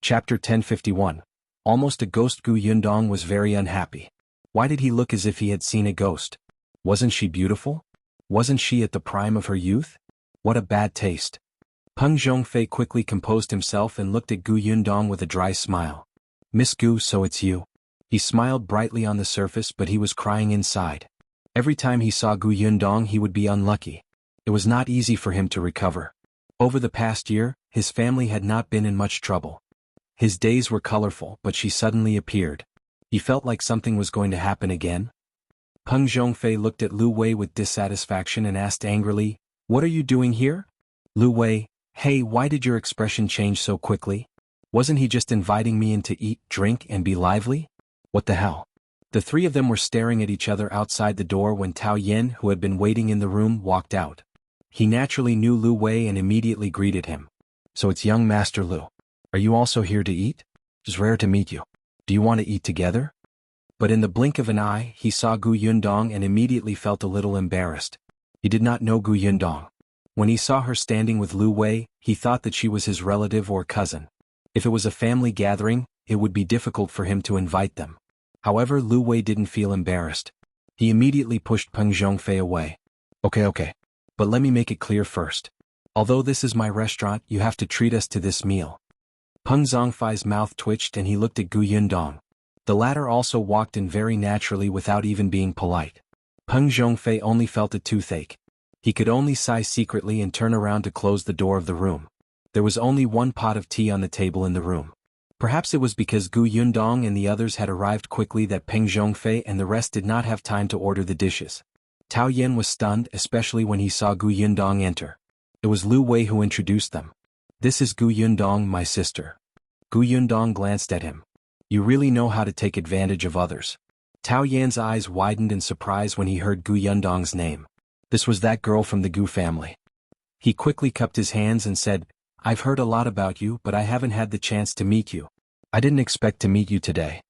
Chapter 1051. Almost a ghost. Yundong was very unhappy. Why did he look as if he had seen a ghost? Wasn't she beautiful? Wasn't she at the prime of her youth? What a bad taste. Peng Zhongfei quickly composed himself and looked at Yundong with a dry smile. Miss Gu, so it's you. He smiled brightly on the surface, but he was crying inside. Every time he saw Yundong he would be unlucky. It was not easy for him to recover. Over the past year, his family had not been in much trouble. His days were colorful, but she suddenly appeared. He felt like something was going to happen again. Peng Zhongfei looked at Lu Wei with dissatisfaction and asked angrily, "What are you doing here?" Lu Wei, hey, why did your expression change so quickly? Wasn't he just inviting me in to eat, drink, and be lively? What the hell? The three of them were staring at each other outside the door when Tao Yen, who had been waiting in the room, walked out. He naturally knew Lu Wei and immediately greeted him. So it's young Master Lu. Are you also here to eat? It's rare to meet you. Do you want to eat together? But in the blink of an eye, he saw Yundong and immediately felt a little embarrassed. He did not know Yundong. When he saw her standing with Lu Wei, he thought that she was his relative or cousin. If it was a family gathering, it would be difficult for him to invite them. However, Lu Wei didn't feel embarrassed. He immediately pushed Peng Zhongfei away. Okay. But let me make it clear first. Although this is my restaurant, you have to treat us to this meal. Peng Zhongfei's mouth twitched and he looked at Yundong. The latter also walked in very naturally without even being polite. Peng Zhongfei only felt a toothache. He could only sigh secretly and turn around to close the door of the room. There was only one pot of tea on the table in the room. Perhaps it was because Yundong and the others had arrived quickly that Peng Zhongfei and the rest did not have time to order the dishes. Tao Yen was stunned, especially when he saw Yundong enter. It was Lu Wei who introduced them. This is Yundong, my sister. Yundong glanced at him. You really know how to take advantage of others. Tao Yan's eyes widened in surprise when he heard Yundong's name. This was that girl from the Gu family. He quickly cupped his hands and said, I've heard a lot about you, but I haven't had the chance to meet you. I didn't expect to meet you today.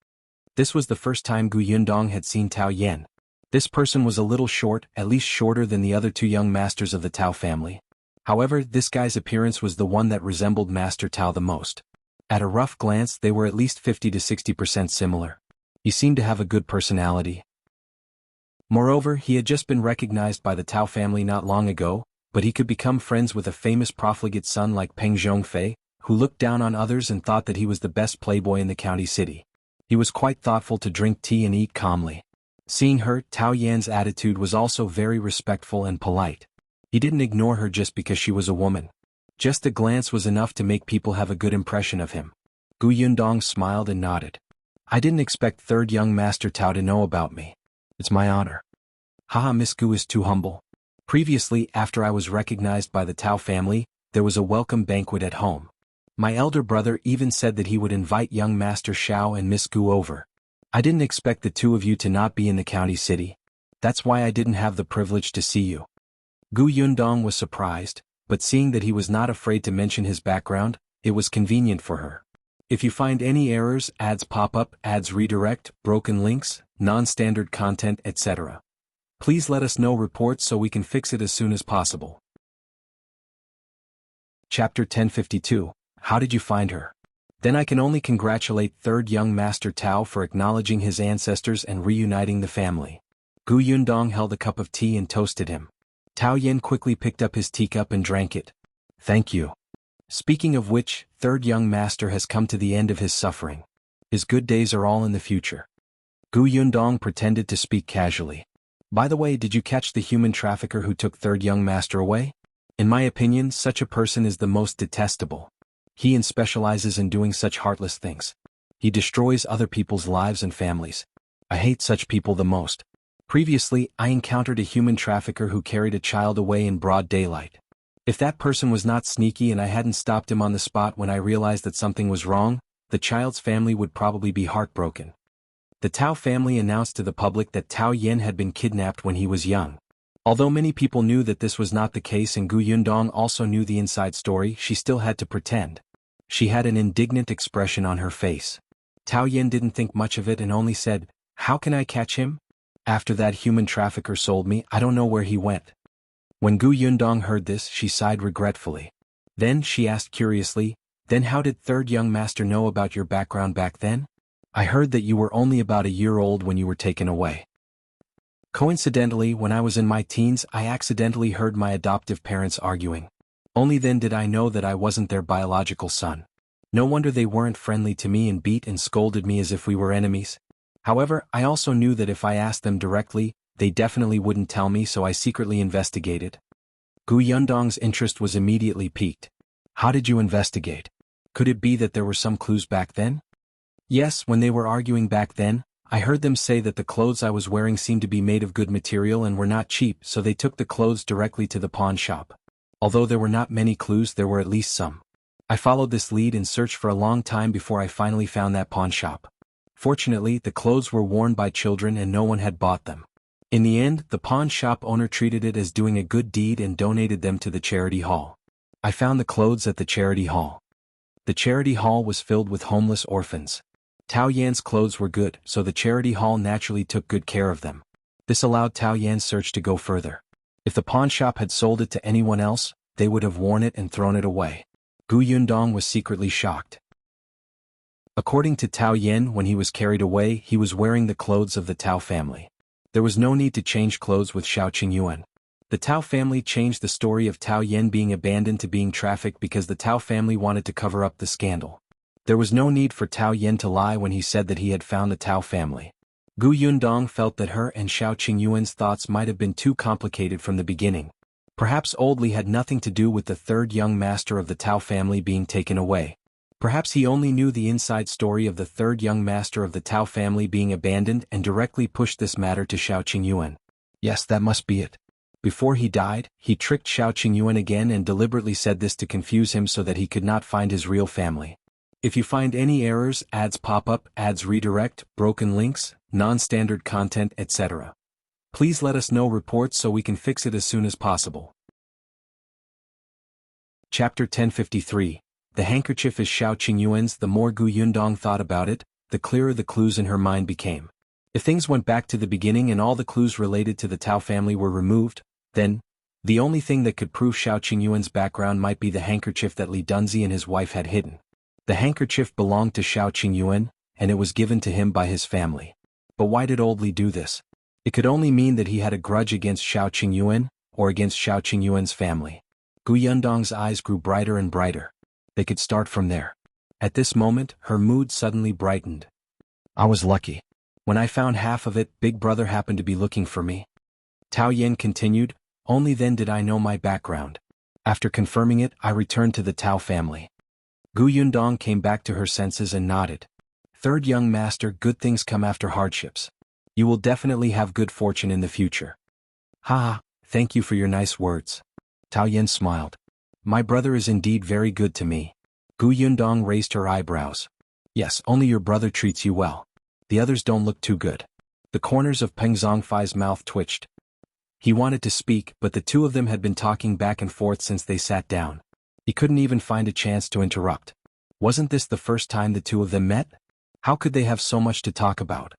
This was the first time Yundong had seen Tao Yan. This person was a little short, at least shorter than the other two young masters of the Tao family. However, this guy's appearance was the one that resembled Master Tao the most. At a rough glance, they were at least 50 to 60% similar. He seemed to have a good personality. Moreover, he had just been recognized by the Tao family not long ago, but he could become friends with a famous profligate son like Peng Zhongfei, who looked down on others and thought that he was the best playboy in the county city. He was quite thoughtful to drink tea and eat calmly. Seeing her, Tao Yan's attitude was also very respectful and polite. He didn't ignore her just because she was a woman. Just a glance was enough to make people have a good impression of him. Yundong smiled and nodded. I didn't expect third young Master Tao to know about me. It's my honor. Haha, Miss Gu is too humble. Previously, after I was recognized by the Tao family, there was a welcome banquet at home. My elder brother even said that he would invite young Master Shao and Miss Gu over. I didn't expect the two of you to not be in the county city. That's why I didn't have the privilege to see you. Yundong was surprised, but seeing that he was not afraid to mention his background, it was convenient for her. If you find any errors, ads pop up, ads redirect, broken links, non-standard content, etc. Please let us know reports so we can fix it as soon as possible. Chapter 1052. How did you find her? Then I can only congratulate third young Master Tao for acknowledging his ancestors and reuniting the family. Yundong held a cup of tea and toasted him. Tao Yen quickly picked up his teacup and drank it. Thank you. Speaking of which, third young master has come to the end of his suffering. His good days are all in the future. Yundong pretended to speak casually. By the way, did you catch the human trafficker who took third young master away? In my opinion, such a person is the most detestable. He specializes in doing such heartless things. He destroys other people's lives and families. I hate such people the most. Previously, I encountered a human trafficker who carried a child away in broad daylight. If that person was not sneaky and I hadn't stopped him on the spot when I realized that something was wrong, the child's family would probably be heartbroken. The Tao family announced to the public that Tao Yen had been kidnapped when he was young. Although many people knew that this was not the case and Yundong also knew the inside story, she still had to pretend. She had an indignant expression on her face. Tao Yen didn't think much of it and only said, "How can I catch him? After that human trafficker sold me, I don't know where he went." When Yundong heard this, she sighed regretfully. Then she asked curiously, Then how did third young master know about your background back then? I heard that you were only about a year old when you were taken away. Coincidentally, when I was in my teens, I accidentally heard my adoptive parents arguing. Only then did I know that I wasn't their biological son. No wonder they weren't friendly to me and beat and scolded me as if we were enemies. However, I also knew that if I asked them directly, they definitely wouldn't tell me, so I secretly investigated. Gu Yundong's interest was immediately piqued. How did you investigate? Could it be that there were some clues back then? Yes, when they were arguing back then, I heard them say that the clothes I was wearing seemed to be made of good material and were not cheap, so they took the clothes directly to the pawn shop. Although there were not many clues, there were at least some. I followed this lead and searched for a long time before I finally found that pawn shop. Fortunately, the clothes were worn by children and no one had bought them. In the end, the pawn shop owner treated it as doing a good deed and donated them to the charity hall. I found the clothes at the charity hall. The charity hall was filled with homeless orphans. Tao Yan's clothes were good, so the charity hall naturally took good care of them. This allowed Tao Yan's search to go further. If the pawn shop had sold it to anyone else, they would have worn it and thrown it away. Gu Yundong was secretly shocked. According to Tao Yan, when he was carried away, he was wearing the clothes of the Tao family. There was no need to change clothes with Shao Qingyuan. The Tao family changed the story of Tao Yan being abandoned to being trafficked because the Tao family wanted to cover up the scandal. There was no need for Tao Yan to lie when he said that he had found the Tao family. Gu Yundong felt that her and Shao Qingyuan's thoughts might have been too complicated from the beginning. Perhaps Oldly had nothing to do with the third young master of the Tao family being taken away. Perhaps he only knew the inside story of the third young master of the Tao family being abandoned and directly pushed this matter to Shao Qingyuan. Yes, that must be it. Before he died, he tricked Shao Qingyuan again and deliberately said this to confuse him so that he could not find his real family. If you find any errors, ads pop up, ads redirect, broken links, non-standard content, etc., please let us know reports so we can fix it as soon as possible. Chapter 1053. The handkerchief is Shao Qingyuan's. The more Gu Yundong thought about it, the clearer the clues in her mind became. If things went back to the beginning and all the clues related to the Tao family were removed, then the only thing that could prove Shao Qingyuan's background might be the handkerchief that Li Dunzi and his wife had hidden. The handkerchief belonged to Shao Qingyuan, and it was given to him by his family. But why did Old Li do this? It could only mean that he had a grudge against Shao Qingyuan, or against Shao Qingyuan's family. Gu Yundong's eyes grew brighter and brighter. They could start from there. At this moment, her mood suddenly brightened. I was lucky. When I found half of it, Big Brother happened to be looking for me. Tao Yan continued, only then did I know my background. After confirming it, I returned to the Tao family. Gu Yundong came back to her senses and nodded. Third young master, good things come after hardships. You will definitely have good fortune in the future. Ha, thank you for your nice words. Tao Yan smiled. My brother is indeed very good to me. Gu Yundong raised her eyebrows. Yes, only your brother treats you well. The others don't look too good. The corners of Peng Zhongfei's mouth twitched. He wanted to speak, but the two of them had been talking back and forth since they sat down. He couldn't even find a chance to interrupt. Wasn't this the first time the two of them met? How could they have so much to talk about?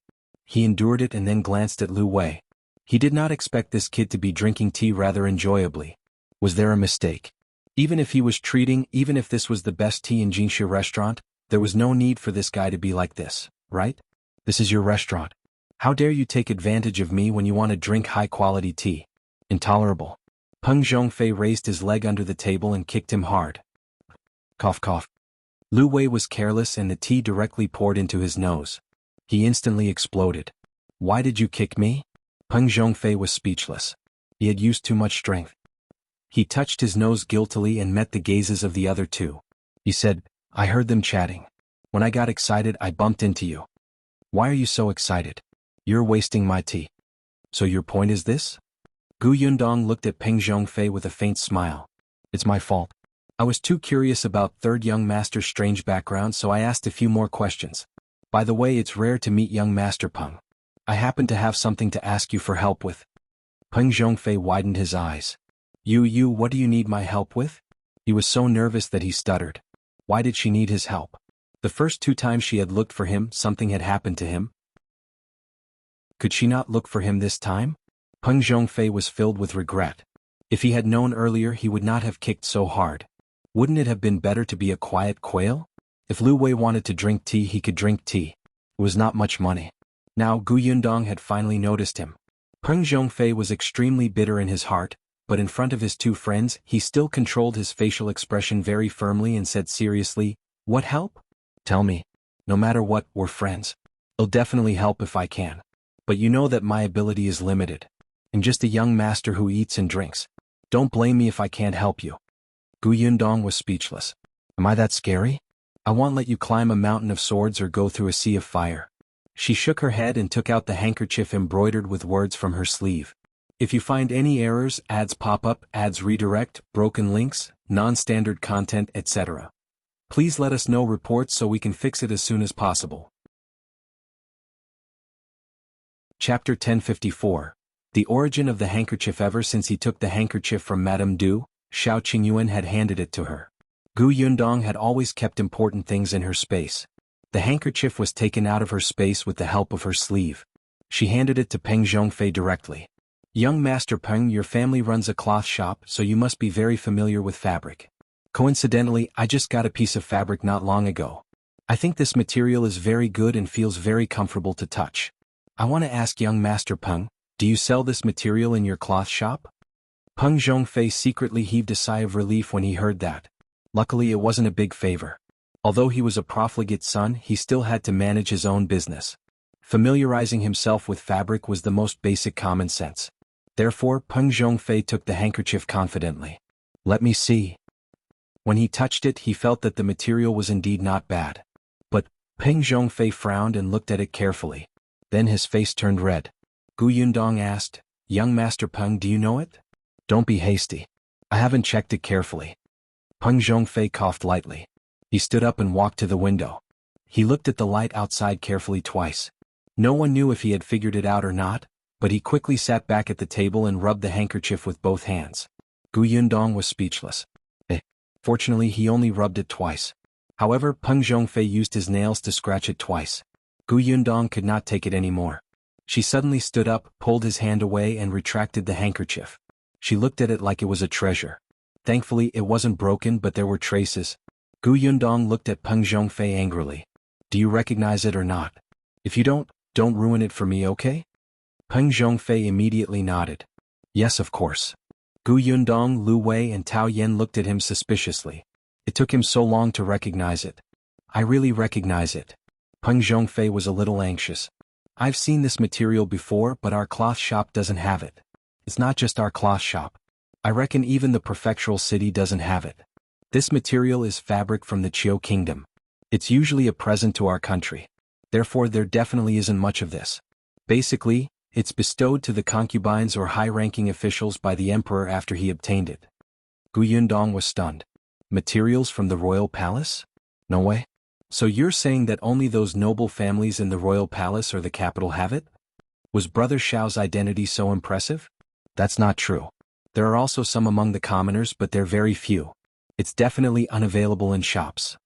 He endured it and then glanced at Lu Wei. He did not expect this kid to be drinking tea rather enjoyably. Was there a mistake? Even if this was the best tea in Jingxi restaurant, there was no need for this guy to be like this, right? This is your restaurant. How dare you take advantage of me when you want to drink high-quality tea? Intolerable. Peng Zhongfei raised his leg under the table and kicked him hard. Cough cough. Lu Wei was careless and the tea directly poured into his nose. He instantly exploded. Why did you kick me? Peng Zhongfei was speechless. He had used too much strength. He touched his nose guiltily and met the gazes of the other two. He said, I heard them chatting. When I got excited, I bumped into you. Why are you so excited? You're wasting my tea. So your point is this? Gu Yundong looked at Peng Zhongfei with a faint smile. It's my fault. I was too curious about third young master's strange background, so I asked a few more questions. By the way, it's rare to meet young master Peng. I happen to have something to ask you for help with. Peng Zhongfei widened his eyes. What do you need my help with? He was so nervous that he stuttered. Why did she need his help? The first 2 times she had looked for him, something had happened to him. Could she not look for him this time? Peng Zhongfei was filled with regret. If he had known earlier, he would not have kicked so hard. Wouldn't it have been better to be a quiet quail? If Lu Wei wanted to drink tea, he could drink tea. It was not much money. Now Gu Yundong had finally noticed him. Peng Zhongfei was extremely bitter in his heart, but in front of his two friends he still controlled his facial expression very firmly and said seriously, "What help? Tell me. No matter what, we're friends. I'll definitely help if I can. But you know that my ability is limited. I'm just a young master who eats and drinks. Don't blame me if I can't help you." Gu Yundong was speechless. "Am I that scary? I won't let you climb a mountain of swords or go through a sea of fire." She shook her head and took out the handkerchief embroidered with words from her sleeve. "If you find any errors, ads pop up, ads redirect, broken links, non-standard content, etc. Please let us know reports so we can fix it as soon as possible." Chapter 1054. The origin of the handkerchief. Ever since he took the handkerchief from Madame Du, Shao Qingyuan had handed it to her. Gu Yundong had always kept important things in her space. The handkerchief was taken out of her space with the help of her sleeve. She handed it to Peng Zhongfei directly. "Young Master Peng, your family runs a cloth shop, so you must be very familiar with fabric. Coincidentally, I just got a piece of fabric not long ago. I think this material is very good and feels very comfortable to touch. I want to ask young Master Peng, do you sell this material in your cloth shop?" Peng Zhongfei secretly heaved a sigh of relief when he heard that. Luckily it wasn't a big favor. Although he was a profligate son, he still had to manage his own business. Familiarizing himself with fabric was the most basic common sense. Therefore, Peng Zhongfei took the handkerchief confidently. "Let me see." When he touched it, he felt that the material was indeed not bad. But Peng Zhongfei frowned and looked at it carefully. Then his face turned red. Gu Yundong asked, "Young Master Peng, do you know it?" "Don't be hasty. I haven't checked it carefully." Peng Zhongfei coughed lightly. He stood up and walked to the window. He looked at the light outside carefully twice. No one knew if he had figured it out or not, but he quickly sat back at the table and rubbed the handkerchief with both hands. Gu Yundong was speechless. Fortunately he only rubbed it twice. However, Peng Zhongfei used his nails to scratch it twice. Gu Yundong could not take it anymore. She suddenly stood up, pulled his hand away and retracted the handkerchief. She looked at it like it was a treasure. Thankfully it wasn't broken, but there were traces. Gu Yundong looked at Peng Zhongfei angrily. "Do you recognize it or not? If you don't ruin it for me, okay?" Peng Zhongfei immediately nodded. "Yes, of course." Gu Yundong, Lu Wei and Tao Yan looked at him suspiciously. It took him so long to recognize it. "I really recognize it." Peng Zhongfei was a little anxious. "I've seen this material before, but our cloth shop doesn't have it. It's not just our cloth shop. I reckon even the Prefectural city doesn't have it. This material is fabric from the Jiao kingdom. It's usually a present to our country. Therefore there definitely isn't much of this. Basically, it's bestowed to the concubines or high-ranking officials by the emperor after he obtained it." Gu Yundong was stunned. "Materials from the royal palace? No way. So you're saying that only those noble families in the royal palace or the capital have it? Was Brother Shao's identity so impressive? That's not true. There are also some among the commoners, but they're very few. It's definitely unavailable in shops."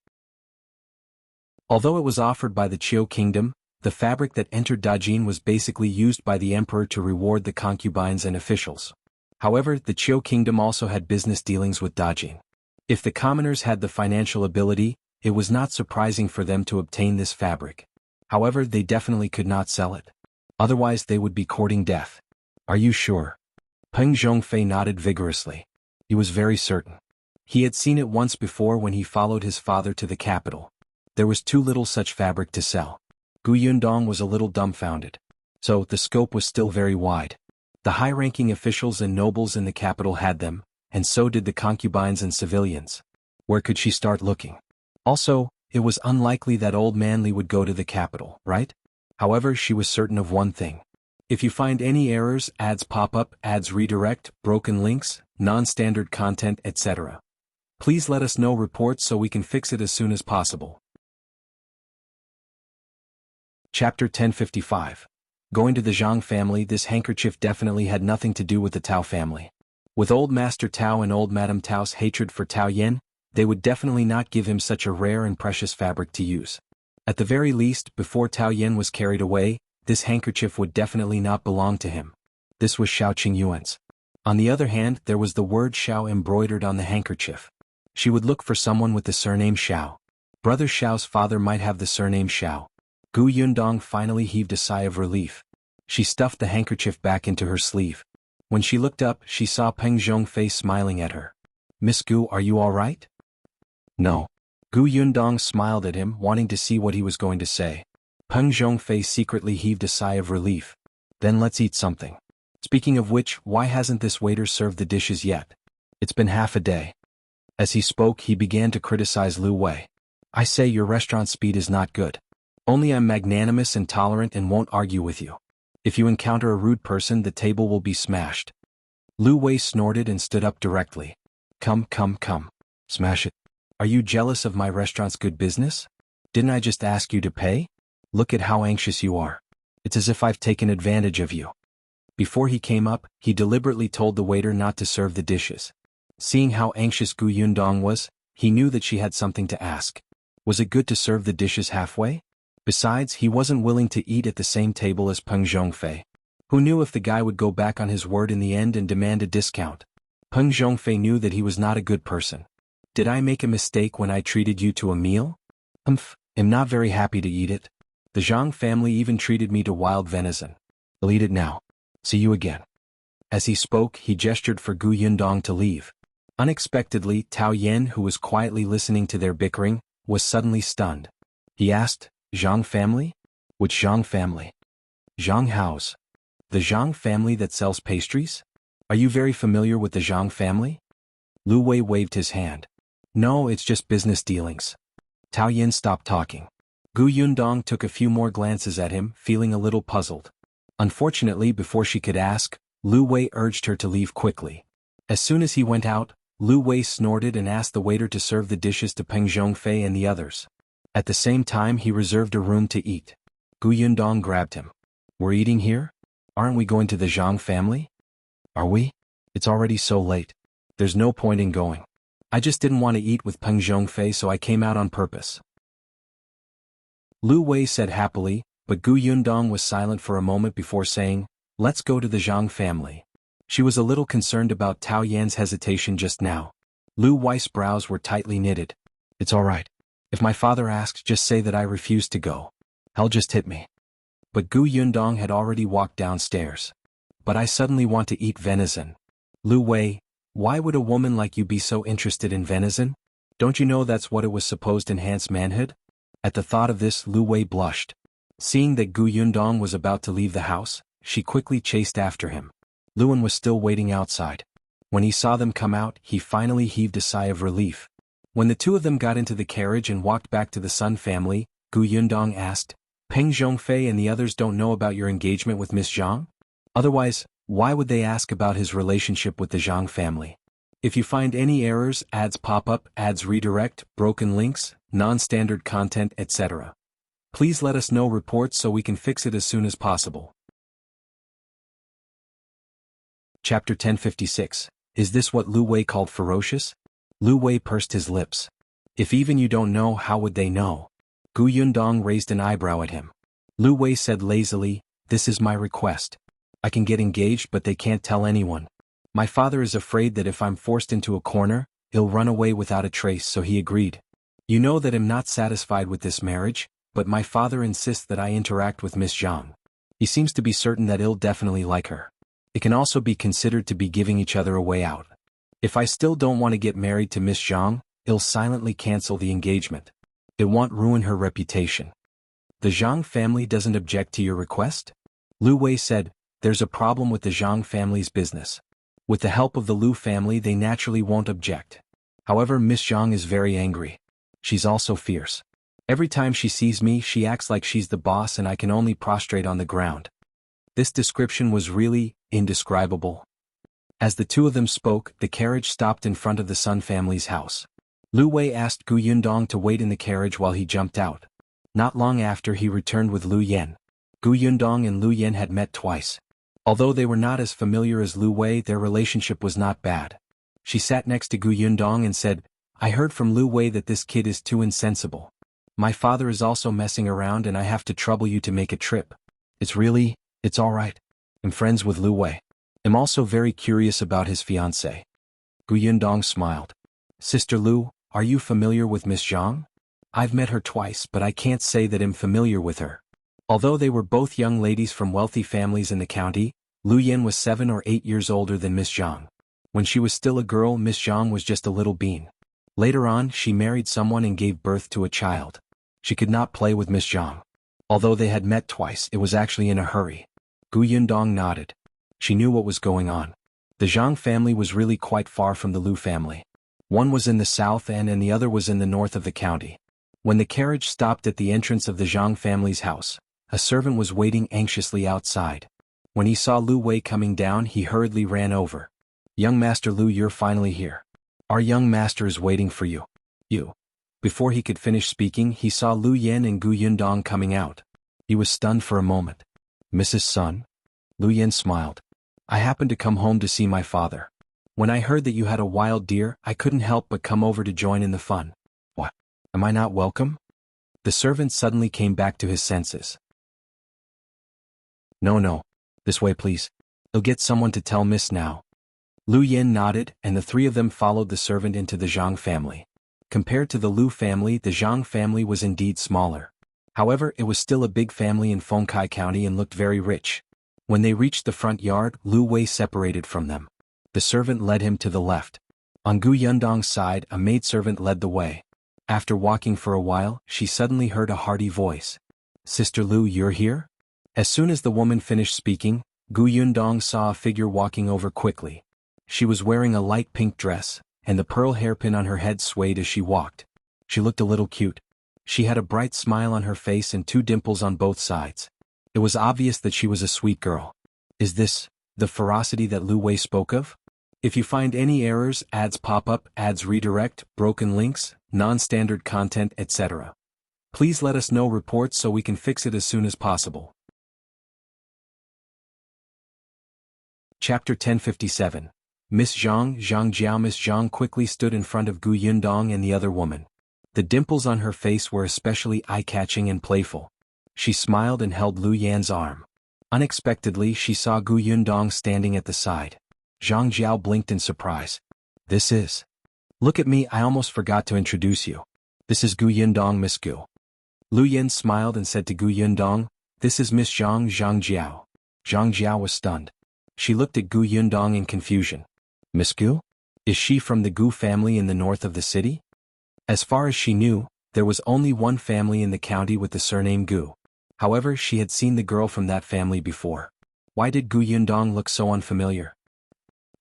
Although it was offered by the Jiao kingdom, the fabric that entered Dajiang was basically used by the emperor to reward the concubines and officials. However, the Jiao kingdom also had business dealings with Dajiang. If the commoners had the financial ability, it was not surprising for them to obtain this fabric. However, they definitely could not sell it. Otherwise they would be courting death. "Are you sure?" Peng Zhongfei nodded vigorously. He was very certain. He had seen it once before when he followed his father to the capital. There was too little such fabric to sell. Gu Yundong was a little dumbfounded. So, the scope was still very wide. The high-ranking officials and nobles in the capital had them, and so did the concubines and civilians. Where could she start looking? Also, it was unlikely that old man Li would go to the capital, right? However, she was certain of one thing. If you find any errors, ads pop up, ads redirect, broken links, non-standard content, etc. Please let us know reports so we can fix it as soon as possible. Chapter 1055. Going to the Zhang family. This handkerchief definitely had nothing to do with the Tao family. With old Master Tao and old Madame Tao's hatred for Tao Yan, they would definitely not give him such a rare and precious fabric to use. At the very least, before Tao Yan was carried away, this handkerchief would definitely not belong to him. This was Shao Qingyuan's. On the other hand, there was the word Shao embroidered on the handkerchief. She would look for someone with the surname Shao. Brother Xiao's father might have the surname Xiao. Gu Yundong finally heaved a sigh of relief. She stuffed the handkerchief back into her sleeve. When she looked up, she saw Peng Zhongfei smiling at her. "Miss Gu, are you all right?" "No." Gu Yundong smiled at him, wanting to see what he was going to say. Peng Zhongfei secretly heaved a sigh of relief. "Then let's eat something. Speaking of which, why hasn't this waiter served the dishes yet? It's been half a day." As he spoke, he began to criticize Lu Wei. "I say your restaurant speed is not good. Only I'm magnanimous and tolerant and won't argue with you. If you encounter a rude person, the table will be smashed." Lu Wei snorted and stood up directly. Come. Smash it. Are you jealous of my restaurant's good business? Didn't I just ask you to pay? Look at how anxious you are. It's as if I've taken advantage of you." Before he came up, he deliberately told the waiter not to serve the dishes. Seeing how anxious Gu Yundong was, he knew that she had something to ask. Was it good to serve the dishes halfway? Besides, he wasn't willing to eat at the same table as Peng Zhongfei. Who knew if the guy would go back on his word in the end and demand a discount? Peng Zhongfei knew that he was not a good person. "Did I make a mistake when I treated you to a meal?" "I'm not very happy to eat it. The Zhang family even treated me to wild venison. I'll eat it now. See you again." As he spoke, he gestured for Gu Yundong to leave. Unexpectedly, Tao Yen, who was quietly listening to their bickering, was suddenly stunned. He asked, "Zhang family? Which Zhang family?" "Zhang Hao's. The Zhang family that sells pastries? Are you very familiar with the Zhang family?" Lu Wei waved his hand. "No, it's just business dealings." Tao Yen stopped talking. Gu Yundong took a few more glances at him, feeling a little puzzled. Unfortunately, before she could ask, Lu Wei urged her to leave quickly. As soon as he went out, Lu Wei snorted and asked the waiter to serve the dishes to Peng Zhongfei and the others. At the same time, he reserved a room to eat. Gu Yundong grabbed him. "We're eating here? Aren't we going to the Zhang family?" "Are we? It's already so late. There's no point in going. I just didn't want to eat with Peng Zhongfei, so I came out on purpose." Lu Wei said happily, but Gu Yundong was silent for a moment before saying, "Let's go to the Zhang family." She was a little concerned about Tao Yan's hesitation just now. Lu Wei's brows were tightly knitted. "It's all right. If my father asks, just say that I refuse to go. He'll just hit me." But Gu Yundong had already walked downstairs. "But I suddenly want to eat venison." "Lu Wei, why would a woman like you be so interested in venison? Don't you know that's what it was supposed to enhance manhood?" At the thought of this, Lu Wei blushed. Seeing that Gu Yundong was about to leave the house, she quickly chased after him. Luan was still waiting outside. When he saw them come out, he finally heaved a sigh of relief. When the two of them got into the carriage and walked back to the Sun family, Gu Yundong asked, "Peng Zhongfei and the others don't know about your engagement with Miss Zhang? Otherwise, why would they ask about his relationship with the Zhang family? If you find any errors, ads pop up, ads redirect, broken links, non-standard content, etc. Please let us know reports so we can fix it as soon as possible." Chapter 1056. Is this what Lu Wei called ferocious? Lu Wei pursed his lips. "If even you don't know, how would they know?" Gu Yundong raised an eyebrow at him. Lu Wei said lazily, "This is my request. I can get engaged, but they can't tell anyone. My father is afraid that if I'm forced into a corner, he'll run away without a trace, so he agreed. You know that I'm not satisfied with this marriage, but my father insists that I interact with Miss Zhang. He seems to be certain that he'll definitely like her. It can also be considered to be giving each other a way out. If I still don't want to get married to Miss Zhang, he'll silently cancel the engagement. It won't ruin her reputation." "The Zhang family doesn't object to your request?" Lu Wei said, "There's a problem with the Zhang family's business. With the help of the Lu family, they naturally won't object. However, Miss Zhang is very angry. She's also fierce. Every time she sees me, she acts like she's the boss and I can only prostrate on the ground." This description was really indescribable. As the two of them spoke, the carriage stopped in front of the Sun family's house. Lu Wei asked Gu Yundong to wait in the carriage while he jumped out. Not long after, he returned with Lu Yen. Gu Yundong and Lu Yen had met twice. Although they were not as familiar as Lu Wei, their relationship was not bad. She sat next to Gu Yundong and said, "I heard from Lu Wei that this kid is too insensible. My father is also messing around and I have to trouble you to make a trip. It's all right. I'm friends with Lu Wei. I'm also very curious about his fiancée." Gu Yundong smiled. Sister Lu, are you familiar with Miss Zhang? I've met her twice, but I can't say that I'm familiar with her. Although they were both young ladies from wealthy families in the county, Lu Yan was 7 or 8 years older than Miss Zhang. When she was still a girl, Miss Zhang was just a little bean. Later on, she married someone and gave birth to a child. She could not play with Miss Zhang. Although they had met twice, it was actually in a hurry. Gu Yundong nodded. She knew what was going on. The Zhang family was really quite far from the Lu family. One was in the south and the other was in the north of the county. When the carriage stopped at the entrance of the Zhang family's house, a servant was waiting anxiously outside. When he saw Lu Wei coming down, he hurriedly ran over. "Young Master Lu, you're finally here. Our young master is waiting for you." "You." Before he could finish speaking, he saw Lu Yan and Gu Yundong coming out. He was stunned for a moment. "Mrs. Sun?" Lu Yan smiled. "I happened to come home to see my father. When I heard that you had a wild deer, I couldn't help but come over to join in the fun." "What? Am I not welcome?" The servant suddenly came back to his senses. No. This way please. You'll get someone to tell Miss now." Lu Yan nodded, and the three of them followed the servant into the Zhang family. Compared to the Lu family, the Zhang family was indeed smaller. However, it was still a big family in Fengkai County and looked very rich. When they reached the front yard, Lu Wei separated from them. The servant led him to the left. On Gu Yundong's side, a maidservant led the way. After walking for a while, she suddenly heard a hearty voice. "Sister Lu, you're here?" As soon as the woman finished speaking, Gu Yundong saw a figure walking over quickly. She was wearing a light pink dress, and the pearl hairpin on her head swayed as she walked. She looked a little cute. She had a bright smile on her face and 2 dimples on both sides. It was obvious that she was a sweet girl. Is this the ferocity that Lu Wei spoke of? If you find any errors, ads pop up, ads redirect, broken links, non-standard content, etc., please let us know reports so we can fix it as soon as possible. Chapter 1057. Miss Zhang Jiao. Miss Zhang quickly stood in front of Gu Yundong and the other woman. The dimples on her face were especially eye-catching and playful. She smiled and held Lu Yan's arm. Unexpectedly, she saw Gu Yundong standing at the side. Zhang Jiao blinked in surprise. "This is... Look at me, I almost forgot to introduce you. This is Gu Yundong, Miss Gu." Lu Yan smiled and said to Gu Yundong, "This is Miss Zhang Jiao." Zhang Jiao was stunned. She looked at Gu Yundong in confusion. "Miss Gu? Is she from the Gu family in the north of the city?" As far as she knew, there was only one family in the county with the surname Gu. However, she had seen the girl from that family before. Why did Gu Yundong look so unfamiliar?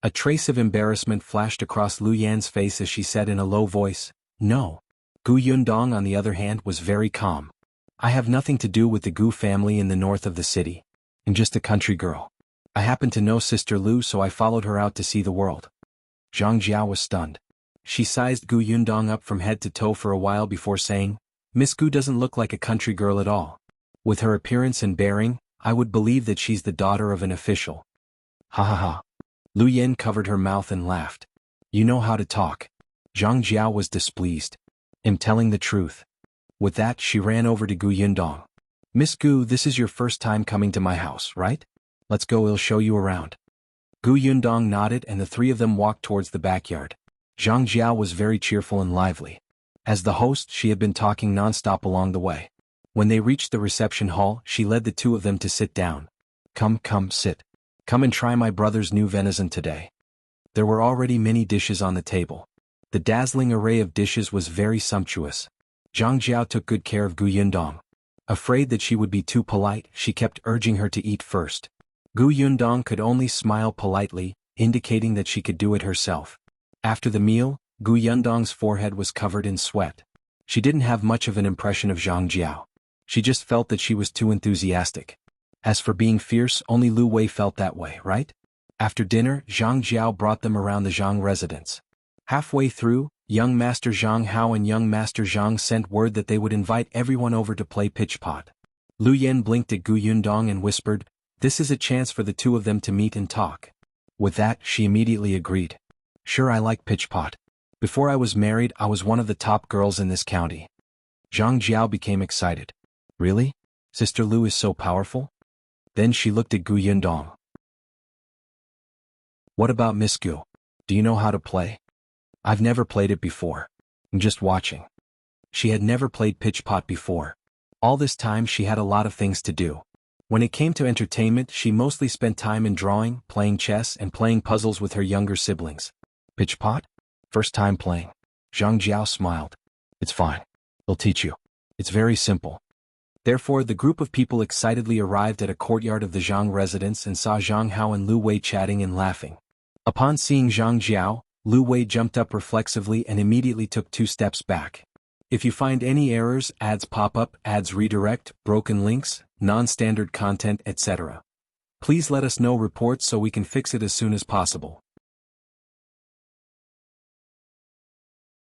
A trace of embarrassment flashed across Lu Yan's face as she said in a low voice, "No." Gu Yundong, on the other hand, was very calm. "I have nothing to do with the Gu family in the north of the city. I'm just a country girl. I happen to know Sister Lu, so I followed her out to see the world." Zhang Jiao was stunned. She sized Gu Yundong up from head to toe for a while before saying, "Miss Gu doesn't look like a country girl at all. With her appearance and bearing, I would believe that she's the daughter of an official." "Ha ha ha." Lu Yan covered her mouth and laughed. "You know how to talk." Zhang Jiao was displeased. "I'm telling the truth." With that, she ran over to Gu Yundong. "Miss Gu, this is your first time coming to my house, right? Let's go, I'll show you around." Gu Yundong nodded and the three of them walked towards the backyard. Zhang Jiao was very cheerful and lively. As the host, she had been talking non-stop along the way. When they reached the reception hall, she led the 2 of them to sit down. Come, sit. Come and try my brother's new venison today." There were already many dishes on the table. The dazzling array of dishes was very sumptuous. Zhang Jiao took good care of Gu Yundong. Afraid that she would be too polite, she kept urging her to eat first. Gu Yundong could only smile politely, indicating that she could do it herself. After the meal, Gu Yundong's forehead was covered in sweat. She didn't have much of an impression of Zhang Jiao. She just felt that she was too enthusiastic. As for being fierce, only Lu Wei felt that way, right? After dinner, Zhang Jiao brought them around the Zhang residence. Halfway through, young Master Zhang Hao and young Master Zhang sent word that they would invite everyone over to play pitch-pot. Lu Yan blinked at Gu Yundong and whispered, "This is a chance for the 2 of them to meet and talk." With that, she immediately agreed. "Sure, I like pitch-pot. Before I was married, I was one of the top girls in this county." Zhang Jiao became excited. "Really? Sister Lu is so powerful?" Then she looked at Gu Yundong. "What about Miss Gu? Do you know how to play?" I've never played it before. I'm just watching. She had never played pitch pot before. All this time she had a lot of things to do. When it came to entertainment, she mostly spent time in drawing, playing chess, and playing puzzles with her younger siblings. Pitch pot? First time playing. Zhang Jiao smiled. It's fine. They'll teach you. It's very simple. Therefore, the group of people excitedly arrived at a courtyard of the Zhang residence and saw Zhang Hao and Lu Wei chatting and laughing. Upon seeing Zhang Jiao, Lu Wei jumped up reflexively and immediately took 2 steps back. If you find any errors, ads pop up, ads redirect, broken links, non-standard content, etc., please let us know reports so we can fix it as soon as possible.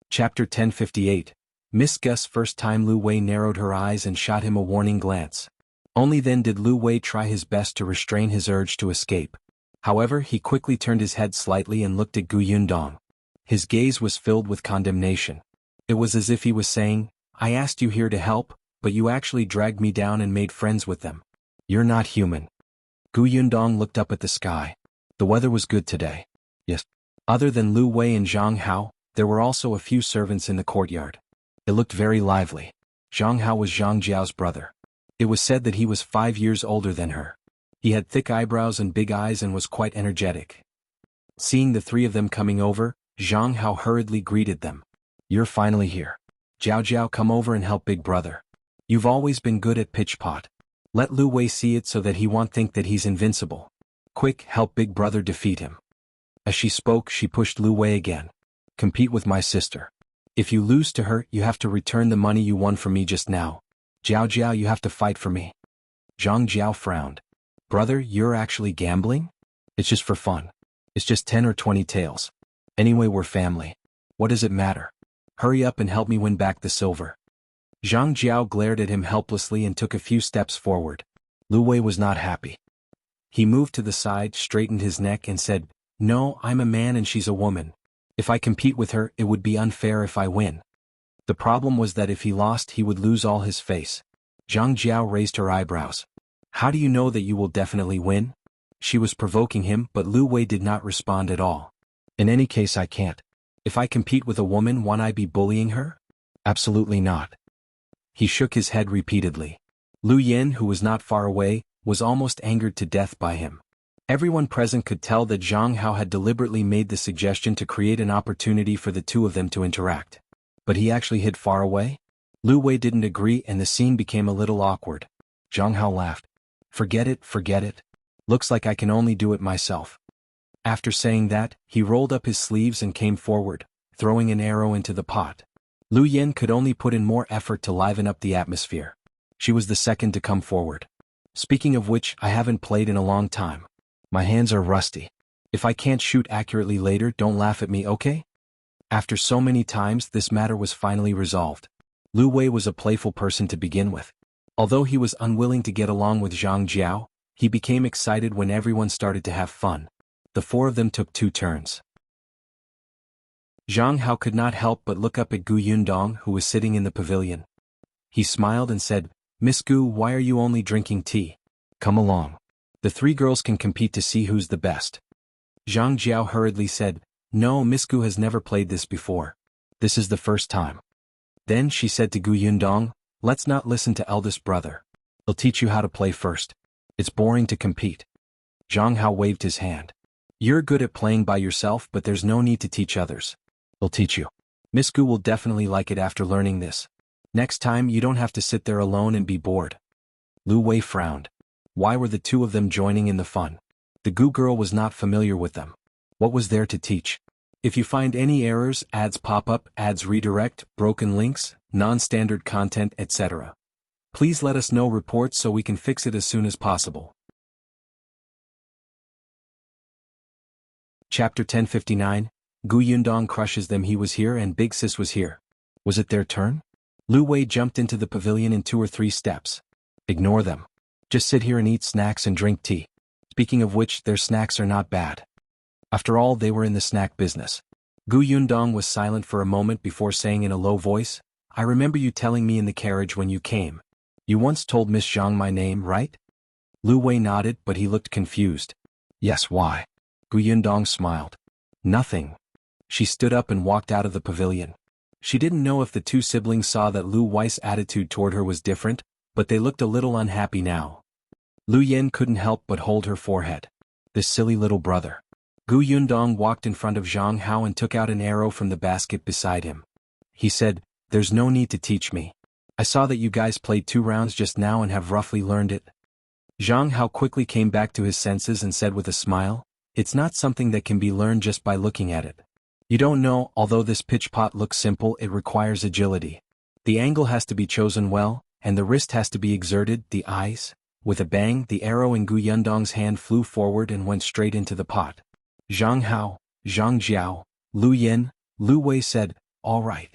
Chapter 1058. Miss Gus. First time Lu Wei narrowed her eyes and shot him a warning glance. Only then did Lu Wei try his best to restrain his urge to escape. However, he quickly turned his head slightly and looked at Yundong. His gaze was filled with condemnation. It was as if he was saying, I asked you here to help, but you actually dragged me down and made friends with them. You're not human. Yundong looked up at the sky. The weather was good today. Yes. Other than Lu Wei and Zhang Hao, there were also a few servants in the courtyard. It looked very lively. Zhang Hao was Zhang Jiao's brother. It was said that he was 5 years older than her. He had thick eyebrows and big eyes and was quite energetic. Seeing the 3 of them coming over, Zhang Hao hurriedly greeted them. You're finally here. Jiao, come over and help big brother. You've always been good at pitch pot. Let Lu Wei see it so that he won't think that he's invincible. Quick, help big brother defeat him. As she spoke, she pushed Lu Wei again. Compete with my sister. If you lose to her, you have to return the money you won from me just now. Jiao, you have to fight for me. Zhang Jiao frowned. Brother, you're actually gambling? It's just for fun. It's just 10 or 20 taels. Anyway, we're family. What does it matter? Hurry up and help me win back the silver. Zhang Jiao glared at him helplessly and took a few steps forward. Lu Wei was not happy. He moved to the side, straightened his neck and said, No, I'm a man and she's a woman. If I compete with her, it would be unfair if I win. The problem was that if he lost, he would lose all his face. Zhang Jiao raised her eyebrows. How do you know that you will definitely win? She was provoking him, but Lu Wei did not respond at all. In any case, I can't. If I compete with a woman, won't I be bullying her? Absolutely not. He shook his head repeatedly. Lu Yin, who was not far away, was almost angered to death by him. Everyone present could tell that Zhang Hao had deliberately made the suggestion to create an opportunity for the 2 of them to interact. But he actually hid far away? Lu Wei didn't agree and the scene became a little awkward. Zhang Hao laughed. Forget it. Looks like I can only do it myself. After saying that, he rolled up his sleeves and came forward, throwing an arrow into the pot. Lu Yin could only put in more effort to liven up the atmosphere. She was the second to come forward. Speaking of which, I haven't played in a long time. My hands are rusty. If I can't shoot accurately later, don't laugh at me, okay? After so many times, this matter was finally resolved. Lu Wei was a playful person to begin with. Although he was unwilling to get along with Zhang Jiao, he became excited when everyone started to have fun. The 4 of them took 2 turns. Zhang Hao could not help but look up at Yundong, who was sitting in the pavilion. He smiled and said, Miss Gu, why are you only drinking tea? Come along. The 3 girls can compete to see who's the best. Zhang Jiao hurriedly said, No, Miss Gu has never played this before. This is the first time. Then she said to Yundong, Let's not listen to eldest brother. He'll teach you how to play first. It's boring to compete. Zhang Hao waved his hand. You're good at playing by yourself, but there's no need to teach others. He'll teach you. Miss Gu will definitely like it after learning this. Next time you don't have to sit there alone and be bored. Lu Wei frowned. Why were the 2 of them joining in the fun? The Gu girl was not familiar with them. What was there to teach? If you find any errors, ads pop up, ads redirect, broken links, non-standard content, etc., please let us know reports so we can fix it as soon as possible. Chapter 1059. Yundong crushes them. He was here and Big Sis was here. Was it their turn? Lu Wei jumped into the pavilion in 2 or 3 steps. Ignore them. Just sit here and eat snacks and drink tea. Speaking of which, their snacks are not bad. After all, they were in the snack business. Yundong was silent for a moment before saying in a low voice, I remember you telling me in the carriage when you came. You once told Miss Zhang my name, right? Lu Wei nodded, but he looked confused. Yes, why? Yundong smiled. Nothing. She stood up and walked out of the pavilion. She didn't know if the two siblings saw that Lu Wei's attitude toward her was different, but they looked a little unhappy now. Lu Yen couldn't help but hold her forehead. This silly little brother. Gu Yundong walked in front of Zhang Hao and took out an arrow from the basket beside him. He said, "There's no need to teach me. I saw that you guys played 2 rounds just now and have roughly learned it." Zhang Hao quickly came back to his senses and said with a smile, "It's not something that can be learned just by looking at it. You don't know, although this pitch pot looks simple, it requires agility. The angle has to be chosen well, and the wrist has to be exerted, the eyes." With a bang, the arrow in Gu Yundong's hand flew forward and went straight into the pot. Zhang Hao, Zhang Jiao, Lu Yin, Lu Wei said, "All right."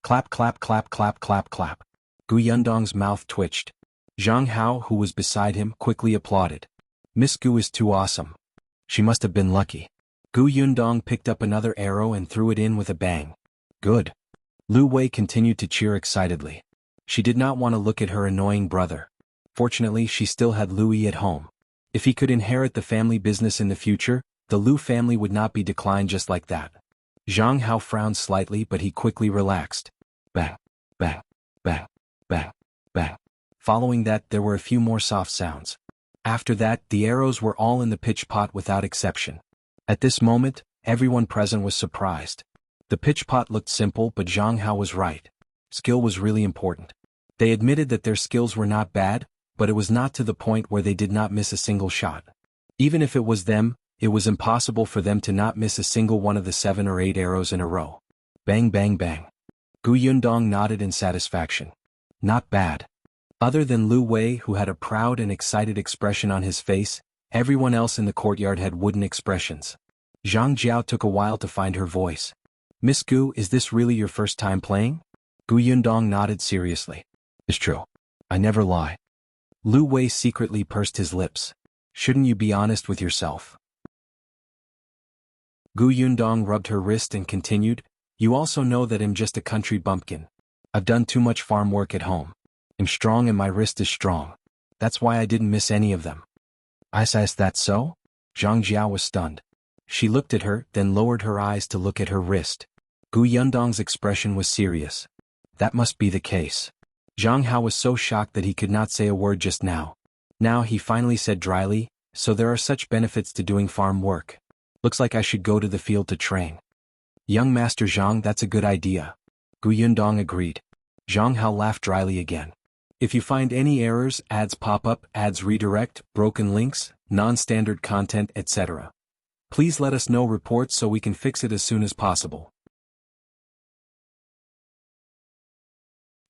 Clap clap clap clap clap clap. Gu Yundong's mouth twitched. Zhang Hao, who was beside him, quickly applauded. "Miss Gu is too awesome. She must have been lucky." Gu Yundong picked up another arrow and threw it in with a bang. "Good." Lu Wei continued to cheer excitedly. She did not want to look at her annoying brother. Fortunately, she still had Louis at home. If he could inherit the family business in the future, the Lu family would not be declined just like that. Zhang Hao frowned slightly, but he quickly relaxed. Bang, bang, bang, bang, bang. Following that, there were a few more soft sounds. After that, the arrows were all in the pitch pot without exception. At this moment, everyone present was surprised. The pitch pot looked simple, but Zhang Hao was right. Skill was really important. They admitted that their skills were not bad, but it was not to the point where they did not miss a single shot. Even if it was them, it was impossible for them to not miss a single one of the 7 or 8 arrows in a row. Bang bang bang. Gu Yundong nodded in satisfaction. Not bad. Other than Lu Wei, who had a proud and excited expression on his face, everyone else in the courtyard had wooden expressions. Zhang Jiao took a while to find her voice. "Miss Gu, is this really your first time playing?" Gu Yundong nodded seriously. "It's true. I never lie." Lu Wei secretly pursed his lips. "Shouldn't you be honest with yourself?" Gu Yundong rubbed her wrist and continued, "You also know that I'm just a country bumpkin. I've done too much farm work at home. I'm strong and my wrist is strong. That's why I didn't miss any of them." Is that so?" Zhang Jiao was stunned. She looked at her, then lowered her eyes to look at her wrist. Gu Yundong's expression was serious. "That must be the case." Zhang Hao was so shocked that he could not say a word just now. Now he finally said dryly, "So there are such benefits to doing farm work. Looks like I should go to the field to train." "Young Master Zhang, that's a good idea." Gu Yundong agreed. Zhang Hao laughed dryly again. "If you find any errors, ads pop up, ads redirect, broken links, non-standard content, etc. Please let us know reports so we can fix it as soon as possible."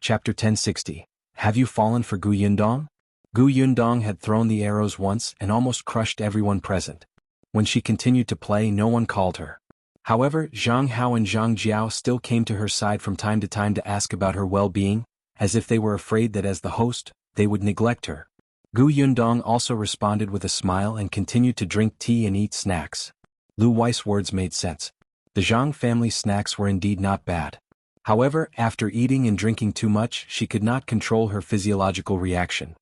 Chapter 1060. Have you fallen for Gu Yundong? Gu Yundong had thrown the arrows once and almost crushed everyone present. When she continued to play, no one called her. However, Zhang Hao and Zhang Jiao still came to her side from time to time to ask about her well-being, as if they were afraid that as the host, they would neglect her. Gu Yundong also responded with a smile and continued to drink tea and eat snacks. Lu Wei's words made sense. The Zhang family's snacks were indeed not bad. However, after eating and drinking too much, she could not control her physiological reaction.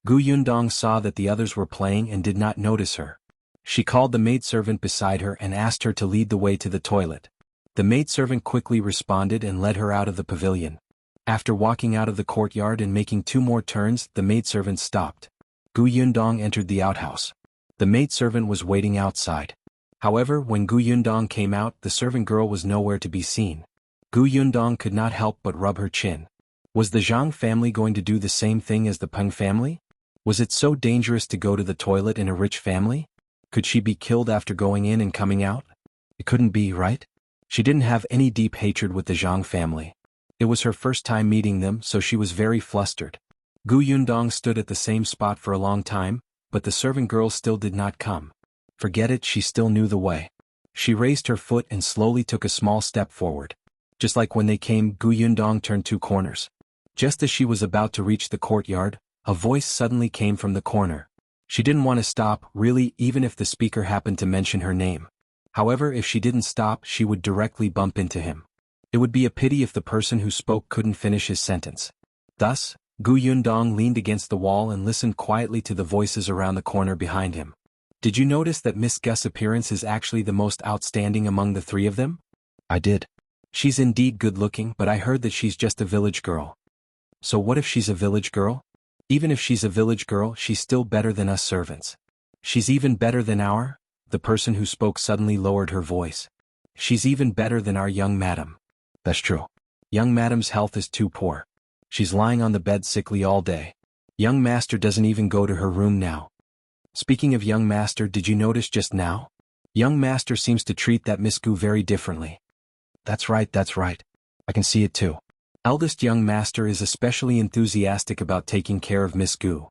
Gu Yundong saw that the others were playing and did not notice her. She called the maidservant beside her and asked her to lead the way to the toilet. The maidservant quickly responded and led her out of the pavilion. After walking out of the courtyard and making 2 more turns, the maidservant stopped. Gu Yundong entered the outhouse. The maidservant was waiting outside. However, when Gu Yundong came out, the servant girl was nowhere to be seen. Gu Yundong could not help but rub her chin. Was the Zhang family going to do the same thing as the Feng family? Was it so dangerous to go to the toilet in a rich family? Could she be killed after going in and coming out? It couldn't be, right? She didn't have any deep hatred with the Zhang family. It was her first time meeting them, so she was very flustered. Gu Yundong stood at the same spot for a long time, but the servant girl still did not come. Forget it, she still knew the way. She raised her foot and slowly took a small step forward. Just like when they came, Gu Yundong turned 2 corners. Just as she was about to reach the courtyard, a voice suddenly came from the corner. She didn't want to stop, really, even if the speaker happened to mention her name. However, if she didn't stop, she would directly bump into him. It would be a pity if the person who spoke couldn't finish his sentence. Thus, Gu Yundong leaned against the wall and listened quietly to the voices around the corner behind him. "Did you notice that Miss Gu's appearance is actually the most outstanding among the 3 of them?" I did. She's indeed good-looking, but I heard that she's just a village girl. So what if she's a village girl? Even if she's a village girl, she's still better than us servants. She's even better than the person who spoke suddenly lowered her voice. She's even better than our young madam. That's true. Young madam's health is too poor. She's lying on the bed sickly all day. Young master doesn't even go to her room now. Speaking of young master, did you notice just now? Young master seems to treat that Miss Gu very differently. That's right. I can see it too. Eldest young master is especially enthusiastic about taking care of Miss Gu.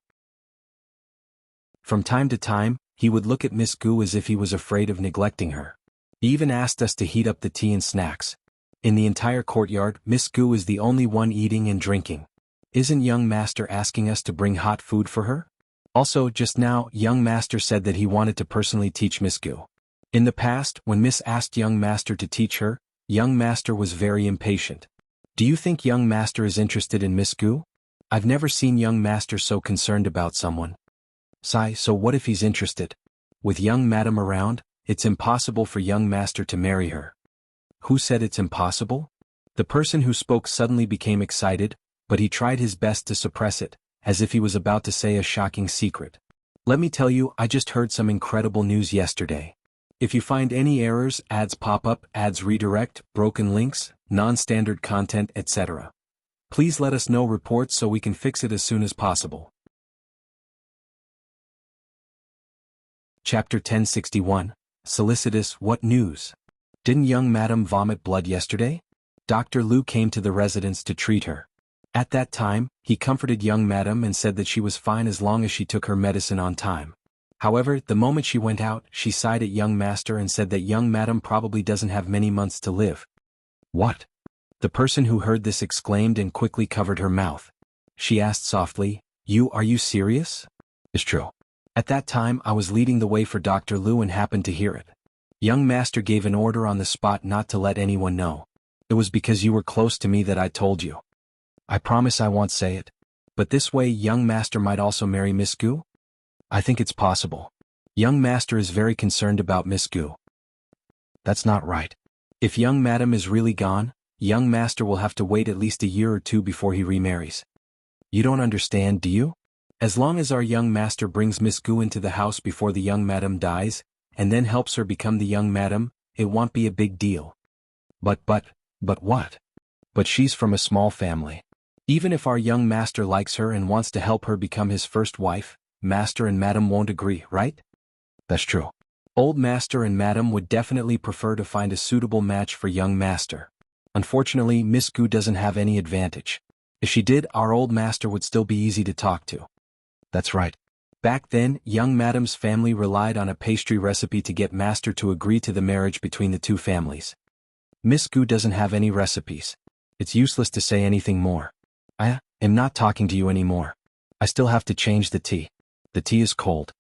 From time to time, he would look at Miss Gu as if he was afraid of neglecting her. He even asked us to heat up the tea and snacks. In the entire courtyard, Miss Gu is the only one eating and drinking. Isn't young master asking us to bring hot food for her? Also, just now, young master said that he wanted to personally teach Miss Gu. In the past, when Miss asked young master to teach her, young master was very impatient. Do you think young master is interested in Miss Gu? I've never seen young master so concerned about someone. Sigh, so what if he's interested? With young madam around, it's impossible for young master to marry her. Who said it's impossible? The person who spoke suddenly became excited, but he tried his best to suppress it, as if he was about to say a shocking secret. Let me tell you, I just heard some incredible news yesterday. If you find any errors, ads pop up, ads redirect, broken links, non-standard content, etc., please let us know reports so we can fix it as soon as possible. Chapter 1061, Solicitous. What news? Didn't young madam vomit blood yesterday? Dr. Liu came to the residence to treat her. At that time, he comforted young madam and said that she was fine as long as she took her medicine on time. However, the moment she went out, she sighed at young master and said that young madam probably doesn't have many months to live. What? The person who heard this exclaimed and quickly covered her mouth. She asked softly, Are you serious? It's true. At that time I was leading the way for Dr. Liu and happened to hear it. Young master gave an order on the spot not to let anyone know. It was because you were close to me that I told you. I promise I won't say it. But this way young master might also marry Miss Gu? I think it's possible. Young master is very concerned about Miss Gu. That's not right. If young madam is really gone, young master will have to wait at least a year or two before he remarries. You don't understand, do you? As long as our young master brings Miss Gu into the house before the young madam dies, and then helps her become the young madam, it won't be a big deal. But what? But she's from a small family. Even if our young master likes her and wants to help her become his first wife, master and madam won't agree, right? That's true. Old master and madam would definitely prefer to find a suitable match for young master. Unfortunately, Miss Gu doesn't have any advantage. If she did, our old master would still be easy to talk to. That's right. Back then, young madam's family relied on a pastry recipe to get master to agree to the marriage between the two families. Miss Gu doesn't have any recipes. It's useless to say anything more. I am not talking to you anymore. I still have to change the tea. The tea is cold.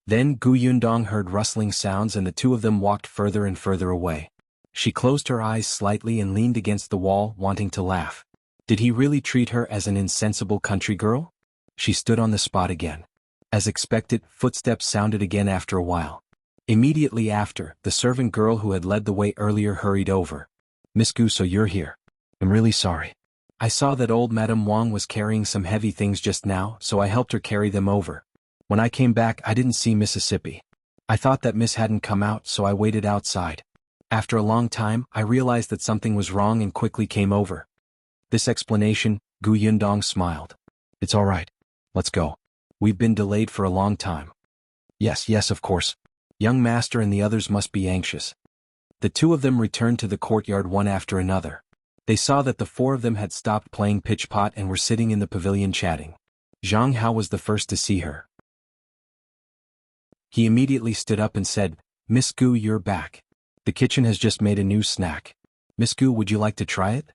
Then Yundong heard rustling sounds and the two of them walked further and further away. She closed her eyes slightly and leaned against the wall, wanting to laugh. Did he really treat her as an insensible country girl? She stood on the spot again. As expected, footsteps sounded again after a while. Immediately after, the servant girl who had led the way earlier hurried over. Miss Gu, so you're here. I'm really sorry. I saw that old Madame Wang was carrying some heavy things just now, so I helped her carry them over. When I came back, I didn't see Mississippi. I thought that Miss hadn't come out, so I waited outside. After a long time, I realized that something was wrong and quickly came over. This explanation, Yundong smiled. It's all right. Let's go. We've been delayed for a long time. Yes, of course. Young master and the others must be anxious. The two of them returned to the courtyard one after another. They saw that the four of them had stopped playing pitch-pot and were sitting in the pavilion chatting. Zhang was the first to see her. He immediately stood up and said, Miss Gu, you're back. The kitchen has just made a new snack. Miss Gu, would you like to try it?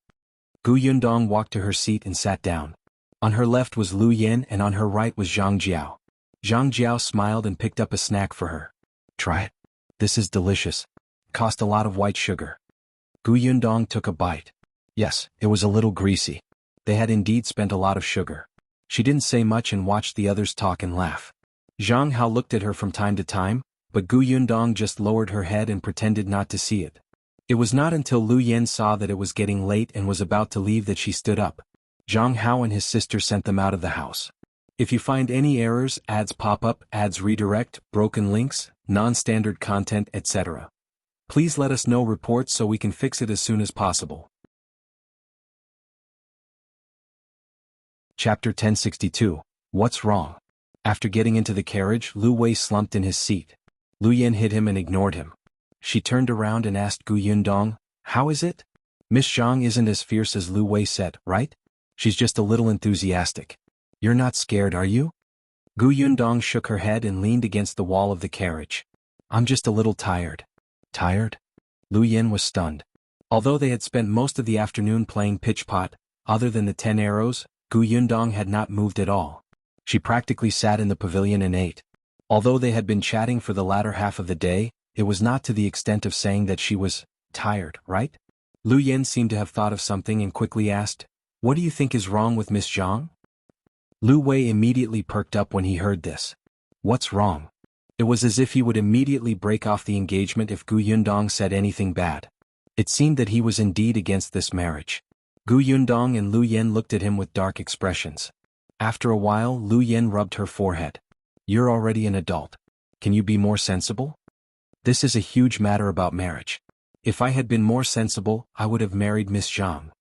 Yundong walked to her seat and sat down. On her left was Lu Yen and on her right was Zhang Jiao. Zhang Jiao smiled and picked up a snack for her. Try it. This is delicious. Cost a lot of white sugar. Yundong took a bite. Yes, it was a little greasy. They had indeed spent a lot of sugar. She didn't say much and watched the others talk and laugh. Zhang looked at her from time to time, but Yundong just lowered her head and pretended not to see it. It was not until Lu Yen saw that it was getting late and was about to leave that she stood up. Zhang Hao and his sister sent them out of the house. If you find any errors, ads pop up, ads redirect, broken links, non-standard content, etc., please let us know reports so we can fix it as soon as possible. Chapter 1062. What's wrong? After getting into the carriage, Lu Wei slumped in his seat. Lu Yen hit him and ignored him. She turned around and asked Gu Yundong, "How is it? Miss Zhang isn't as fierce as Lu Wei said, right? She's just a little enthusiastic. You're not scared, are you?" Gu Yundong shook her head and leaned against the wall of the carriage. "I'm just a little tired." Tired? Lu Yen was stunned. Although they had spent most of the afternoon playing pitch-pot, other than the 10 arrows, Gu Yundong had not moved at all. She practically sat in the pavilion and ate. Although they had been chatting for the latter half of the day, it was not to the extent of saying that she was tired, right? Lu Yen seemed to have thought of something and quickly asked, "What do you think is wrong with Miss Zhang?" Lu Wei immediately perked up when he heard this. What's wrong? It was as if he would immediately break off the engagement if Gu Yundong said anything bad. It seemed that he was indeed against this marriage. Gu Yundong and Lu Yen looked at him with dark expressions. After a while, Lu Yen rubbed her forehead. "You're already an adult. Can you be more sensible? This is a huge matter about marriage. If I had been more sensible, I would have married Miss Zhang."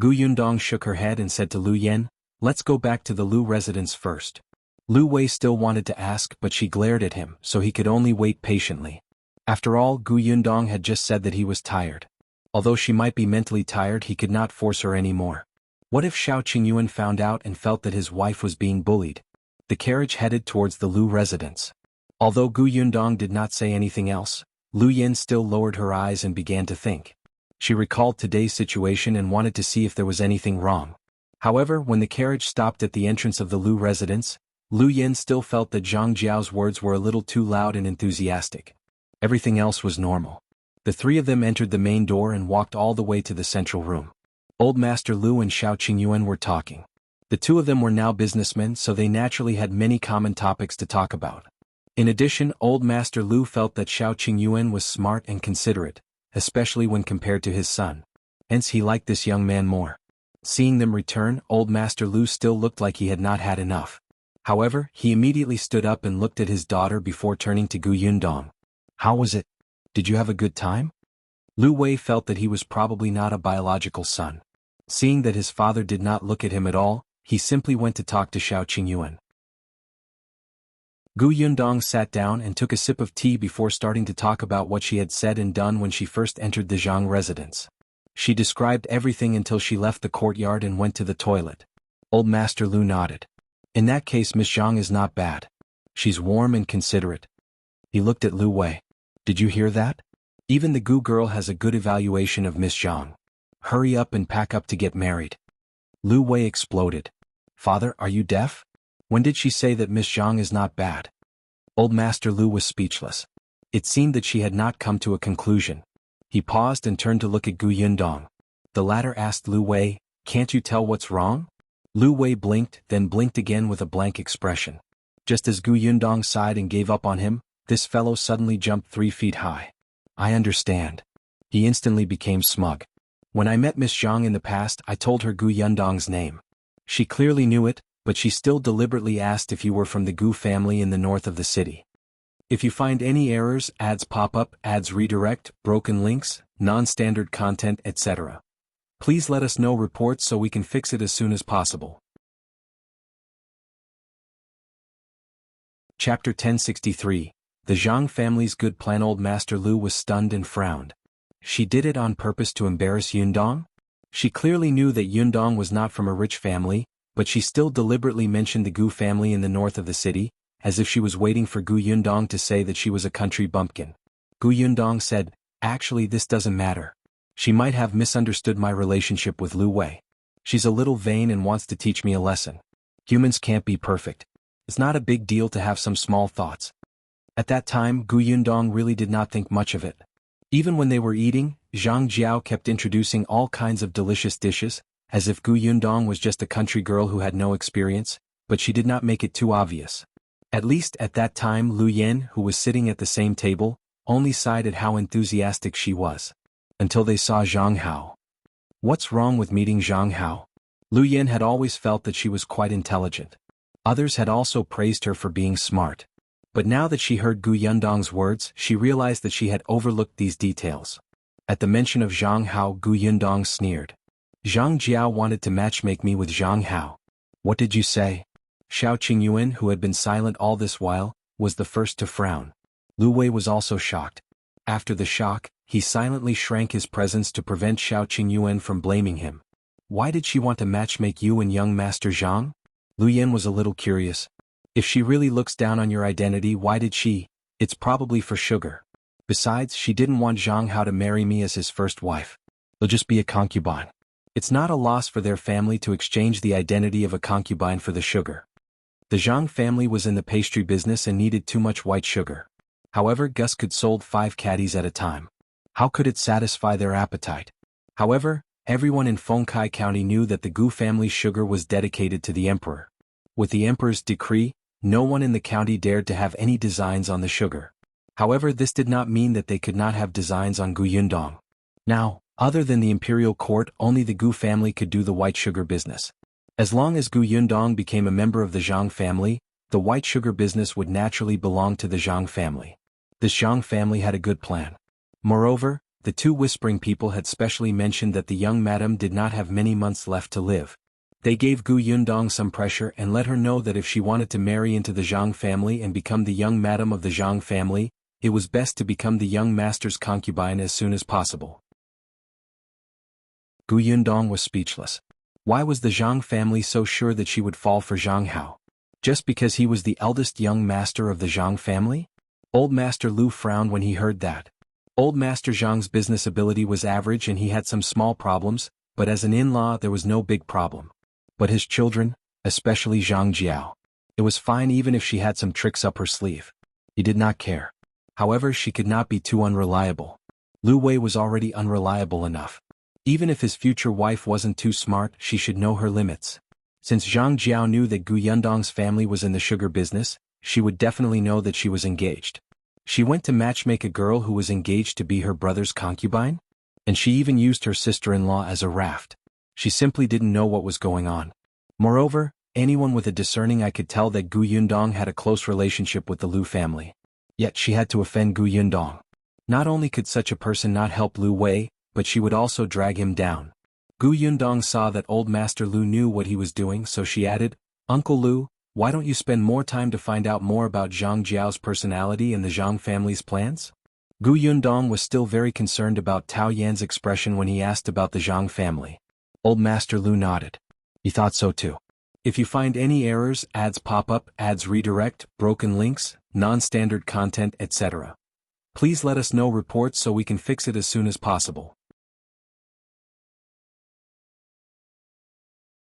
Gu Yundong shook her head and said to Lu Yen, "Let's go back to the Lu residence first." Lu Wei still wanted to ask, but she glared at him, so he could only wait patiently. After all, Gu Yundong had just said that he was tired. Although she might be mentally tired, he could not force her anymore. What if Shao Qingyuan found out and felt that his wife was being bullied? The carriage headed towards the Lu residence. Although Gu Yundong did not say anything else, Lu Yen still lowered her eyes and began to think. She recalled today's situation and wanted to see if there was anything wrong. However, when the carriage stopped at the entrance of the Lu residence, Lu Yen still felt that Zhang Jiao's words were a little too loud and enthusiastic. Everything else was normal. The three of them entered the main door and walked all the way to the central room. Old Master Lu and Shao Qingyuan were talking. The two of them were now businessmen, so they naturally had many common topics to talk about. In addition, Old Master Lu felt that Shao Qingyuan was smart and considerate, especially when compared to his son. Hence he liked this young man more. Seeing them return, Old Master Lu still looked like he had not had enough. However, he immediately stood up and looked at his daughter before turning to Gu Yundong. "How was it? Did you have a good time?" Lu Wei felt that he was probably not a biological son. Seeing that his father did not look at him at all, he simply went to talk to Shao Qingyuan. Gu Yundong sat down and took a sip of tea before starting to talk about what she had said and done when she first entered the Zhang residence. She described everything until she left the courtyard and went to the toilet. Old Master Lu nodded. "In that case, Miss Zhang is not bad. She's warm and considerate." He looked at Lu Wei. "Did you hear that? Even the Gu girl has a good evaluation of Miss Zhang. Hurry up and pack up to get married." Lu Wei exploded. "Father, are you deaf? When did she say that Miss Zhang is not bad?" Old Master Lu was speechless. It seemed that she had not come to a conclusion. He paused and turned to look at Gu Yundong. The latter asked Lu Wei, "Can't you tell what's wrong?" Lu Wei blinked, then blinked again with a blank expression. Just as Gu Yundong sighed and gave up on him, this fellow suddenly jumped 3 feet high. "I understand." He instantly became smug. "When I met Miss Zhang in the past, I told her Gu Yundong's name. She clearly knew it, but she still deliberately asked if you were from the Gu family in the north of the city. If you find any errors, ads pop up, ads redirect, broken links, non-standard content, etc., please let us know reports so we can fix it as soon as possible." Chapter 1063. The Zhang family's good plan. Old Master Lu was stunned and frowned. She did it on purpose to embarrass Yundong? She clearly knew that Yundong was not from a rich family, but she still deliberately mentioned the Gu family in the north of the city, as if she was waiting for Gu Yundong to say that she was a country bumpkin. Gu Yundong said, "Actually, this doesn't matter. She might have misunderstood my relationship with Lu Wei. She's a little vain and wants to teach me a lesson. Humans can't be perfect. It's not a big deal to have some small thoughts." At that time, Gu Yundong really did not think much of it. Even when they were eating, Zhang Jiao kept introducing all kinds of delicious dishes, as if Gu Yundong was just a country girl who had no experience, but she did not make it too obvious. At least at that time, Lu Yen, who was sitting at the same table, only sighed at how enthusiastic she was. until they saw Zhang Hao. What's wrong with meeting Zhang Hao? Lu Yin had always felt that she was quite intelligent. Others had also praised her for being smart. But now that she heard Gu Yundong's words, she realized that she had overlooked these details. At the mention of Zhang Hao, Gu Yundong sneered. Zhang Jiao wanted to matchmake me with Zhang Hao. What did you say? Shao Qingyuan, who had been silent all this while, was the first to frown. Lu Wei was also shocked. After the shock, he silently shrank his presence to prevent Shao Qingyuan from blaming him. Why did she want to matchmake you and young Master Zhang? Lu Yin was a little curious. If she really looks down on your identity, why did she? It's probably for sugar. Besides, she didn't want Zhang Hao to marry me as his first wife. He'll just be a concubine. It's not a loss for their family to exchange the identity of a concubine for the sugar. The Zhang family was in the pastry business and needed too much white sugar. However, Gus could sold 5 caddies at a time. How could it satisfy their appetite? However, everyone in Fengkai County knew that the Gu family's sugar was dedicated to the emperor. With the emperor's decree, no one in the county dared to have any designs on the sugar. However, this did not mean that they could not have designs on Gu Yundong. Now, other than the imperial court, only the Gu family could do the white sugar business. As long as Gu Yundong became a member of the Zhang family, the white sugar business would naturally belong to the Zhang family. This Zhang family had a good plan. Moreover, the 2 whispering people had specially mentioned that the young madam did not have many months left to live. They gave Gu Yundong some pressure and let her know that if she wanted to marry into the Zhang family and become the young madam of the Zhang family, it was best to become the young master's concubine as soon as possible. Gu Yundong was speechless. Why was the Zhang family so sure that she would fall for Zhang Hao? Just because he was the eldest young master of the Zhang family? Old Master Lu frowned when he heard that. Old Master Zhang's business ability was average and he had some small problems, but as an in-law there was no big problem. But his children, especially Zhang Jiao. It was fine even if she had some tricks up her sleeve. He did not care. However, she could not be too unreliable. Lu Wei was already unreliable enough. Even if his future wife wasn't too smart, she should know her limits. Since Zhang Jiao knew that Gu Yundong's family was in the sugar business, she would definitely know that she was engaged. She went to matchmake a girl who was engaged to be her brother's concubine? And she even used her sister-in-law as a raft. She simply didn't know what was going on. Moreover, anyone with a discerning eye could tell that Gu Yundong had a close relationship with the Lu family. Yet she had to offend Gu Yundong. Not only could such a person not help Lu Wei, but she would also drag him down. Gu Yundong saw that old Master Lu knew what he was doing, so she added, "Uncle Lu, why don't you spend more time to find out more about Zhang Jiao's personality and the Zhang family's plans?" Gu Yundong was still very concerned about Tao Yan's expression when he asked about the Zhang family. Old Master Lu nodded. He thought so too. If you find any errors, ads pop up, ads redirect, broken links, non-standard content, etc., please let us know reports so we can fix it as soon as possible.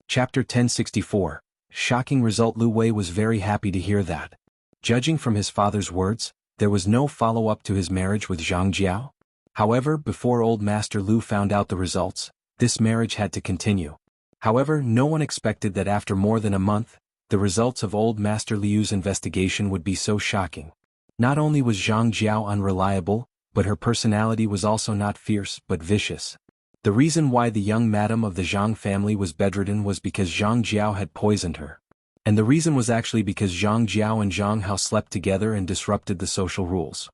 Chapter 1064. Shocking result. Lu Wei was very happy to hear that. Judging from his father's words, there was no follow-up to his marriage with Zhang Jiao. However, before old Master Lu found out the results, this marriage had to continue. However, no one expected that after more than a month, the results of old Master Liu's investigation would be so shocking. Not only was Zhang Jiao unreliable, but her personality was also not fierce but vicious. The reason why the young madam of the Zhang family was bedridden was because Zhang Jiao had poisoned her. And the reason was actually because Zhang Jiao and Zhang Hao slept together and disrupted the social rules.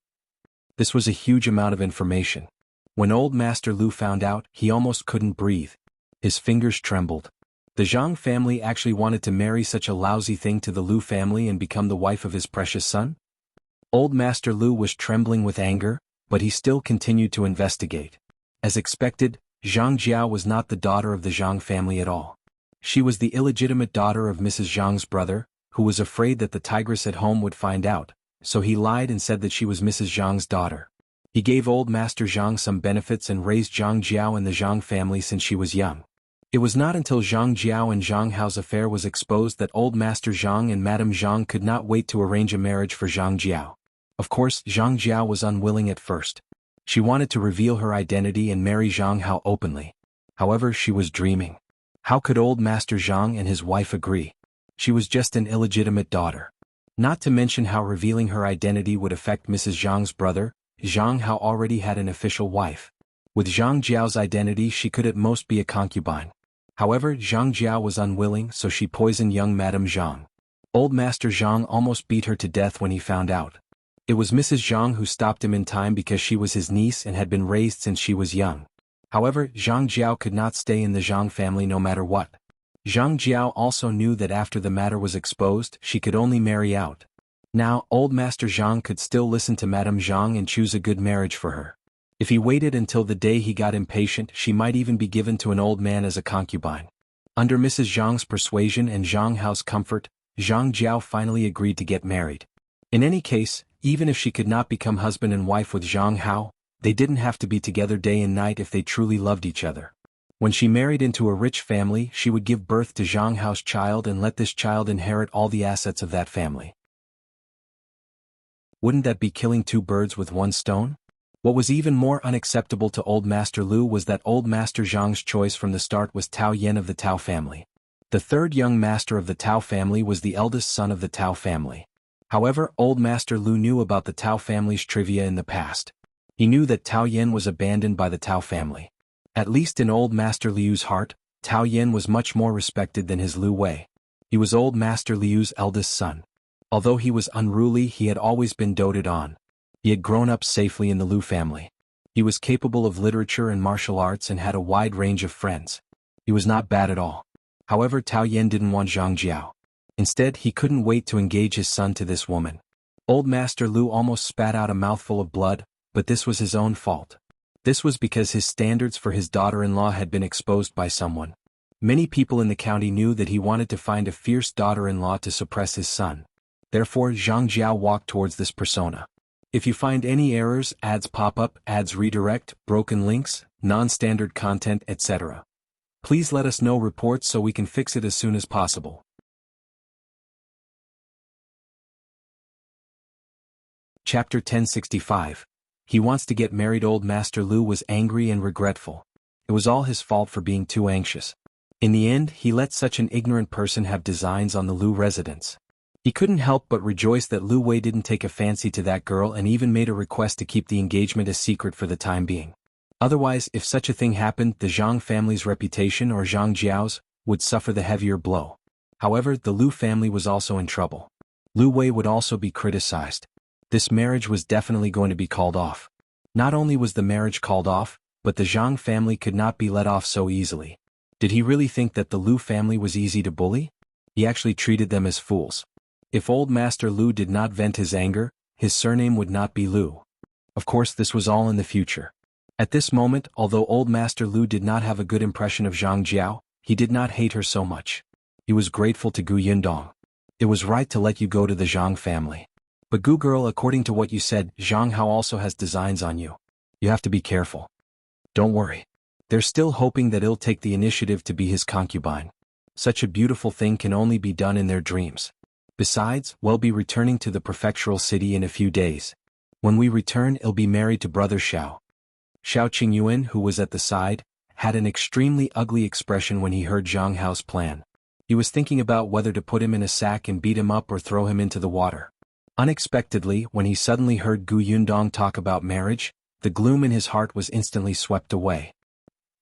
This was a huge amount of information. When old Master Lu found out, he almost couldn't breathe. His fingers trembled. The Zhang family actually wanted to marry such a lousy thing to the Lu family and become the wife of his precious son? Old Master Lu was trembling with anger, but he still continued to investigate. As expected, Zhang Jiao was not the daughter of the Zhang family at all. She was the illegitimate daughter of Mrs. Zhang's brother, who was afraid that the tigress at home would find out, so he lied and said that she was Mrs. Zhang's daughter. He gave old Master Zhang some benefits and raised Zhang Jiao in the Zhang family since she was young. It was not until Zhang Jiao and Zhang Hao's affair was exposed that old Master Zhang and Madame Zhang could not wait to arrange a marriage for Zhang Jiao. Of course, Zhang Jiao was unwilling at first. She wanted to reveal her identity and marry Zhang Hao openly. However, she was dreaming. How could old Master Zhang and his wife agree? She was just an illegitimate daughter. Not to mention how revealing her identity would affect Mrs. Zhang's brother. Zhang Hao already had an official wife. With Zhang Jiao's identity she could at most be a concubine. However, Zhang Jiao was unwilling, so she poisoned young Madame Zhang. Old Master Zhang almost beat her to death when he found out. It was Mrs. Zhang who stopped him in time because she was his niece and had been raised since she was young. However, Zhang Jiao could not stay in the Zhang family no matter what. Zhang Jiao also knew that after the matter was exposed she could only marry out. Now, old Master Zhang could still listen to Madame Zhang and choose a good marriage for her. If he waited until the day he got impatient she might even be given to an old man as a concubine. Under Mrs. Zhang's persuasion and Zhang Hao's comfort, Zhang Jiao finally agreed to get married. In any case, even if she could not become husband and wife with Zhang Hao, they didn't have to be together day and night if they truly loved each other. When she married into a rich family she would give birth to Zhang Hao's child and let this child inherit all the assets of that family. Wouldn't that be killing two birds with one stone? What was even more unacceptable to Old Master Lu was that Old Master Zhang's choice from the start was Tao Yan of the Tao family. The third young master of the Tao family was the eldest son of the Tao family. However, Old Master Lu knew about the Tao family's trivia in the past. He knew that Tao Yan was abandoned by the Tao family. At least in Old Master Liu's heart, Tao Yan was much more respected than his Lu Wei. He was Old Master Liu's eldest son. Although he was unruly he had always been doted on. He had grown up safely in the Lu family. He was capable of literature and martial arts and had a wide range of friends. He was not bad at all. However, Tao Yan didn't want Zhang Jiao. Instead, he couldn't wait to engage his son to this woman. Old Master Lu almost spat out a mouthful of blood, but this was his own fault. This was because his standards for his daughter-in-law had been exposed by someone. Many people in the county knew that he wanted to find a fierce daughter-in-law to suppress his son. Therefore, Zhang Jiao walked towards this persona. If you find any errors, ads pop up, ads redirect, broken links, non-standard content, etc., please let us know reports so we can fix it as soon as possible. Chapter 1065. He wants to get married. Old Master Lu was angry and regretful. It was all his fault for being too anxious. In the end, he let such an ignorant person have designs on the Lu residence. He couldn't help but rejoice that Lu Wei didn't take a fancy to that girl and even made a request to keep the engagement a secret for the time being. Otherwise, if such a thing happened, the Zhang family's reputation, or Zhang Jiao's, would suffer the heavier blow. However, the Lu family was also in trouble. Lu Wei would also be criticized. This marriage was definitely going to be called off. Not only was the marriage called off, but the Zhang family could not be let off so easily. Did he really think that the Lu family was easy to bully? He actually treated them as fools. If Old Master Lu did not vent his anger, his surname would not be Lu. Of course, this was all in the future. At this moment, although Old Master Lu did not have a good impression of Zhang Jiao, he did not hate her so much. He was grateful to Gu Yundong. It was right to let you go to the Zhang family. But Gu girl, according to what you said, Zhang Hao also has designs on you. You have to be careful. Don't worry. They're still hoping that he'll take the initiative to be his concubine. Such a beautiful thing can only be done in their dreams. Besides, we'll be returning to the prefectural city in a few days. When we return, he'll be married to brother Shao. Shao Qingyuan, who was at the side, had an extremely ugly expression when he heard Zhang Hao's plan. He was thinking about whether to put him in a sack and beat him up or throw him into the water. Unexpectedly, when he suddenly heard Gu Yundong talk about marriage, the gloom in his heart was instantly swept away.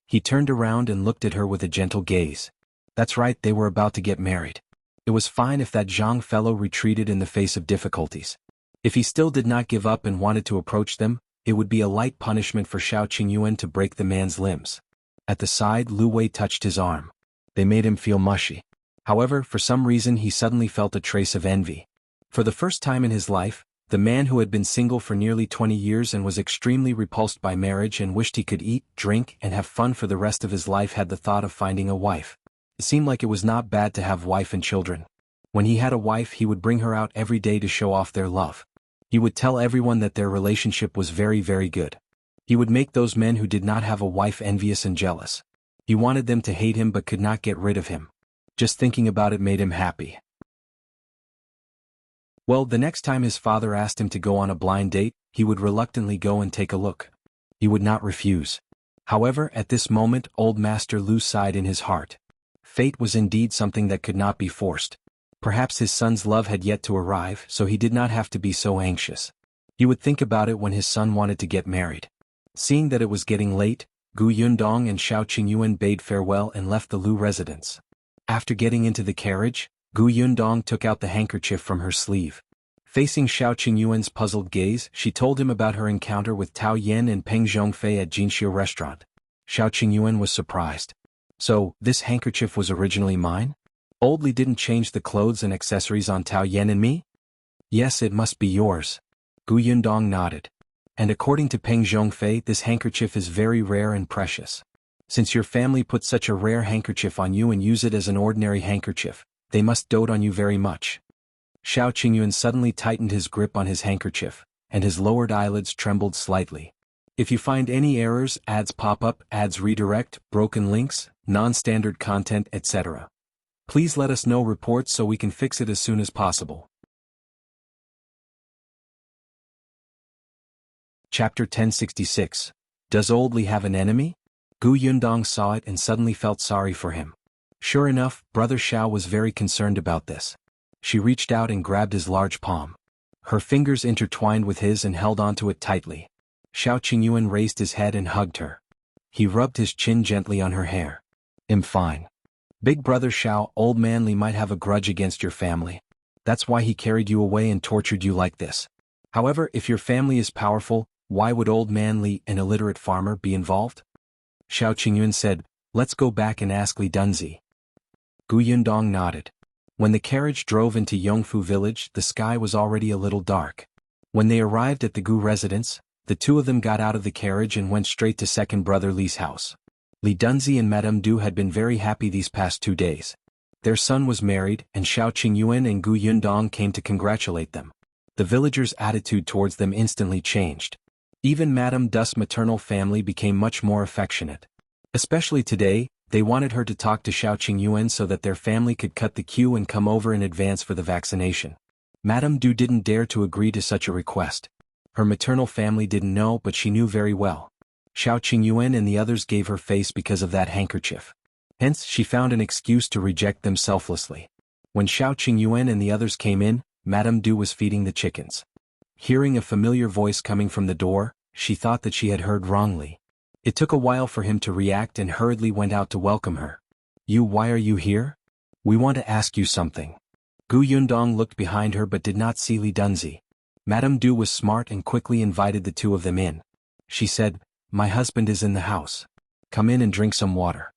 He turned around and looked at her with a gentle gaze. That's right, they were about to get married. It was fine if that Zhang fellow retreated in the face of difficulties. If he still did not give up and wanted to approach them, it would be a light punishment for Shao Qingyuan to break the man's limbs. At the side, Lu Wei touched his arm. They made him feel mushy. However, for some reason he suddenly felt a trace of envy. For the first time in his life, the man who had been single for nearly 20 years and was extremely repulsed by marriage and wished he could eat, drink, and have fun for the rest of his life had the thought of finding a wife. It seemed like it was not bad to have wife and children. When he had a wife, he would bring her out every day to show off their love. He would tell everyone that their relationship was very, very good. He would make those men who did not have a wife envious and jealous. He wanted them to hate him but could not get rid of him. Just thinking about it made him happy. Well, the next time his father asked him to go on a blind date, he would reluctantly go and take a look. He would not refuse. However, at this moment, Old Master Lu sighed in his heart. Fate was indeed something that could not be forced. Perhaps his son's love had yet to arrive, so he did not have to be so anxious. He would think about it when his son wanted to get married. Seeing that it was getting late, Gu Yundong and Shao Qingyuan bade farewell and left the Lu residence. After getting into the carriage, Gu Yundong took out the handkerchief from her sleeve. Facing Shao Qingyuan's puzzled gaze, she told him about her encounter with Tao Yen and Peng Zhongfei at Jinxiu restaurant. Shao Qingyuan was surprised. So, this handkerchief was originally mine? Old Li didn't change the clothes and accessories on Tao Yen and me? Yes, it must be yours. Gu Yundong nodded. And according to Peng Zhongfei, this handkerchief is very rare and precious. Since your family put such a rare handkerchief on you and use it as an ordinary handkerchief, they must dote on you very much. Shao Qingyuan suddenly tightened his grip on his handkerchief, and his lowered eyelids trembled slightly. If you find any errors, ads pop up, ads redirect, broken links, non-standard content, etc. Please let us know reports so we can fix it as soon as possible. Chapter 1066. Does Old Li have an enemy? Gu Yundong saw it and suddenly felt sorry for him. Sure enough, Brother Shao was very concerned about this. She reached out and grabbed his large palm. Her fingers intertwined with his and held onto it tightly. Shao Qingyuan raised his head and hugged her. He rubbed his chin gently on her hair. I'm fine. Big Brother Shao, Old Man Li might have a grudge against your family. That's why he carried you away and tortured you like this. However, if your family is powerful, why would Old Man Li, an illiterate farmer, be involved? Shao Qingyuan said, let's go back and ask Li Dunzi. Gu Yundong nodded. When the carriage drove into Yongfu village, the sky was already a little dark. When they arrived at the Gu residence, the two of them got out of the carriage and went straight to second brother Li's house. Li Dunzi and Madame Du had been very happy these past 2 days. Their son was married, and Shao Qingyuan and Gu Yundong came to congratulate them. The villagers' attitude towards them instantly changed. Even Madame Du's maternal family became much more affectionate. Especially today, they wanted her to talk to Shao Qingyuan so that their family could cut the queue and come over in advance for the vaccination. Madame Du didn't dare to agree to such a request. Her maternal family didn't know, but she knew very well. Shao Qingyuan and the others gave her face because of that handkerchief. Hence, she found an excuse to reject them selflessly. When Shao Qingyuan and the others came in, Madame Du was feeding the chickens. Hearing a familiar voice coming from the door, she thought that she had heard wrongly. It took a while for him to react and hurriedly went out to welcome her. Why are you here? We want to ask you something. Gu Yundong looked behind her but did not see Li Dunzi. Madame Du was smart and quickly invited the two of them in. She said, my husband is in the house. Come in and drink some water.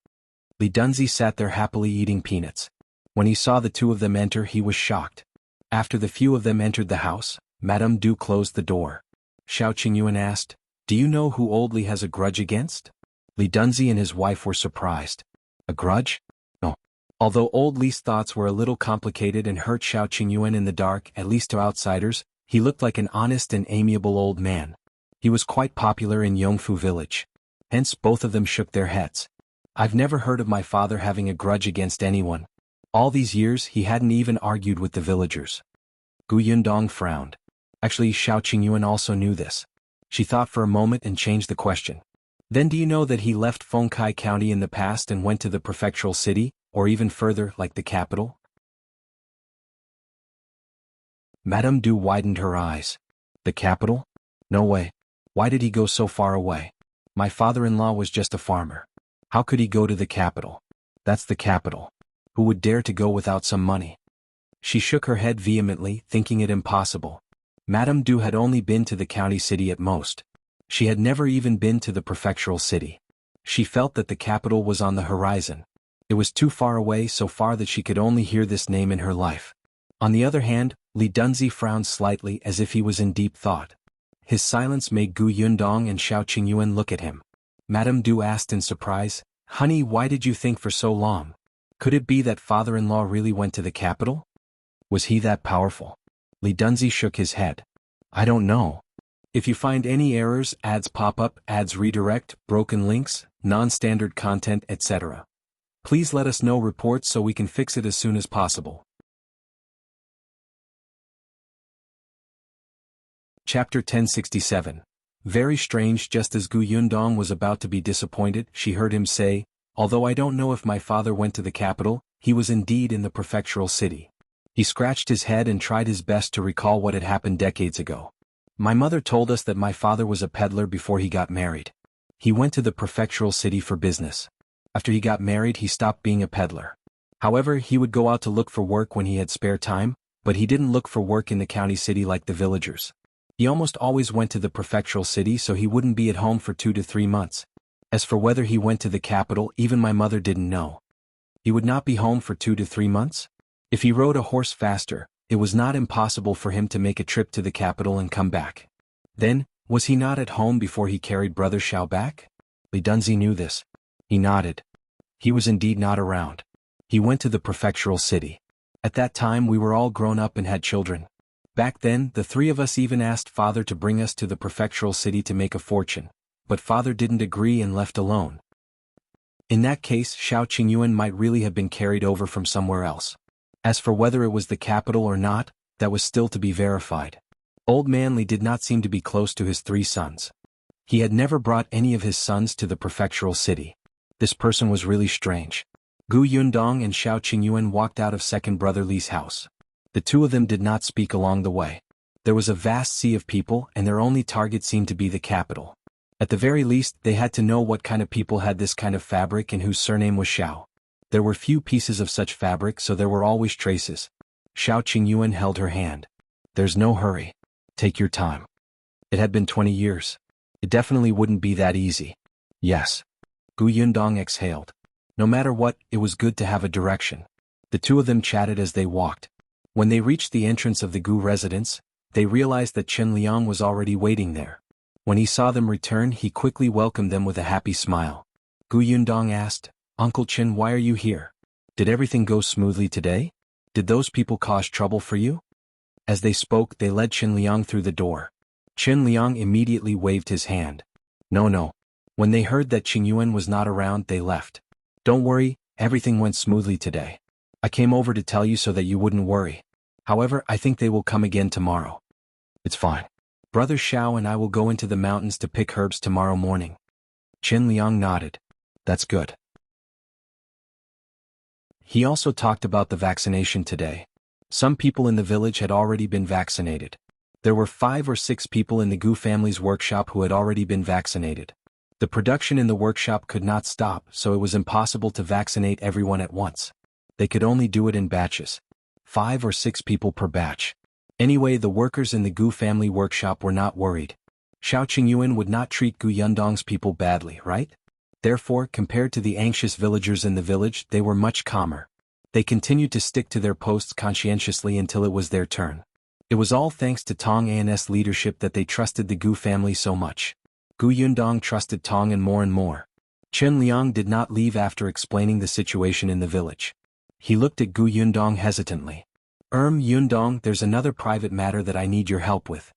Li Dunzi sat there happily eating peanuts. When he saw the two of them enter, he was shocked. After the few of them entered the house, Madame Du closed the door. Shao Qingyuan asked, do you know who Old Li has a grudge against? Li Dunzi and his wife were surprised. A grudge? No. Although Old Li's thoughts were a little complicated and hurt Shao Qingyuan in the dark, at least to outsiders, he looked like an honest and amiable old man. He was quite popular in Yongfu village. Hence both of them shook their heads. I've never heard of my father having a grudge against anyone. All these years he hadn't even argued with the villagers. Gu Yundong frowned. Actually, Shao Qingyuan also knew this. She thought for a moment and changed the question. Then do you know that he left Fengkai County in the past and went to the prefectural city, or even further, like the capital? Madame Du widened her eyes. The capital? No way. Why did he go so far away? My father-in-law was just a farmer. How could he go to the capital? That's the capital. Who would dare to go without some money? She shook her head vehemently, thinking it impossible. Madame Du had only been to the county city at most. She had never even been to the prefectural city. She felt that the capital was on the horizon. It was too far away, so far that she could only hear this name in her life. On the other hand, Li Dunzi frowned slightly as if he was in deep thought. His silence made Gu Yundong and Shao Qingyuan look at him. Madame Du asked in surprise, honey, why did you think for so long? Could it be that father-in-law really went to the capital? Was he that powerful? Li Dunzi shook his head. I don't know. If you find any errors, ads pop up, ads redirect, broken links, non-standard content, etc. Please let us know reports so we can fix it as soon as possible. Chapter 1067. Very strange. Just as Gu Yundong was about to be disappointed, she heard him say, although I don't know if my father went to the capital, he was indeed in the prefectural city. He scratched his head and tried his best to recall what had happened decades ago. My mother told us that my father was a peddler before he got married. He went to the prefectural city for business. After he got married he stopped being a peddler. However, he would go out to look for work when he had spare time, but he didn't look for work in the county city like the villagers. He almost always went to the prefectural city so he wouldn't be at home for 2 to 3 months. As for whether he went to the capital, even my mother didn't know. He would not be home for 2 to 3 months? If he rode a horse faster, it was not impossible for him to make a trip to the capital and come back. Then, was he not at home before he carried brother Shao back? Li Dunzi knew this. He nodded. He was indeed not around. He went to the prefectural city. At that time we were all grown up and had children. Back then, the 3 of us even asked father to bring us to the prefectural city to make a fortune, but father didn't agree and left alone. In that case, Shao Qingyuan might really have been carried over from somewhere else. As for whether it was the capital or not, that was still to be verified. Old man Li did not seem to be close to his 3 sons. He had never brought any of his sons to the prefectural city. This person was really strange. Gu Yundong and Shao Qingyuan walked out of second brother Li's house. The 2 of them did not speak along the way. There was a vast sea of people and their only target seemed to be the capital. At the very least, they had to know what kind of people had this kind of fabric and whose surname was Shao. There were few pieces of such fabric, so there were always traces. Shao Qingyuan held her hand. There's no hurry. Take your time. It had been 20 years. It definitely wouldn't be that easy. Yes. Gu Yundong exhaled. No matter what, it was good to have a direction. The 2 of them chatted as they walked. When they reached the entrance of the Gu residence, they realized that Chen Liang was already waiting there. When he saw them return, he quickly welcomed them with a happy smile. Gu Yundong asked, Uncle Chen, why are you here? Did everything go smoothly today? Did those people cause trouble for you? As they spoke, they led Chen Liang through the door. Chen Liang immediately waved his hand. No. When they heard that Qingyuan was not around, they left. Don't worry, everything went smoothly today. I came over to tell you so that you wouldn't worry. However, I think they will come again tomorrow. It's fine. Brother Shao and I will go into the mountains to pick herbs tomorrow morning. Chen Liang nodded. That's good. He also talked about the vaccination today. Some people in the village had already been vaccinated. There were 5 or 6 people in the Gu family's workshop who had already been vaccinated. The production in the workshop could not stop, so it was impossible to vaccinate everyone at once. They could only do it in batches. 5 or 6 people per batch. Anyway, the workers in the Gu family workshop were not worried. Shao Qingyuan would not treat Gu Yundong's people badly, right? Therefore, compared to the anxious villagers in the village, they were much calmer. They continued to stick to their posts conscientiously until it was their turn. It was all thanks to Tong An's leadership that they trusted the Gu family so much. Gu Yundong trusted Tong and more. Chen Liang did not leave after explaining the situation in the village. He looked at Gu Yundong hesitantly. Yundong, there's another private matter that I need your help with.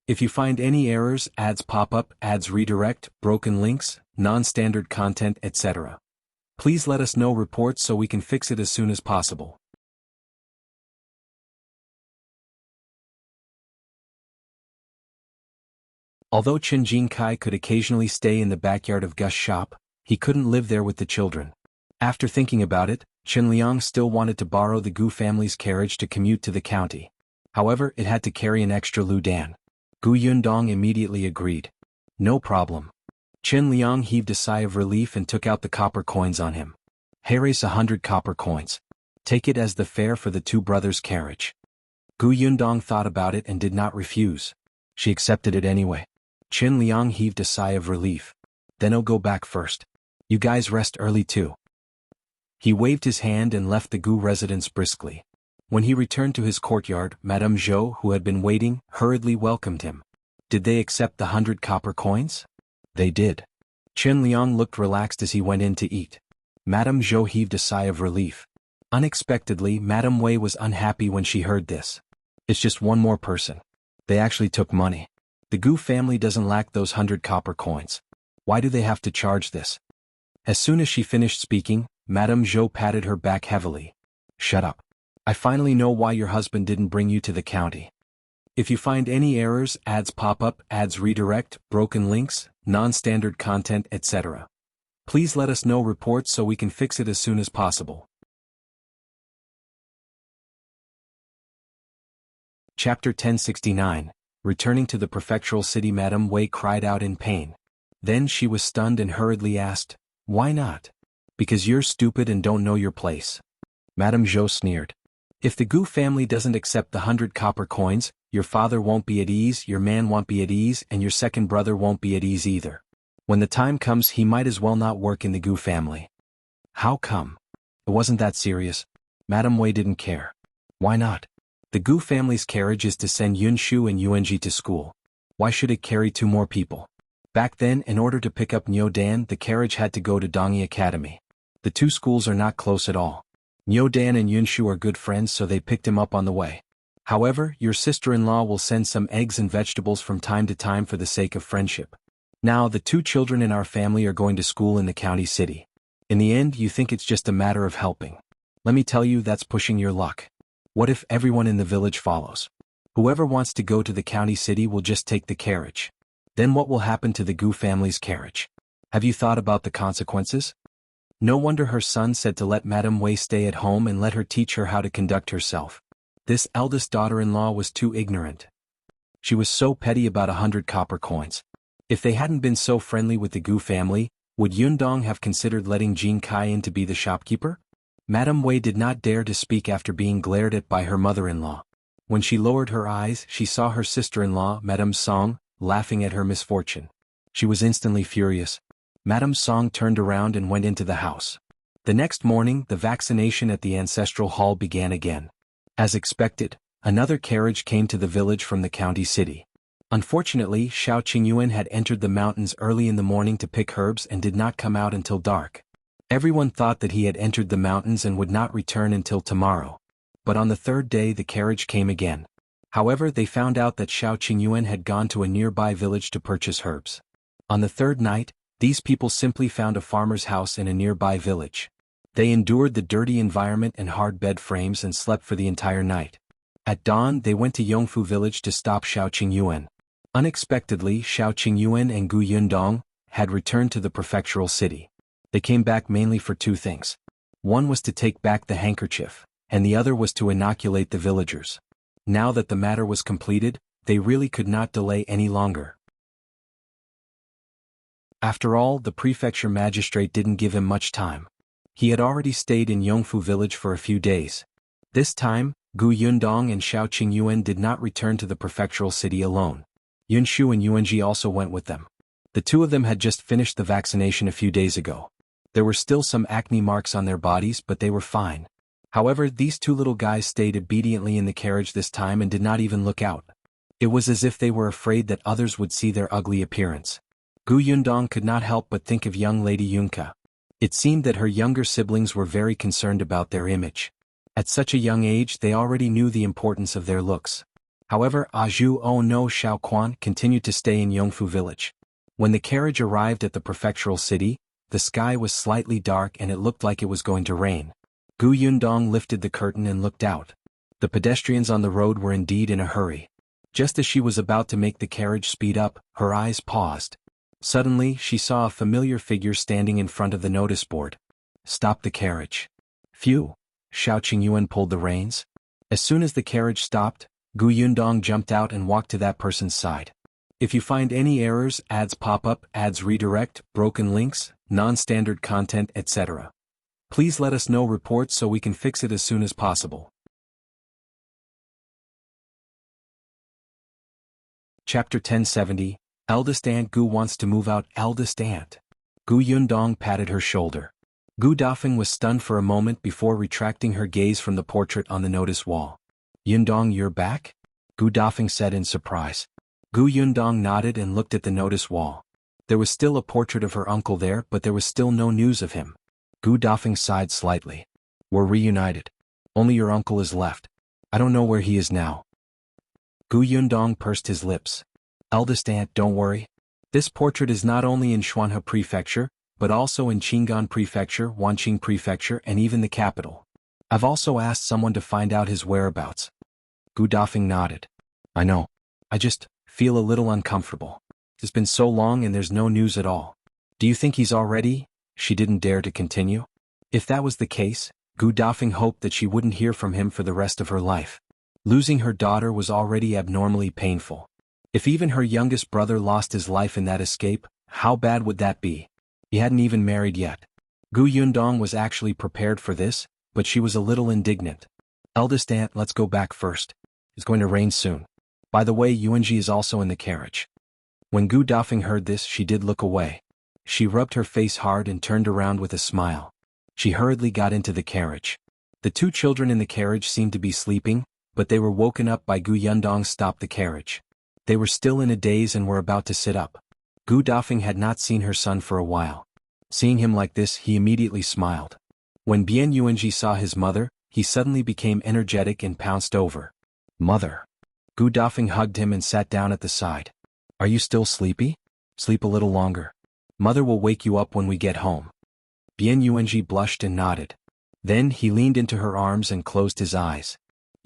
If you find any errors, ads pop up, ads redirect, broken links, non-standard content, etc., please let us know reports so we can fix it as soon as possible. Although Chen Jingkai could occasionally stay in the backyard of Gu's shop, he couldn't live there with the children. After thinking about it, Chen Liang still wanted to borrow the Gu family's carriage to commute to the county. However, it had to carry an extra ludan. Gu Yundong immediately agreed. No problem. Chen Liang heaved a sigh of relief and took out the copper coins on him. Here's 100 copper coins. Take it as the fare for the 2 brothers' carriage. Gu Yundong thought about it and did not refuse. She accepted it anyway. Chen Liang heaved a sigh of relief. Then I'll go back first. You guys rest early too. He waved his hand and left the Gu residence briskly. When he returned to his courtyard, Madame Zhou, who had been waiting, hurriedly welcomed him. Did they accept the 100 copper coins? They did. Chen Liang looked relaxed as he went in to eat. Madame Zhou heaved a sigh of relief. Unexpectedly, Madame Wei was unhappy when she heard this. It's just one more person. They actually took money. The Gu family doesn't lack those 100 copper coins. Why do they have to charge this? As soon as she finished speaking, Madame Zhou patted her back heavily. Shut up. I finally know why your husband didn't bring you to the county. If you find any errors, ads pop up, ads redirect, broken links, non-standard content, etc., please let us know reports so we can fix it as soon as possible. Chapter 1069, Returning to the prefectural city, Madame Wei cried out in pain. Then she was stunned and hurriedly asked, "Why not?" "Because you're stupid and don't know your place." Madame Zhou sneered. "If the Gu family doesn't accept the 100 copper coins, your father won't be at ease, your man won't be at ease, and your second brother won't be at ease either. When the time comes, he might as well not work in the Gu family." "How come?" "It wasn't that serious." Madame Wei didn't care. "Why not? The Gu family's carriage is to send Yunshu and Yuanji to school. Why should it carry 2 more people?" Back then, in order to pick up Niu Dan, the carriage had to go to Dongyi Academy. The 2 schools are not close at all. Niu Dan and Yunshu are good friends, so they picked him up on the way. "However, your sister-in-law will send some eggs and vegetables from time to time for the sake of friendship. Now the 2 children in our family are going to school in the county city. In the end, you think it's just a matter of helping. Let me tell you, that's pushing your luck. What if everyone in the village follows? Whoever wants to go to the county city will just take the carriage. Then what will happen to the Gu family's carriage? Have you thought about the consequences?" No wonder her son said to let Madame Wei stay at home and let her teach her how to conduct herself. This eldest daughter-in-law was too ignorant. She was so petty about 100 copper coins. If they hadn't been so friendly with the Gu family, would Yundong have considered letting Jing Kai in to be the shopkeeper? Madame Wei did not dare to speak after being glared at by her mother-in-law. When she lowered her eyes, she saw her sister-in-law, Madame Song, laughing at her misfortune. She was instantly furious. Madame Song turned around and went into the house. The next morning, the vaccination at the ancestral hall began again. As expected, another carriage came to the village from the county city. Unfortunately, Shao Qingyuan had entered the mountains early in the morning to pick herbs and did not come out until dark. Everyone thought that he had entered the mountains and would not return until tomorrow. But on the 3rd day the carriage came again. However, they found out that Shao Qingyuan had gone to a nearby village to purchase herbs. On the 3rd night, these people simply found a farmer's house in a nearby village. They endured the dirty environment and hard bed frames and slept for the entire night. At dawn, they went to Yongfu village to stop Shao Qingyuan. Unexpectedly, Shao Qingyuan and Gu Yundong had returned to the prefectural city. They came back mainly for 2 things. One was to take back the handkerchief, and the other was to inoculate the villagers. Now that the matter was completed, they really could not delay any longer. After all, the prefecture magistrate didn't give him much time. He had already stayed in Yongfu village for a few days. This time, Gu Yundong and Shao Qingyuan did not return to the prefectural city alone. Yunshu and Yuanji also went with them. The 2 of them had just finished the vaccination a few days ago. There were still some acne marks on their bodies, but they were fine. However, these 2 little guys stayed obediently in the carriage this time and did not even look out. It was as if they were afraid that others would see their ugly appearance. Gu Yundong could not help but think of young Lady Yunka. It seemed that her younger siblings were very concerned about their image. At such a young age they already knew the importance of their looks. However, Azhu Oh no Shao Quan continued to stay in Yongfu village. When the carriage arrived at the prefectural city, the sky was slightly dark and it looked like it was going to rain. Gu Yundong lifted the curtain and looked out. The pedestrians on the road were indeed in a hurry. Just as she was about to make the carriage speed up, her eyes paused. Suddenly, she saw a familiar figure standing in front of the notice board. "Stop the carriage." "Phew." Shao Qingyuan pulled the reins. As soon as the carriage stopped, Gu Yundong jumped out and walked to that person's side. "If you find any errors, ads pop up, ads redirect, broken links, non-standard content, etc. please let us know reports so we can fix it as soon as possible." Chapter 1070, Eldest Aunt Gu wants to move out. Eldest Aunt. Gu Yundong patted her shoulder. Gu Dafeng was stunned for a moment before retracting her gaze from the portrait on the notice wall. "Yundong, you're back?" Gu Dafeng said in surprise. Gu Yundong nodded and looked at the notice wall. There was still a portrait of her uncle there, but there was still no news of him. Gu Dafeng sighed slightly. "We're reunited. Only your uncle is left. I don't know where he is now." Gu Yundong pursed his lips. "Eldest Aunt, don't worry. This portrait is not only in Xuanhe Prefecture, but also in Qingyuan Prefecture, Wanqing Prefecture, and even the capital. I've also asked someone to find out his whereabouts." Gu Dafeng nodded. "I know. I just feel a little uncomfortable. It's been so long and there's no news at all. Do you think he's already?" She didn't dare to continue. If that was the case, Gu Dafeng hoped that she wouldn't hear from him for the rest of her life. Losing her daughter was already abnormally painful. If even her youngest brother lost his life in that escape, how bad would that be? He hadn't even married yet. Gu Yundong was actually prepared for this, but she was a little indignant. Eldest aunt, let's go back first. It's going to rain soon. By the way, Yuanji is also in the carriage. When Gu Dafeng heard this, she did look away. She rubbed her face hard and turned around with a smile. She hurriedly got into the carriage. The two children in the carriage seemed to be sleeping, but they were woken up by Gu Yundong stopped the carriage. They were still in a daze and were about to sit up. Gu Dafeng had not seen her son for a while. Seeing him like this, he immediately smiled. When Bian Yuanji saw his mother, he suddenly became energetic and pounced over. Mother. Gu Dafeng hugged him and sat down at the side. Are you still sleepy? Sleep a little longer. Mother will wake you up when we get home. Bian Yuanji blushed and nodded. Then he leaned into her arms and closed his eyes.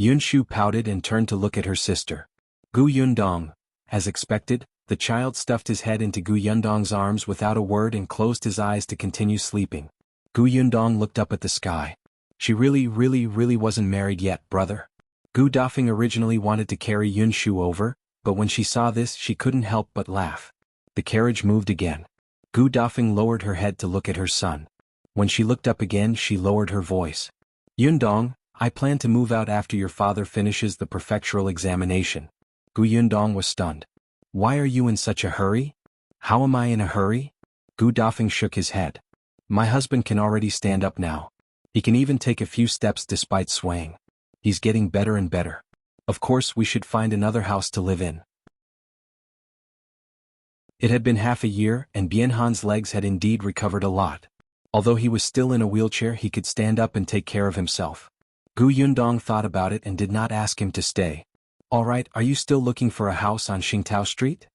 Yunshu pouted and turned to look at her sister. Gu Yundong. As expected, the child stuffed his head into Gu Yundong's arms without a word and closed his eyes to continue sleeping. Gu Yundong looked up at the sky. She really wasn't married yet, brother. Gu Dafeng originally wanted to carry Yunshu over, but when she saw this she couldn't help but laugh. The carriage moved again. Gu Dafeng lowered her head to look at her son. When she looked up again she lowered her voice. Yundong, I plan to move out after your father finishes the prefectural examination. Gu Yundong was stunned. Why are you in such a hurry? How am I in a hurry? Gu Dafeng shook his head. My husband can already stand up now. He can even take a few steps despite swaying. He's getting better and better. Of course we should find another house to live in. It had been half a year and Bianhan's legs had indeed recovered a lot. Although he was still in a wheelchair he could stand up and take care of himself. Gu Yundong thought about it and did not ask him to stay. Alright, are you still looking for a house on Xingtao Street?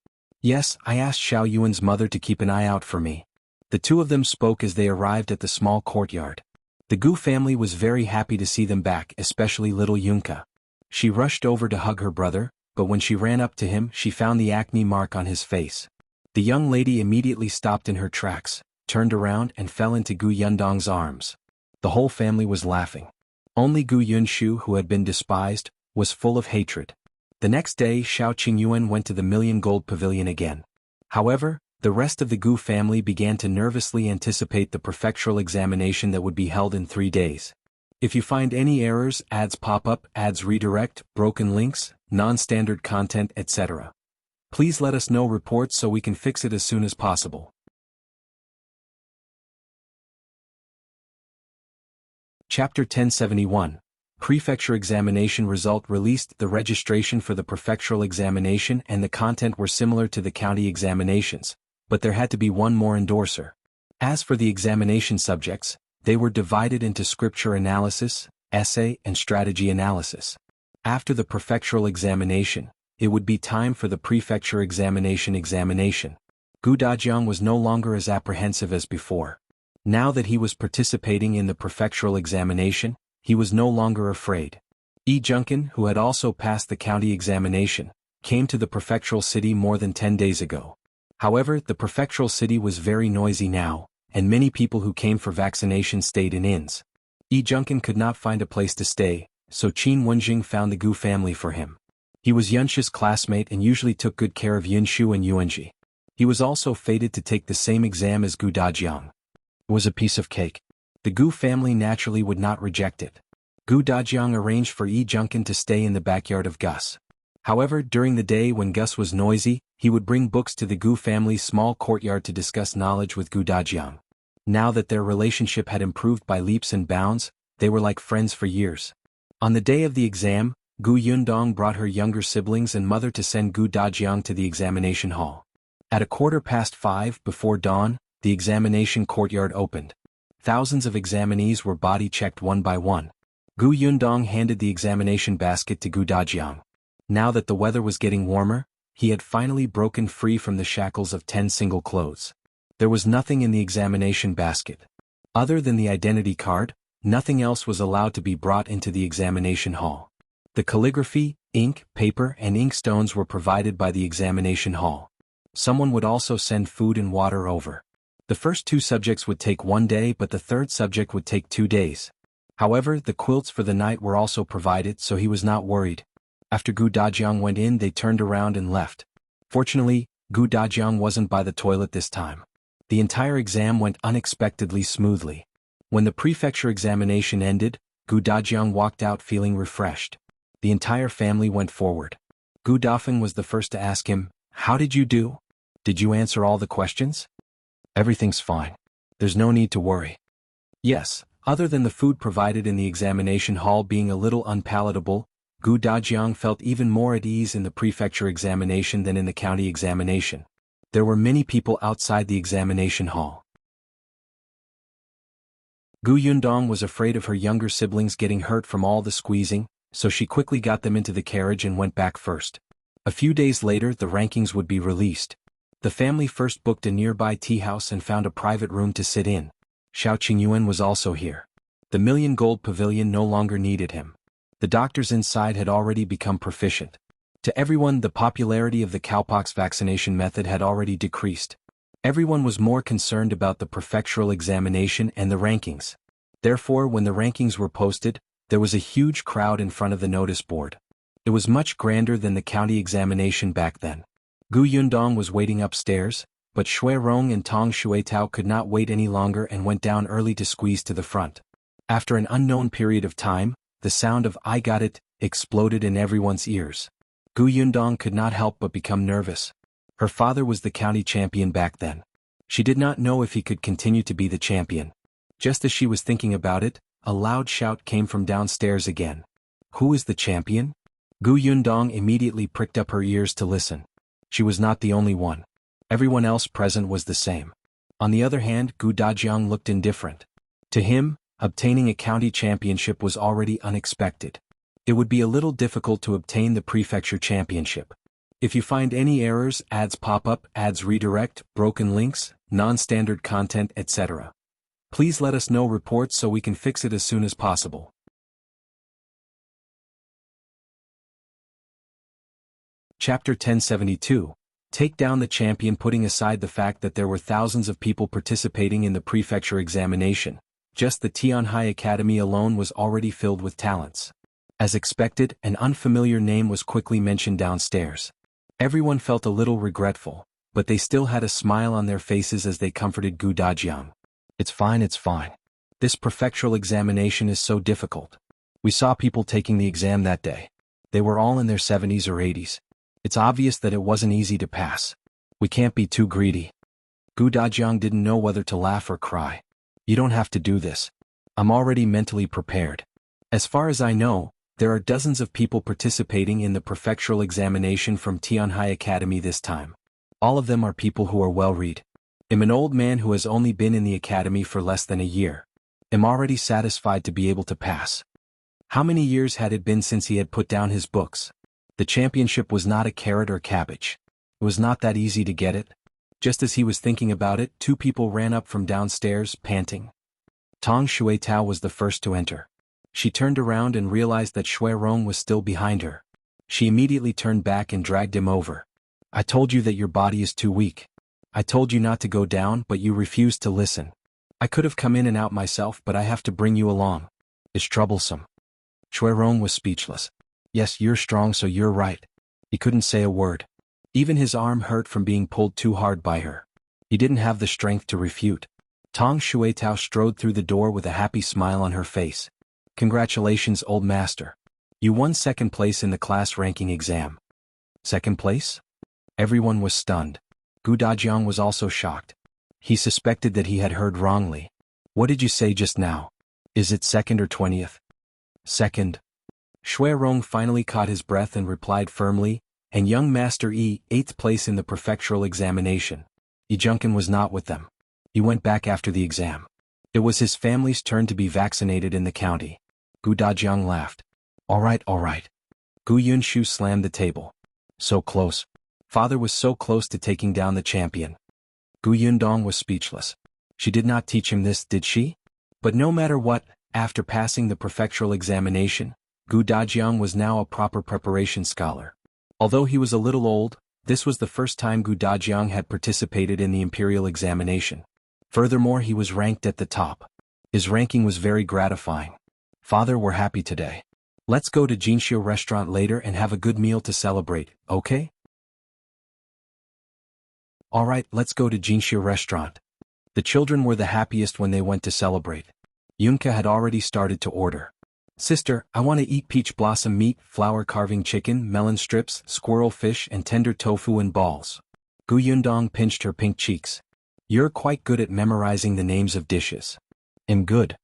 Yes, I asked Shao Yuan's mother to keep an eye out for me. The two of them spoke as they arrived at the small courtyard. The Gu family was very happy to see them back, especially little Yunka. She rushed over to hug her brother, but when she ran up to him she found the acne mark on his face. The young lady immediately stopped in her tracks, turned around and fell into Gu Yundong's arms. The whole family was laughing. Only Gu Yunshu, who had been despised, was full of hatred. The next day Shao Qingyuan went to the Million Gold Pavilion again. However, the rest of the Gu family began to nervously anticipate the prefectural examination that would be held in 3 days. If you find any errors, ads pop up, ads redirect, broken links, non-standard content, etc. Please let us know reports so we can fix it as soon as possible. Chapter 1071. Prefecture examination result released. The registration for the prefectural examination and the content were similar to the county examinations, but there had to be one more endorser. As for the examination subjects, they were divided into scripture analysis, essay, and strategy analysis. After the prefectural examination, it would be time for the prefecture examination. Gu Dajiang was no longer as apprehensive as before. Now that he was participating in the prefectural examination, he was no longer afraid. Junkin, who had also passed the county examination, came to the prefectural city more than 10 days ago. However, the prefectural city was very noisy now, and many people who came for vaccination stayed in inns. Junkin could not find a place to stay, so Qin Wenjing found the Gu family for him. He was Yunshi's classmate and usually took good care of Yunshu and Yuanji. He was also fated to take the same exam as Gu Dajiang. It was a piece of cake. The Gu family naturally would not reject it. Gu Dajiang arranged for Junkin to stay in the backyard of Gus. However, during the day when Gus was noisy, he would bring books to the Gu family's small courtyard to discuss knowledge with Gu Dajiang. Now that their relationship had improved by leaps and bounds, they were like friends for years. On the day of the exam, Gu Yundong brought her younger siblings and mother to send Gu Dajiang to the examination hall. At 5:15 before dawn, the examination courtyard opened. Thousands of examinees were body-checked one by one. Gu Yundong handed the examination basket to Gu Dajiang. Now that the weather was getting warmer, he had finally broken free from the shackles of 10 single clothes. There was nothing in the examination basket. Other than the identity card, nothing else was allowed to be brought into the examination hall. The calligraphy, ink, paper, and inkstones were provided by the examination hall. Someone would also send food and water over. The first 2 subjects would take 1 day, but the third subject would take 2 days. However, the quilts for the night were also provided, so he was not worried. After Gu Dajiang went in, they turned around and left. Fortunately, Gu Dajiang wasn't by the toilet this time. The entire exam went unexpectedly smoothly. When the prefecture examination ended, Gu Dajiang walked out feeling refreshed. The entire family went forward. Gu Dafeng was the first to ask him, "How did you do? Did you answer all the questions?" "Everything's fine. There's no need to worry." Yes, other than the food provided in the examination hall being a little unpalatable, Gu Dajiang felt even more at ease in the prefecture examination than in the county examination. There were many people outside the examination hall. Gu Yundong was afraid of her younger siblings getting hurt from all the squeezing, so she quickly got them into the carriage and went back first. A few days later the rankings would be released. The family first booked a nearby tea house and found a private room to sit in. Shao Qingyuan was also here. The million-gold pavilion no longer needed him. The doctors inside had already become proficient. To everyone the popularity of the cowpox vaccination method had already decreased. Everyone was more concerned about the prefectural examination and the rankings. Therefore when the rankings were posted, there was a huge crowd in front of the notice board. It was much grander than the county examination back then. Gu Yundong was waiting upstairs, but Shui Rong and Tong Shuitao could not wait any longer and went down early to squeeze to the front. After an unknown period of time, the sound of "I got it" exploded in everyone's ears. Gu Yundong could not help but become nervous. Her father was the county champion back then. She did not know if he could continue to be the champion. Just as she was thinking about it, a loud shout came from downstairs again. "Who is the champion?" Gu Yundong immediately pricked up her ears to listen. She was not the only one. Everyone else present was the same. On the other hand, Gu Dajiang looked indifferent. To him, obtaining a county championship was already unexpected. It would be a little difficult to obtain the prefecture championship. If you find any errors, ads pop up, ads redirect, broken links, non-standard content, etc., please let us know reports so we can fix it as soon as possible. Chapter 1072. Take down the champion. Putting aside the fact that there were thousands of people participating in the prefecture examination, just the Tianhai Academy alone was already filled with talents. As expected, an unfamiliar name was quickly mentioned downstairs. Everyone felt a little regretful, but they still had a smile on their faces as they comforted Gu Dajiang. It's fine. This prefectural examination is so difficult. We saw people taking the exam that day. They were all in their 70s or 80s. It's obvious that it wasn't easy to pass. We can't be too greedy." Gu Dajiang didn't know whether to laugh or cry. "You don't have to do this. I'm already mentally prepared. As far as I know, there are dozens of people participating in the prefectural examination from Tianhai Academy this time. All of them are people who are well-read. I'm an old man who has only been in the academy for less than a year. I'm already satisfied to be able to pass." How many years had it been since he had put down his books? The championship was not a carrot or cabbage. It was not that easy to get it. Just as he was thinking about it, two people ran up from downstairs, panting. Tong Shuitao was the first to enter. She turned around and realized that Shui Rong was still behind her. She immediately turned back and dragged him over. "I told you that your body is too weak. I told you not to go down, but you refused to listen. I could have come in and out myself, but I have to bring you along. It's troublesome." Shui Rong was speechless. "Yes, you're strong, so you're right." He couldn't say a word. Even his arm hurt from being pulled too hard by her. He didn't have the strength to refute. Tong Shuitao strode through the door with a happy smile on her face. "Congratulations, old master. You won second place in the class ranking exam." Second place? Everyone was stunned. Gu Dajiang was also shocked. He suspected that he had heard wrongly. "What did you say just now? Is it second or 20th? "Second." Shui Rong finally caught his breath and replied firmly, "And young Master Yi, 8th place in the prefectural examination." Yi Junkin was not with them. He went back after the exam. It was his family's turn to be vaccinated in the county. Gu Dajiang laughed. All right. Gu Yunshu slammed the table. So close. Father was so close to taking down the champion. Gu Yundong was speechless. She did not teach him this, did she? But no matter what, after passing the prefectural examination, Gu Dajiang was now a proper preparation scholar. Although he was a little old, this was the first time Gu Dajiang had participated in the imperial examination. Furthermore, he was ranked at the top. His ranking was very gratifying. Father, we're happy today. Let's go to Jinxiu restaurant later and have a good meal to celebrate, okay? Alright, let's go to Jinxia restaurant. The children were the happiest when they went to celebrate. Yunka had already started to order. Sister, I want to eat peach blossom meat, flour carving chicken, melon strips, squirrel fish and tender tofu in balls. Gu Yundong pinched her pink cheeks. You're quite good at memorizing the names of dishes. I'm good.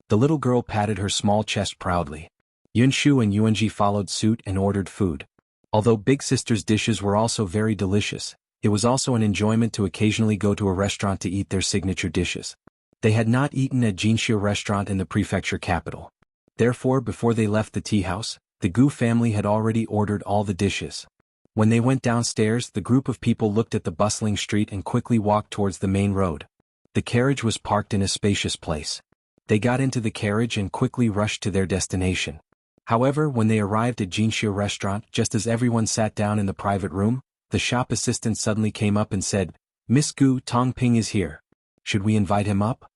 The little girl patted her small chest proudly. Yunshu and Yuanji followed suit and ordered food. Although Big Sister's dishes were also very delicious, it was also an enjoyment to occasionally go to a restaurant to eat their signature dishes. They had not eaten at Jinxia restaurant in the prefecture capital. Therefore, before they left the tea house, the Gu family had already ordered all the dishes. When they went downstairs, the group of people looked at the bustling street and quickly walked towards the main road. The carriage was parked in a spacious place. They got into the carriage and quickly rushed to their destination. However, when they arrived at Jinxia restaurant, just as everyone sat down in the private room, the shop assistant suddenly came up and said, Miss Gu, Tongping is here. Should we invite him up?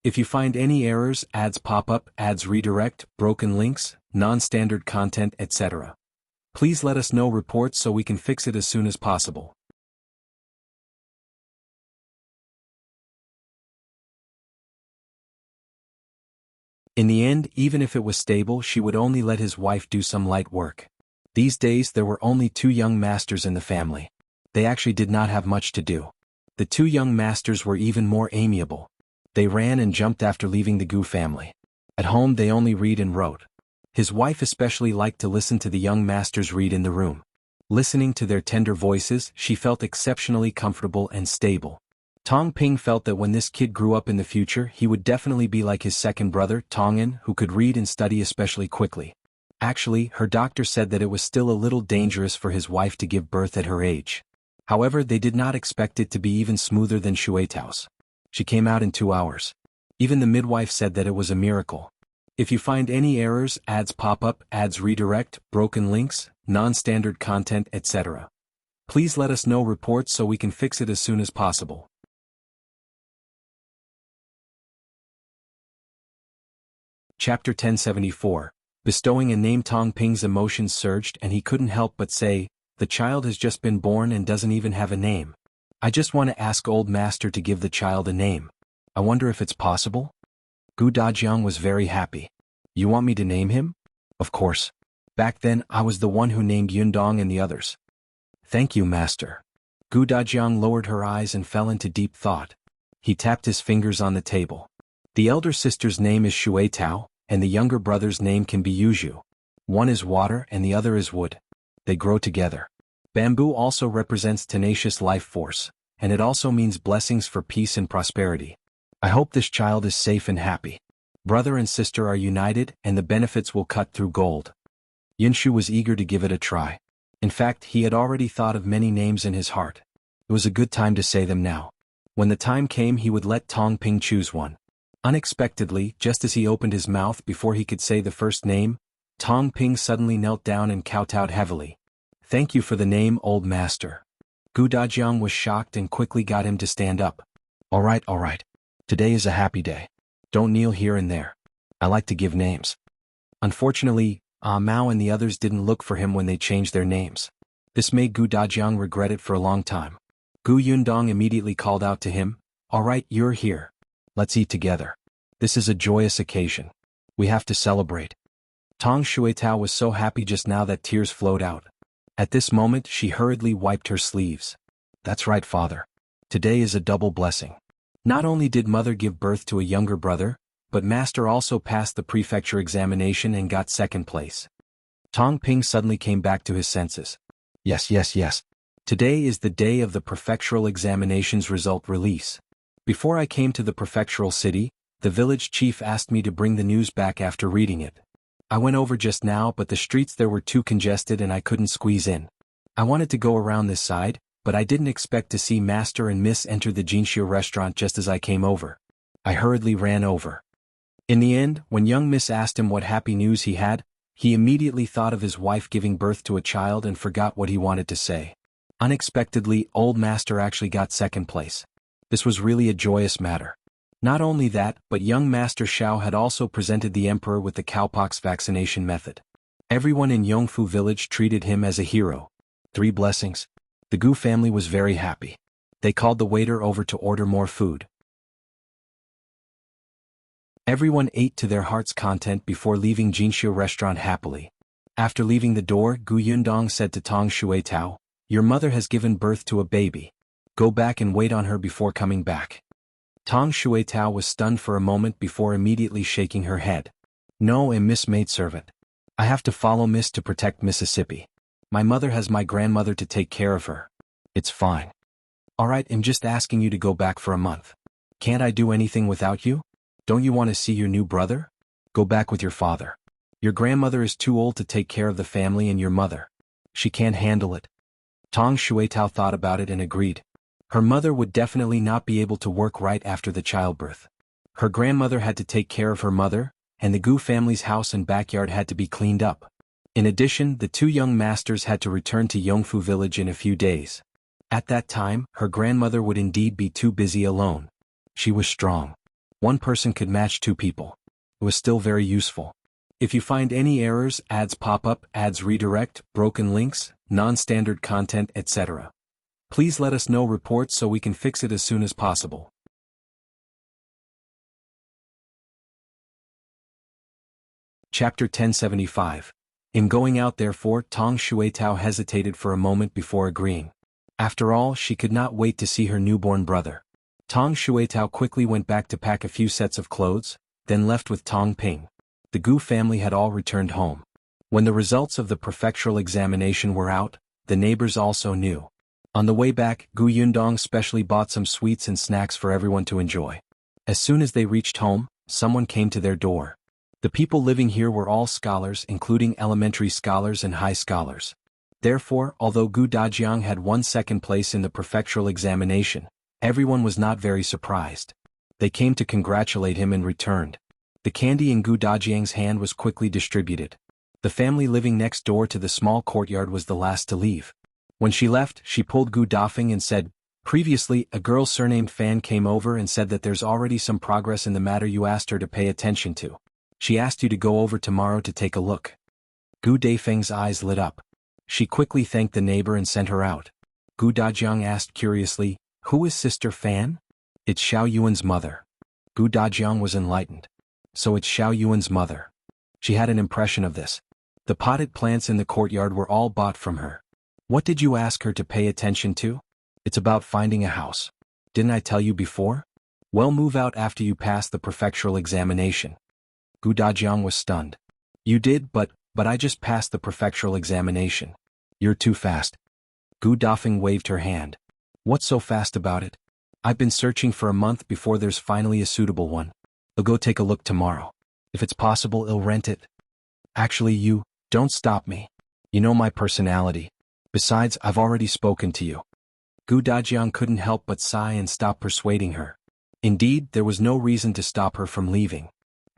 If you find any errors, ads pop up, ads redirect, broken links, non-standard content, etc., please let us know reports so we can fix it as soon as possible. In the end, even if it was stable, she would only let his wife do some light work. These days there were only 2 young masters in the family. They actually did not have much to do. The 2 young masters were even more amiable. They ran and jumped after leaving the Gu family. At home they only read and wrote. His wife especially liked to listen to the young masters read in the room. Listening to their tender voices, she felt exceptionally comfortable and stable. Tongping felt that when this kid grew up in the future, he would definitely be like his second brother, Tongan, who could read and study especially quickly. Actually, her doctor said that it was still a little dangerous for his wife to give birth at her age. However, they did not expect it to be even smoother than Shuetao's. She came out in 2 hours. Even the midwife said that it was a miracle. If you find any errors, ads pop up, ads redirect, broken links, non-standard content, etc., please let us know reports so we can fix it as soon as possible. Chapter 1074. Bestowing a name. Tongping's emotions surged and he couldn't help but say, the child has just been born and doesn't even have a name. I just want to ask old master to give the child a name. I wonder if it's possible? Gu Dajiang was very happy. You want me to name him? Of course. Back then, I was the one who named Yundong and the others. Thank you, master. Gu Dajiang lowered her eyes and fell into deep thought. He tapped his fingers on the table. The elder sister's name is Shuetao, and the younger brother's name can be Yuzhu. One is water and the other is wood. They grow together. Bamboo also represents tenacious life force, and it also means blessings for peace and prosperity. I hope this child is safe and happy. Brother and sister are united and the benefits will cut through gold. Yunshu was eager to give it a try. In fact, he had already thought of many names in his heart. It was a good time to say them now. When the time came, he would let Tongping choose one. Unexpectedly, just as he opened his mouth before he could say the first name, Tongping suddenly knelt down and kowtowed heavily. Thank you for the name, old master. Gu Dajiang was shocked and quickly got him to stand up. All right. Today is a happy day. Don't kneel here and there. I like to give names. Unfortunately, Mao and the others didn't look for him when they changed their names. This made Gu Dajiang regret it for a long time. Gu Yundong immediately called out to him, all right, you're here. Let's eat together. This is a joyous occasion. We have to celebrate. Tong Shuetao was so happy just now that tears flowed out. At this moment, she hurriedly wiped her sleeves. That's right, father. Today is a double blessing. Not only did mother give birth to a younger brother, but master also passed the prefecture examination and got second place. Tongping suddenly came back to his senses. Yes. Today is the day of the prefectural examination's result release. Before I came to the prefectural city, the village chief asked me to bring the news back after reading it. I went over just now, but the streets there were too congested and I couldn't squeeze in. I wanted to go around this side, but I didn't expect to see Master and Miss enter the Jinxia restaurant just as I came over. I hurriedly ran over. In the end, when young Miss asked him what happy news he had, he immediately thought of his wife giving birth to a child and forgot what he wanted to say. Unexpectedly, old Master actually got second place. This was really a joyous matter. Not only that, but young Master Shao had also presented the emperor with the cowpox vaccination method. Everyone in Yongfu village treated him as a hero. 3 blessings. The Gu family was very happy. They called the waiter over to order more food. Everyone ate to their heart's content before leaving Jinxiu restaurant happily. After leaving the door, Gu Yundong said to Tong Shuitao, "Your mother has given birth to a baby. Go back and wait on her before coming back." Tong Shuitao was stunned for a moment before immediately shaking her head. "No, Miss Maidservant. I have to follow Miss to protect Mississippi. My mother has my grandmother to take care of her. It's fine." "Alright, I'm just asking you to go back for a month. Can't I do anything without you? Don't you want to see your new brother? Go back with your father. Your grandmother is too old to take care of the family and your mother. She can't handle it." Tong Shuitao thought about it and agreed. Her mother would definitely not be able to work right after the childbirth. Her grandmother had to take care of her mother, and the Gu family's house and backyard had to be cleaned up. In addition, the two young masters had to return to Yongfu village in a few days. At that time, her grandmother would indeed be too busy alone. She was strong. One person could match two people. It was still very useful. If you find any errors, ads pop up, ads redirect, broken links, non-standard content, etc., please let us know reports so we can fix it as soon as possible. Chapter 1075. In going out therefore, Tong Shuitao hesitated for a moment before agreeing. After all, she could not wait to see her newborn brother. Tong Shuitao quickly went back to pack a few sets of clothes, then left with Tong Ping. The Gu family had all returned home. When the results of the prefectural examination were out, the neighbors also knew. On the way back, Gu Yundong specially bought some sweets and snacks for everyone to enjoy. As soon as they reached home, someone came to their door. The people living here were all scholars, including elementary scholars and high scholars. Therefore, although Gu Dajiang had won second place in the prefectural examination, everyone was not very surprised. They came to congratulate him and returned. The candy in Gu Dajiang's hand was quickly distributed. The family living next door to the small courtyard was the last to leave. When she left, she pulled Gu Dafeng and said, "Previously, a girl surnamed Fan came over and said that there's already some progress in the matter you asked her to pay attention to. She asked you to go over tomorrow to take a look." Gu Dafeng's eyes lit up. She quickly thanked the neighbor and sent her out. Gu Dajiang asked curiously, "Who is Sister Fan?" "It's Xiaoyuan's mother." Gu Dajiang was enlightened. So it's Xiaoyuan's mother. She had an impression of this. The potted plants in the courtyard were all bought from her. "What did you ask her to pay attention to?" "It's about finding a house. Didn't I tell you before? Well, move out after you pass the prefectural examination." Gu Dajiang was stunned. "You did, but I just passed the prefectural examination. You're too fast." Gu Dafeng waved her hand. "What's so fast about it? I've been searching for a month before there's finally a suitable one. I'll go take a look tomorrow. If it's possible, I'll rent it." "Actually, don't stop me. You know my personality. Besides, I've already spoken to you." Gu Dajiang couldn't help but sigh and stop persuading her. Indeed, there was no reason to stop her from leaving.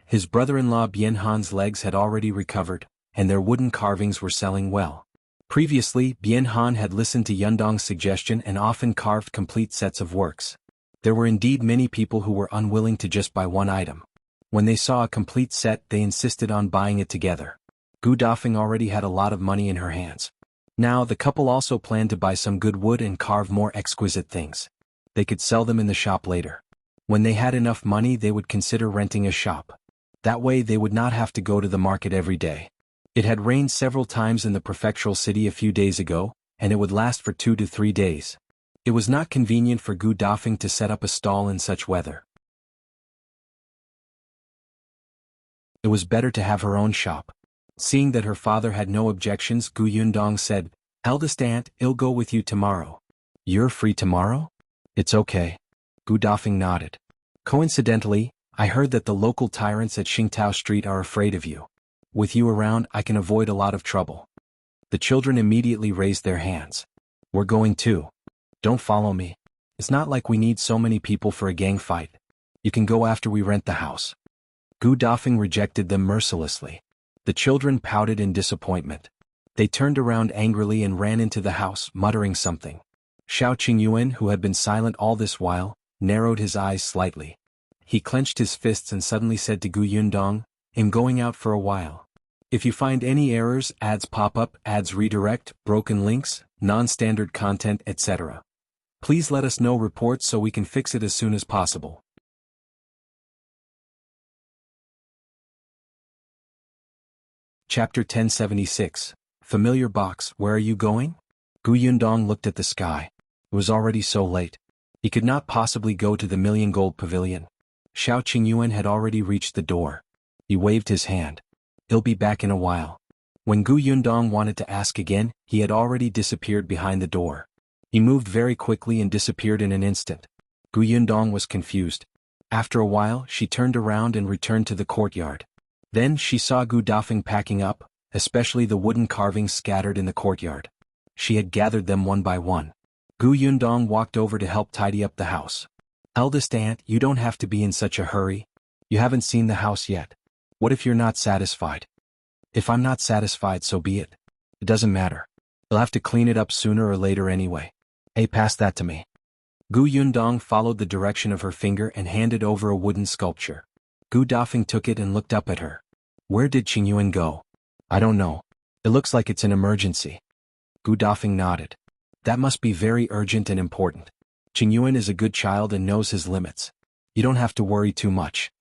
His brother-in-law Bianhan's legs had already recovered, and their wooden carvings were selling well. Previously, Bianhan had listened to Yundong's suggestion and often carved complete sets of works. There were indeed many people who were unwilling to just buy one item. When they saw a complete set, they insisted on buying it together. Gu Dafeng already had a lot of money in her hands. Now, the couple also planned to buy some good wood and carve more exquisite things. They could sell them in the shop later. When they had enough money, they would consider renting a shop. That way they would not have to go to the market every day. It had rained several times in the prefectural city a few days ago, and it would last for 2 to 3 days. It was not convenient for Gu Dafeng to set up a stall in such weather. It was better to have her own shop. Seeing that her father had no objections, Gu Yundong said, "Eldest aunt, I'll go with you tomorrow." "You're free tomorrow?" "It's okay." Gu Dafeng nodded. "Coincidentally, I heard that the local tyrants at Xingtao Street are afraid of you. With you around, I can avoid a lot of trouble." The children immediately raised their hands. "We're going too. Don't follow me. It's not like we need so many people for a gang fight. You can go after we rent the house." Gu Dafeng rejected them mercilessly. The children pouted in disappointment. They turned around angrily and ran into the house, muttering something. Shao Qingyuan, who had been silent all this while, narrowed his eyes slightly. He clenched his fists and suddenly said to Gu Yundong, "I'm going out for a while. If you find any errors, ads pop up, ads redirect, broken links, non-standard content, etc., Please let us know reports so we can fix it as soon as possible. Chapter 1076. Familiar box, where are you going? Yundong looked at the sky. It was already so late. He could not possibly go to the million gold pavilion. Qingyuan had already reached the door. He waved his hand. He'll be back in a while. When Yundong wanted to ask again, he had already disappeared behind the door. He moved very quickly and disappeared in an instant. Yundong was confused. After a while, she turned around and returned to the courtyard. Then she saw Dafeng packing up, especially the wooden carvings scattered in the courtyard. She had gathered them one by one. Yundong walked over to help tidy up the house. Eldest aunt, you don't have to be in such a hurry. You haven't seen the house yet. What if you're not satisfied? If I'm not satisfied, so be it. It doesn't matter. You'll have to clean it up sooner or later anyway. Hey, pass that to me. Yundong followed the direction of her finger and handed over a wooden sculpture. Dafeng took it and looked up at her. Where did Qingyuan go? I don't know. It looks like it's an emergency. Dafeng nodded. That must be very urgent and important. Qingyuan is a good child and knows his limits. You don't have to worry too much.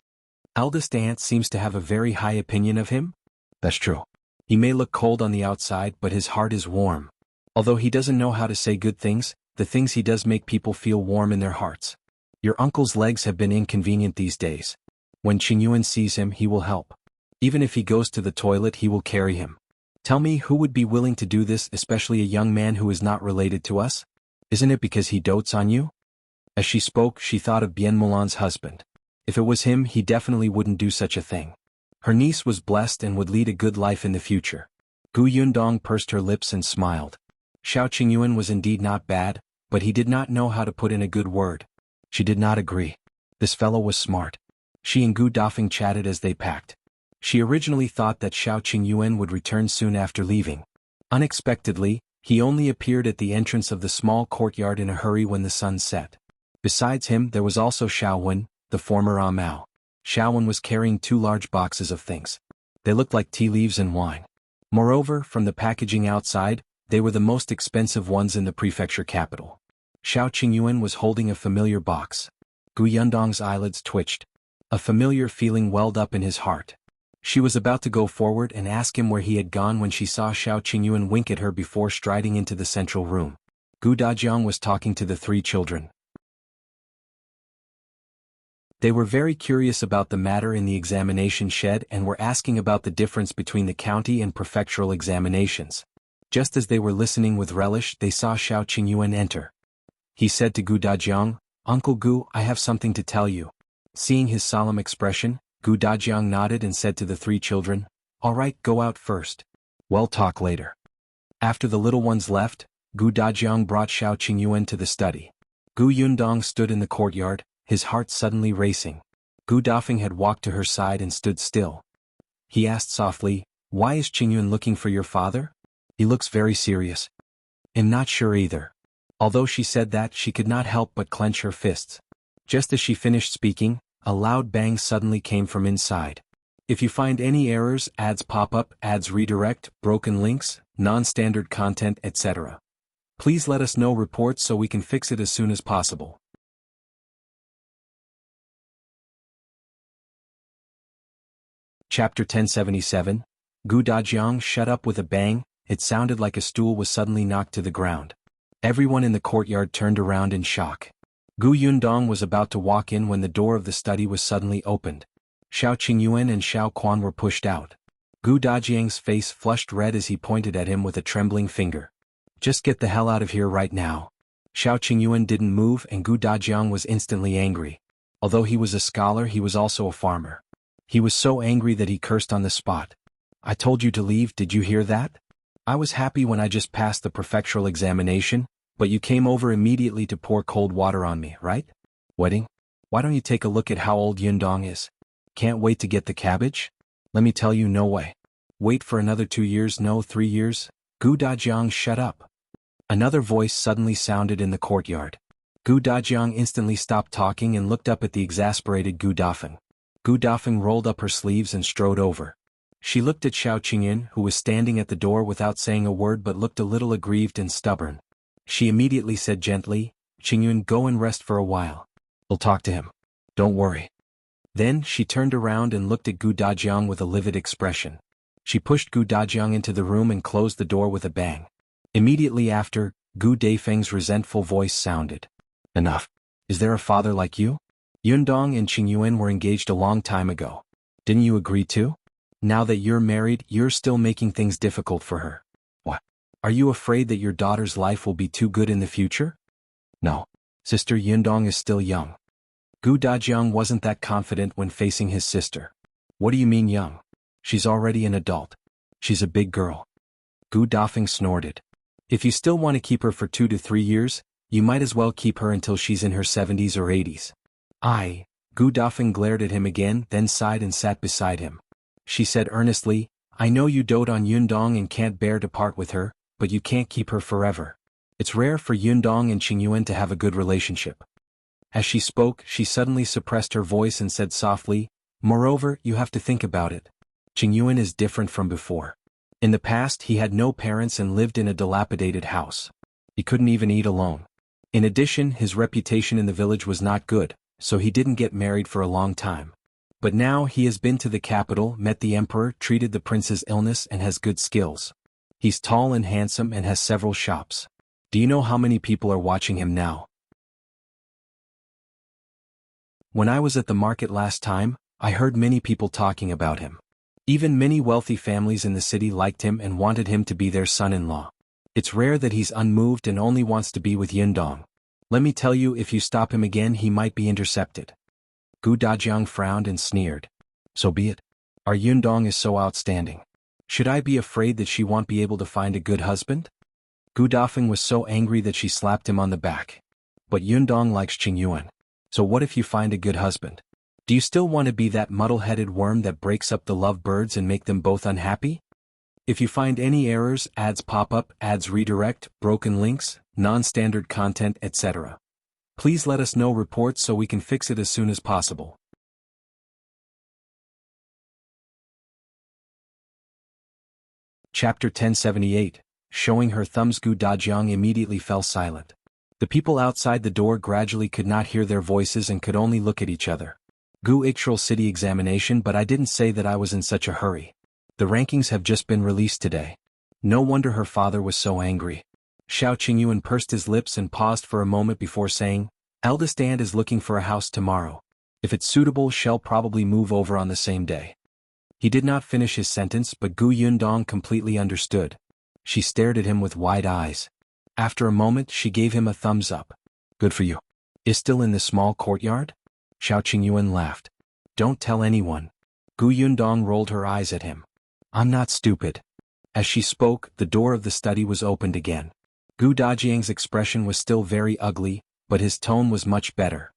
Eldest aunt seems to have a very high opinion of him? That's true. He may look cold on the outside, but his heart is warm. Although he doesn't know how to say good things, the things he does make people feel warm in their hearts. Your uncle's legs have been inconvenient these days. When Qingyuan sees him, he will help. Even if he goes to the toilet, he will carry him. Tell me, who would be willing to do this, especially a young man who is not related to us? Isn't it because he dotes on you? As she spoke, she thought of Bien Mulan's husband. If it was him, he definitely wouldn't do such a thing. Her niece was blessed and would lead a good life in the future. Yundong pursed her lips and smiled. Qingyuan was indeed not bad, but he did not know how to put in a good word. She did not agree. This fellow was smart. She and Dafeng chatted as they packed. She originally thought that Qingyuan would return soon after leaving. Unexpectedly, he only appeared at the entrance of the small courtyard in a hurry when the sun set. Besides him, there was also Shaowen, the former Amao. Shaowen was carrying 2 large boxes of things. They looked like tea leaves and wine. Moreover, from the packaging outside, they were the most expensive ones in the prefecture capital. Qingyuan was holding a familiar box. Yundong's eyelids twitched. A familiar feeling welled up in his heart. She was about to go forward and ask him where he had gone when she saw Qingyuan wink at her before striding into the central room. Dajiang was talking to the 3 children. They were very curious about the matter in the examination shed and were asking about the difference between the county and prefectural examinations. Just as they were listening with relish, they saw Qingyuan enter. He said to Dajiang, Uncle Gu, I have something to tell you. Seeing his solemn expression, Dajiang nodded and said to the 3 children, All right, go out first. We'll talk later. After the little ones left, Dajiang brought Qingyuan to the study. Yundong stood in the courtyard, his heart suddenly racing. Dafeng had walked to her side and stood still. He asked softly, Why is Qingyuan looking for your father? He looks very serious. I'm not sure either. Although she said that, she could not help but clench her fists. Just as she finished speaking, a loud bang suddenly came from inside. If you find any errors, ads pop up, ads redirect, broken links, non-standard content, etc. Please let us know reports so we can fix it as soon as possible. Chapter 1077. Dajiang shut up with a bang. It sounded like a stool was suddenly knocked to the ground. Everyone in the courtyard turned around in shock. Yundong was about to walk in when the door of the study was suddenly opened. Qingyuan and Shaoquan were pushed out. Dajiang's face flushed red as he pointed at him with a trembling finger. Just get the hell out of here right now. Qingyuan didn't move and Dajiang was instantly angry. Although he was a scholar, he was also a farmer. He was so angry that he cursed on the spot. I told you to leave, did you hear that? I was happy when I just passed the prefectural examination, but you came over immediately to pour cold water on me, right? Wedding? Why don't you take a look at how old Yundong is? Can't wait to get the cabbage? Let me tell you, no way. Wait for another 2 years, no 3 years? Dajiang, shut up. Another voice suddenly sounded in the courtyard. Dajiang instantly stopped talking and looked up at the exasperated Dafeng. Dafeng rolled up her sleeves and strode over. She looked at Qingyuan, who was standing at the door without saying a word but looked a little aggrieved and stubborn. She immediately said gently, Qingyuan, go and rest for a while. We'll talk to him. Don't worry. Then she turned around and looked at Gu Dajiang with a livid expression. She pushed Gu Dajiang into the room and closed the door with a bang. Immediately after, Gu Daifeng's resentful voice sounded. Enough. Is there a father like you? Yundong and Qingyuan were engaged a long time ago. Didn't you agree to? Now that you're married, you're still making things difficult for her. What? Are you afraid that your daughter's life will be too good in the future? No. Sister Yundong is still young. Gu Dajiang wasn't that confident when facing his sister. What do you mean young? She's already an adult. She's a big girl. Gu Dafeng snorted. If you still want to keep her for 2 to 3 years, you might as well keep her until she's in her 70s or 80s. Gu Dafeng glared at him again, then sighed and sat beside him. She said earnestly, I know you dote on Yundong and can't bear to part with her, but you can't keep her forever. It's rare for Yundong and Qingyuan to have a good relationship. As she spoke, she suddenly suppressed her voice and said softly, moreover, you have to think about it. Qingyuan is different from before. In the past, he had no parents and lived in a dilapidated house. He couldn't even eat alone. In addition, his reputation in the village was not good, so he didn't get married for a long time. But now he has been to the capital, met the emperor, treated the prince's illness and has good skills. He's tall and handsome and has several shops. Do you know how many people are watching him now? When I was at the market last time, I heard many people talking about him. Even many wealthy families in the city liked him and wanted him to be their son-in-law. It's rare that he's unmoved and only wants to be with Yundong. Let me tell you, if you stop him again, he might be intercepted. Gu Dajiang frowned and sneered. So be it. Our Yundong is so outstanding. Should I be afraid that she won't be able to find a good husband? Gu Dafeng was so angry that she slapped him on the back. But Yundong likes Qingyuan. So what if you find a good husband? Do you still want to be that muddle-headed worm that breaks up the lovebirds and make them both unhappy? If you find any errors, ads pop up, ads redirect, broken links, non-standard content, etc., please let us know reports so we can fix it as soon as possible. Chapter 1078, Showing her thumbs. Gu Dajiang immediately fell silent. The people outside the door gradually could not hear their voices and could only look at each other. Prefectural city examination, but I didn't say that I was in such a hurry. The rankings have just been released today. No wonder her father was so angry. Shao Qingyuan pursed his lips and paused for a moment before saying, Eldest aunt is looking for a house tomorrow. If it's suitable, she'll probably move over on the same day. He did not finish his sentence, but Gu Yundong completely understood. She stared at him with wide eyes. After a moment, she gave him a thumbs up. Good for you. Is still in the small courtyard? Shao Qingyuan laughed. Don't tell anyone. Gu Yundong rolled her eyes at him. I'm not stupid. As she spoke, the door of the study was opened again. Gu Dajiang's expression was still very ugly, but his tone was much better.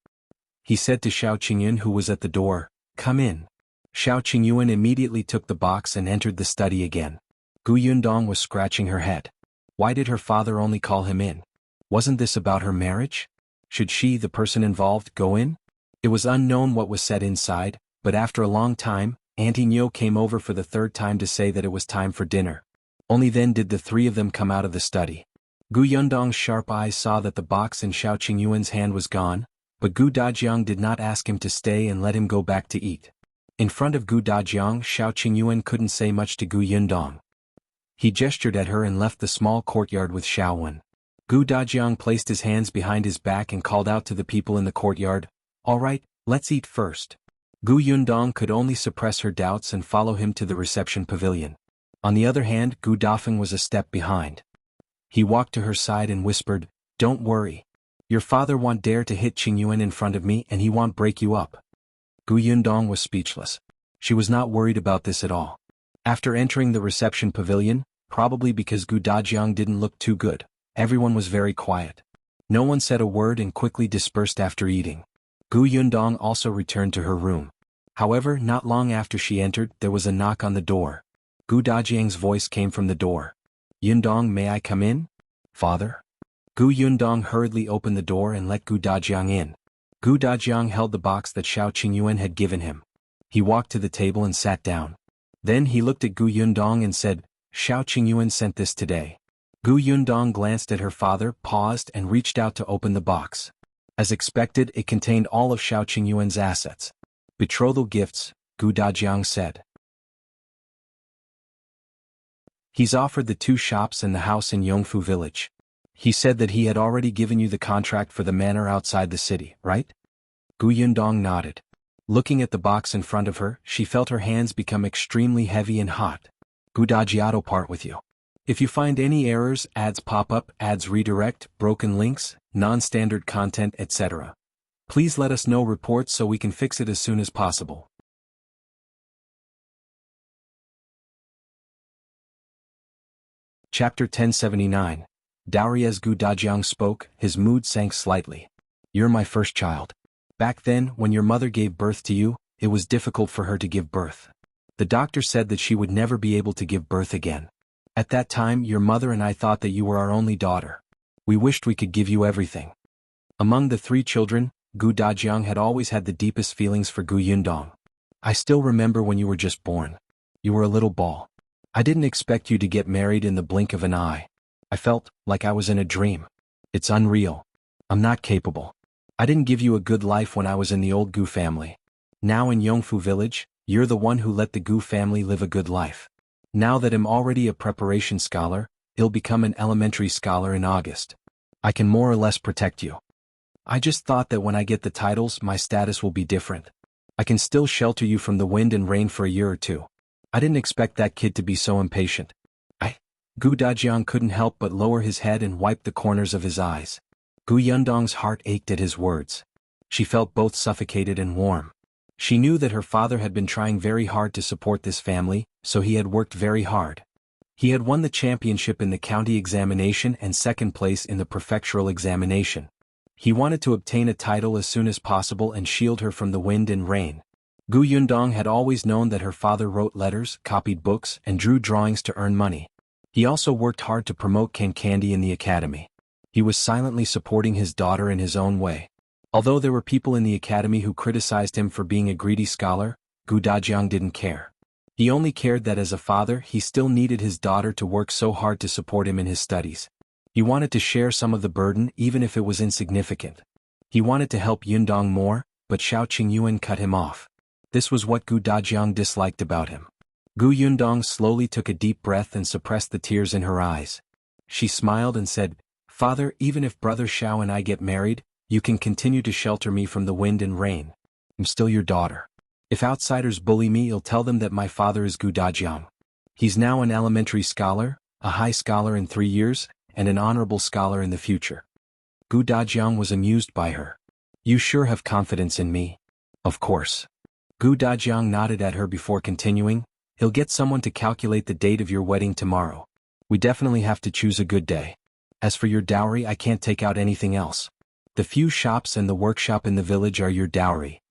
He said to Shao Qingyuan, who was at the door, Come in. Shao Qingyuan immediately took the box and entered the study again. Gu Yundong was scratching her head. Why did her father only call him in? Wasn't this about her marriage? Should she, the person involved, go in? It was unknown what was said inside, but after a long time, Auntie Nyo came over for the third time to say that it was time for dinner. Only then did the three of them come out of the study. Gu Yundong's sharp eyes saw that the box in Shao Qingyuan's hand was gone, but Gu Dajiang did not ask him to stay and let him go back to eat. In front of Gu Dajiang, Shao Qingyuan couldn't say much to Gu Yundong. He gestured at her and left the small courtyard with Xiaowan. Gu Dajiang placed his hands behind his back and called out to the people in the courtyard, All right, let's eat first. Gu Yundong could only suppress her doubts and follow him to the reception pavilion. On the other hand, Gu Dafeng was a step behind. He walked to her side and whispered, Don't worry. Your father won't dare to hit Qingyuan in front of me and he won't break you up. Gu Yundong was speechless. She was not worried about this at all. After entering the reception pavilion, probably because Gu Dajiang didn't look too good, everyone was very quiet. No one said a word and quickly dispersed after eating. Gu Yundong also returned to her room. However, not long after she entered, there was a knock on the door. Gu Dajiang's voice came from the door. Yundong, may I come in? Father? Gu Yundong hurriedly opened the door and let Gu Dajiang in. Gu Dajiang held the box that Shao Qingyuan had given him. He walked to the table and sat down. Then he looked at Gu Yundong and said, Shao Qingyuan sent this today. Gu Yundong glanced at her father, paused and reached out to open the box. As expected, it contained all of Shao Qingyuan's assets. Betrothal gifts, Gu Dajiang said. He's offered the 2 shops and the house in Yongfu village. He said that he had already given you the contract for the manor outside the city, right? Gu Yundong nodded. Looking at the box in front of her, she felt her hands become extremely heavy and hot. Gu Dajiao part with you. If you find any errors, ads pop up, ads redirect, broken links, non-standard content, etc. Please let us know reports so we can fix it as soon as possible. Chapter 1079. Dowry. As Gu Dajiang spoke, his mood sank slightly. You're my first child. Back then, when your mother gave birth to you, it was difficult for her to give birth. The doctor said that she would never be able to give birth again. At that time, your mother and I thought that you were our only daughter. We wished we could give you everything. Among the 3 children, Gu Dajiang had always had the deepest feelings for Gu Yundong. I still remember when you were just born. You were a little ball. I didn't expect you to get married in the blink of an eye. I felt like I was in a dream. It's unreal. I'm not capable. I didn't give you a good life when I was in the old Gu family. Now in Yongfu village, you're the one who let the Gu family live a good life. Now that I'm already a preparation scholar, I'll become an elementary scholar in August. I can more or less protect you. I just thought that when I get the titles, my status will be different. I can still shelter you from the wind and rain for a year or 2. I didn't expect that kid to be so impatient. Gu Dajiang couldn't help but lower his head and wipe the corners of his eyes. Gu Yundong's heart ached at his words. She felt both suffocated and warm. She knew that her father had been trying very hard to support this family, so he had worked very hard. He had won the championship in the county examination and 2nd place in the prefectural examination. He wanted to obtain a title as soon as possible and shield her from the wind and rain. Gu Yundong had always known that her father wrote letters, copied books, and drew drawings to earn money. He also worked hard to promote candy in the academy. He was silently supporting his daughter in his own way. Although there were people in the academy who criticized him for being a greedy scholar, Gu Dajiang didn't care. He only cared that as a father he still needed his daughter to work so hard to support him in his studies. He wanted to share some of the burden even if it was insignificant. He wanted to help Yundong more, but Shao Qingyuan cut him off. This was what Gu Dajiang disliked about him. Gu Yundong slowly took a deep breath and suppressed the tears in her eyes. She smiled and said, "Father, even if Brother Shao and I get married, you can continue to shelter me from the wind and rain. I'm still your daughter. If outsiders bully me, I'll tell them that my father is Gu Dajiang. He's now an elementary scholar, a high scholar in 3 years, and an honorable scholar in the future." Gu Dajiang was amused by her. "You sure have confidence in me." "Of course." Gu Dajiang nodded at her before continuing, "He'll get someone to calculate the date of your wedding tomorrow. We definitely have to choose a good day. As for your dowry, I can't take out anything else. The few shops and the workshop in the village are your dowry.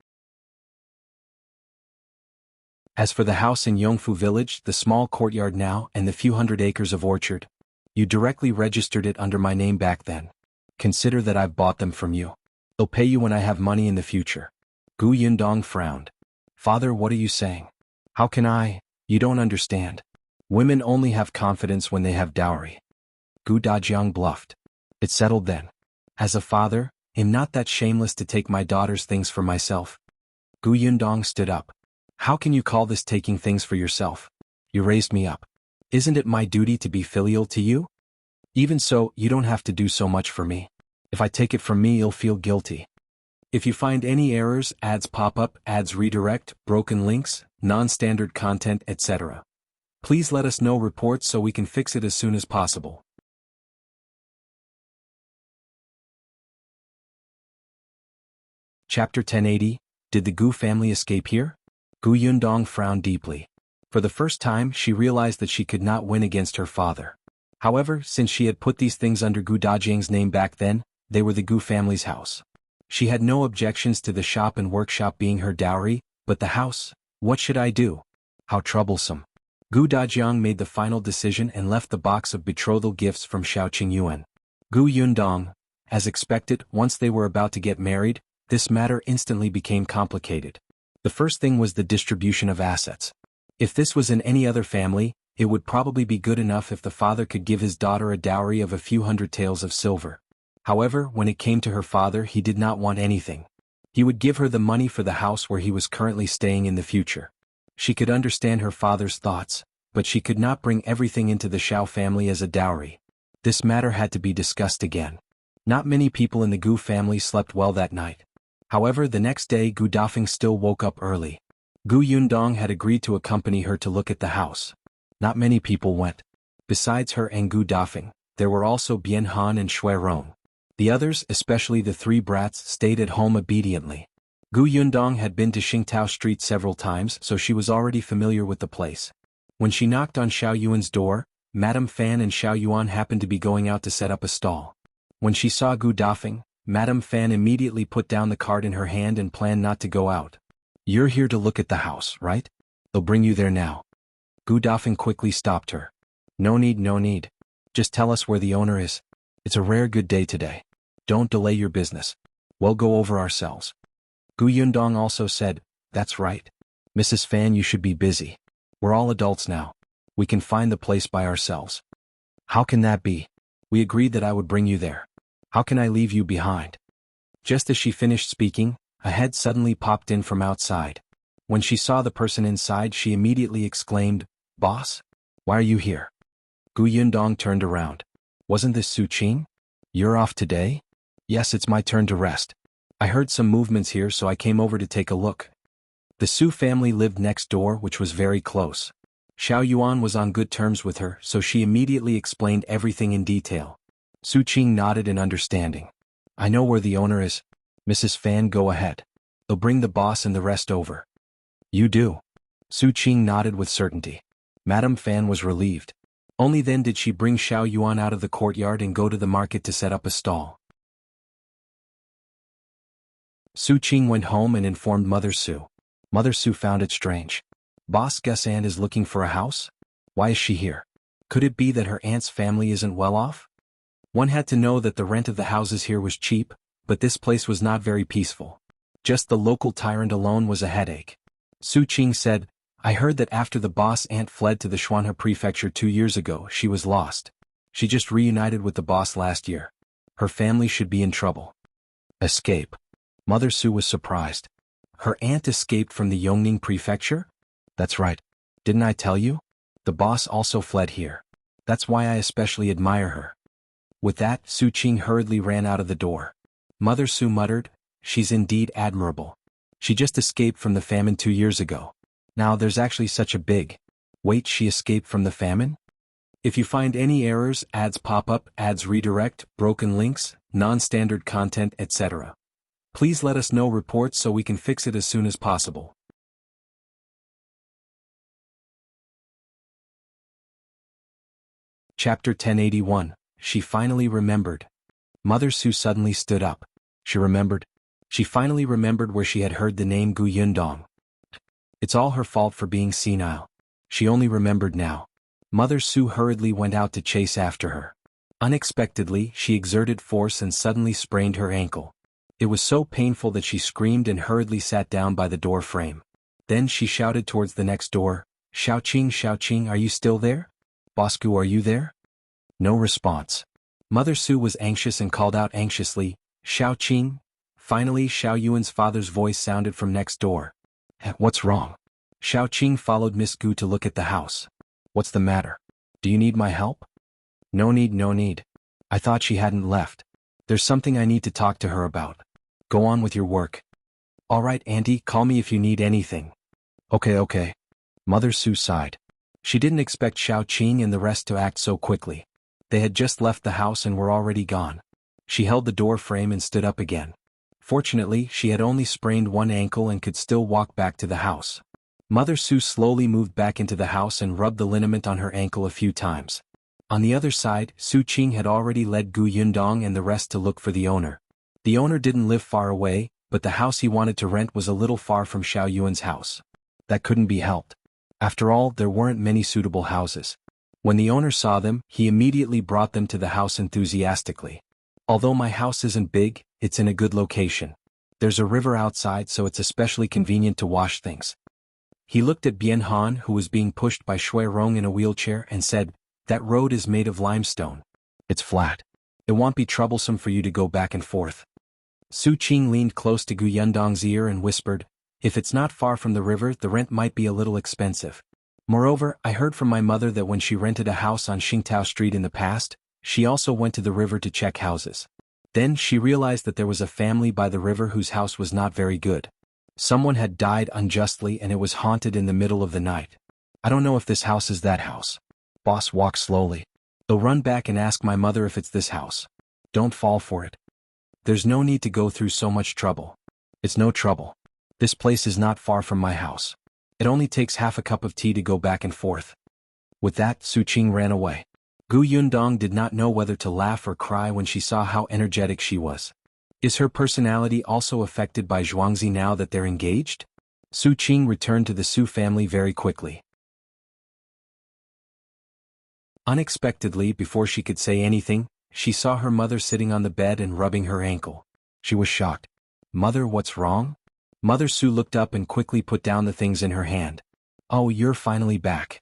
As for the house in Yongfu village, the small courtyard now, and the few hundred acres of orchard, you directly registered it under my name back then. Consider that I've bought them from you. I'll pay you when I have money in the future." Gu Yundong frowned. "Father, what are you saying? How can I? You don't understand. Women only have confidence when they have dowry." Gu Dajiang bluffed. "It's settled then. As a father, I'm not that shameless to take my daughter's things for myself." Gu Yundong stood up. "How can you call this taking things for yourself? You raised me up. Isn't it my duty to be filial to you? Even so, you don't have to do so much for me. If I take it from me, you'll feel guilty. If you find any errors, ads pop up, ads redirect, broken links, non-standard content, etc. Please let us know reports so we can fix it as soon as possible." Chapter 1080. Did the Gu family escape here? Gu Yundong frowned deeply. For the first time, she realized that she could not win against her father. However, since she had put these things under Gu Dajiang's name back then, they were the Gu family's house. She had no objections to the shop and workshop being her dowry, but the house, what should I do? How troublesome. Gu Dajiang made the final decision and left the box of betrothal gifts from Shao Qingyuan. Gu Yundong, as expected, once they were about to get married, this matter instantly became complicated. The first thing was the distribution of assets. If this was in any other family, It would probably be good enough if the father could give his daughter a dowry of a few hundred taels of silver. However, when it came to her father, he did not want anything. He would give her the money for the house where he was currently staying in the future. She could understand her father's thoughts, but she could not bring everything into the Shao family as a dowry. This matter had to be discussed again. Not many people in the Gu family slept well that night. However, the next day Gu Dafeng still woke up early. Gu Yundong had agreed to accompany her to look at the house. Not many people went. Besides her and Gu Dafeng, there were also Bian Han and Shui Rong. The others, especially the three brats, stayed at home obediently. Gu Yundong had been to Xingtao Street several times, so she was already familiar with the place. When she knocked on Xiao Yuan's door, Madame Fan and Xiao Yuan happened to be going out to set up a stall. When she saw Gu Dafeng, Madame Fan immediately put down the card in her hand and planned not to go out. "You're here to look at the house, right? They'll bring you there now." Gu Dafeng quickly stopped her. No need. Just tell us where the owner is. It's a rare good day today. Don't delay your business. We'll go over ourselves." Gu Yundong also said, "That's right. Mrs. Fan, you should be busy. We're all adults now. We can find the place by ourselves." "How can that be? We agreed that I would bring you there. How can I leave you behind?" Just as she finished speaking, a head suddenly popped in from outside. When she saw the person inside, she immediately exclaimed, "Boss? Why are you here?" Gu Yundong turned around. "Wasn't this Su Qing? You're off today?" "Yes, it's my turn to rest. I heard some movements here, so I came over to take a look." The Su family lived next door, which was very close. Xiao Yuan was on good terms with her, so she immediately explained everything in detail. Su Qing nodded in understanding. "I know where the owner is. Mrs. Fan, go ahead. They'll bring the boss and the rest over." "You do?" Su Qing nodded with certainty. Madame Fan was relieved. Only then did she bring Xiao Yuan out of the courtyard and go to the market to set up a stall. Su Qing went home and informed Mother Su. Mother Su found it strange. Boss Gus Aunt is looking for a house? Why is she here? Could it be that her aunt's family isn't well off? One had to know that the rent of the houses here was cheap, but this place was not very peaceful. Just the local tyrant alone was a headache. Su Qing said, "I heard that after the boss aunt fled to the Xuanhe Prefecture 2 years ago, she was lost. She just reunited with the boss last year. Her family should be in trouble." Escape. Mother Su was surprised. Her aunt escaped from the Yongning Prefecture? That's right. Didn't I tell you? The boss also fled here. That's why I especially admire her. With that, Su Qing hurriedly ran out of the door. Mother Su muttered, "She's indeed admirable. She just escaped from the famine 2 years ago. Now there's actually such a big... Wait, she escaped from the famine? If you find any errors, ads pop up, ads redirect, broken links, non-standard content, etc. Please let us know reports so we can fix it as soon as possible." Chapter 1081. She finally remembered. Mother Su suddenly stood up. She remembered. She finally remembered where she had heard the name Gu Yundong. It's all her fault for being senile. She only remembered now. Mother Su hurriedly went out to chase after her. Unexpectedly, she exerted force and suddenly sprained her ankle. It was so painful that she screamed and hurriedly sat down by the door frame. Then she shouted towards the next door, Xiaoqing, are you still there? Bosku, are you there?" No response. Mother Su was anxious and called out anxiously, "Xiaoqing." Finally, Xiao Yuan's father's voice sounded from next door. "What's wrong?" Xiaoqing followed Miss Gu to look at the house. "What's the matter? Do you need my help?" No need. I thought she hadn't left. There's something I need to talk to her about. Go on with your work." "All right, Auntie, call me if you need anything." Okay. Mother Su sighed. She didn't expect Xiaoqing and the rest to act so quickly. They had just left the house and were already gone. She held the door frame and stood up again. Fortunately, she had only sprained one ankle and could still walk back to the house. Mother Su slowly moved back into the house and rubbed the liniment on her ankle a few times. On the other side, Su Qing had already led Gu Yundong and the rest to look for the owner. The owner didn't live far away, but the house he wanted to rent was a little far from Xiao Yuan's house. That couldn't be helped. After all, there weren't many suitable houses. When the owner saw them, he immediately brought them to the house enthusiastically. "Although my house isn't big, it's in a good location. There's a river outside, so it's especially convenient to wash things. He looked at Bian Han, who was being pushed by Shui Rong in a wheelchair, and said, "That road is made of limestone. It's flat. It won't be troublesome for you to go back and forth." Su Qing leaned close to Gu Yundong's ear and whispered, "If it's not far from the river, the rent might be a little expensive. Moreover, I heard from my mother that when she rented a house on Xingtao Street in the past, she also went to the river to check houses. Then she realized that there was a family by the river whose house was not very good. Someone had died unjustly and it was haunted in the middle of the night. I don't know if this house is that house." Boss walked slowly. "I'll run back and ask my mother if it's this house. Don't fall for it. There's no need to go through so much trouble." "It's no trouble. This place is not far from my house. It only takes half a cup of tea to go back and forth." With that, Su Qing ran away. Gu Yundong did not know whether to laugh or cry when she saw how energetic she was. Is her personality also affected by Zhuangzi now that they're engaged? Su Qing returned to the Su family very quickly. Unexpectedly, before she could say anything, she saw her mother sitting on the bed and rubbing her ankle. She was shocked. "Mother, what's wrong?" Mother Su looked up and quickly put down the things in her hand. "Oh, you're finally back."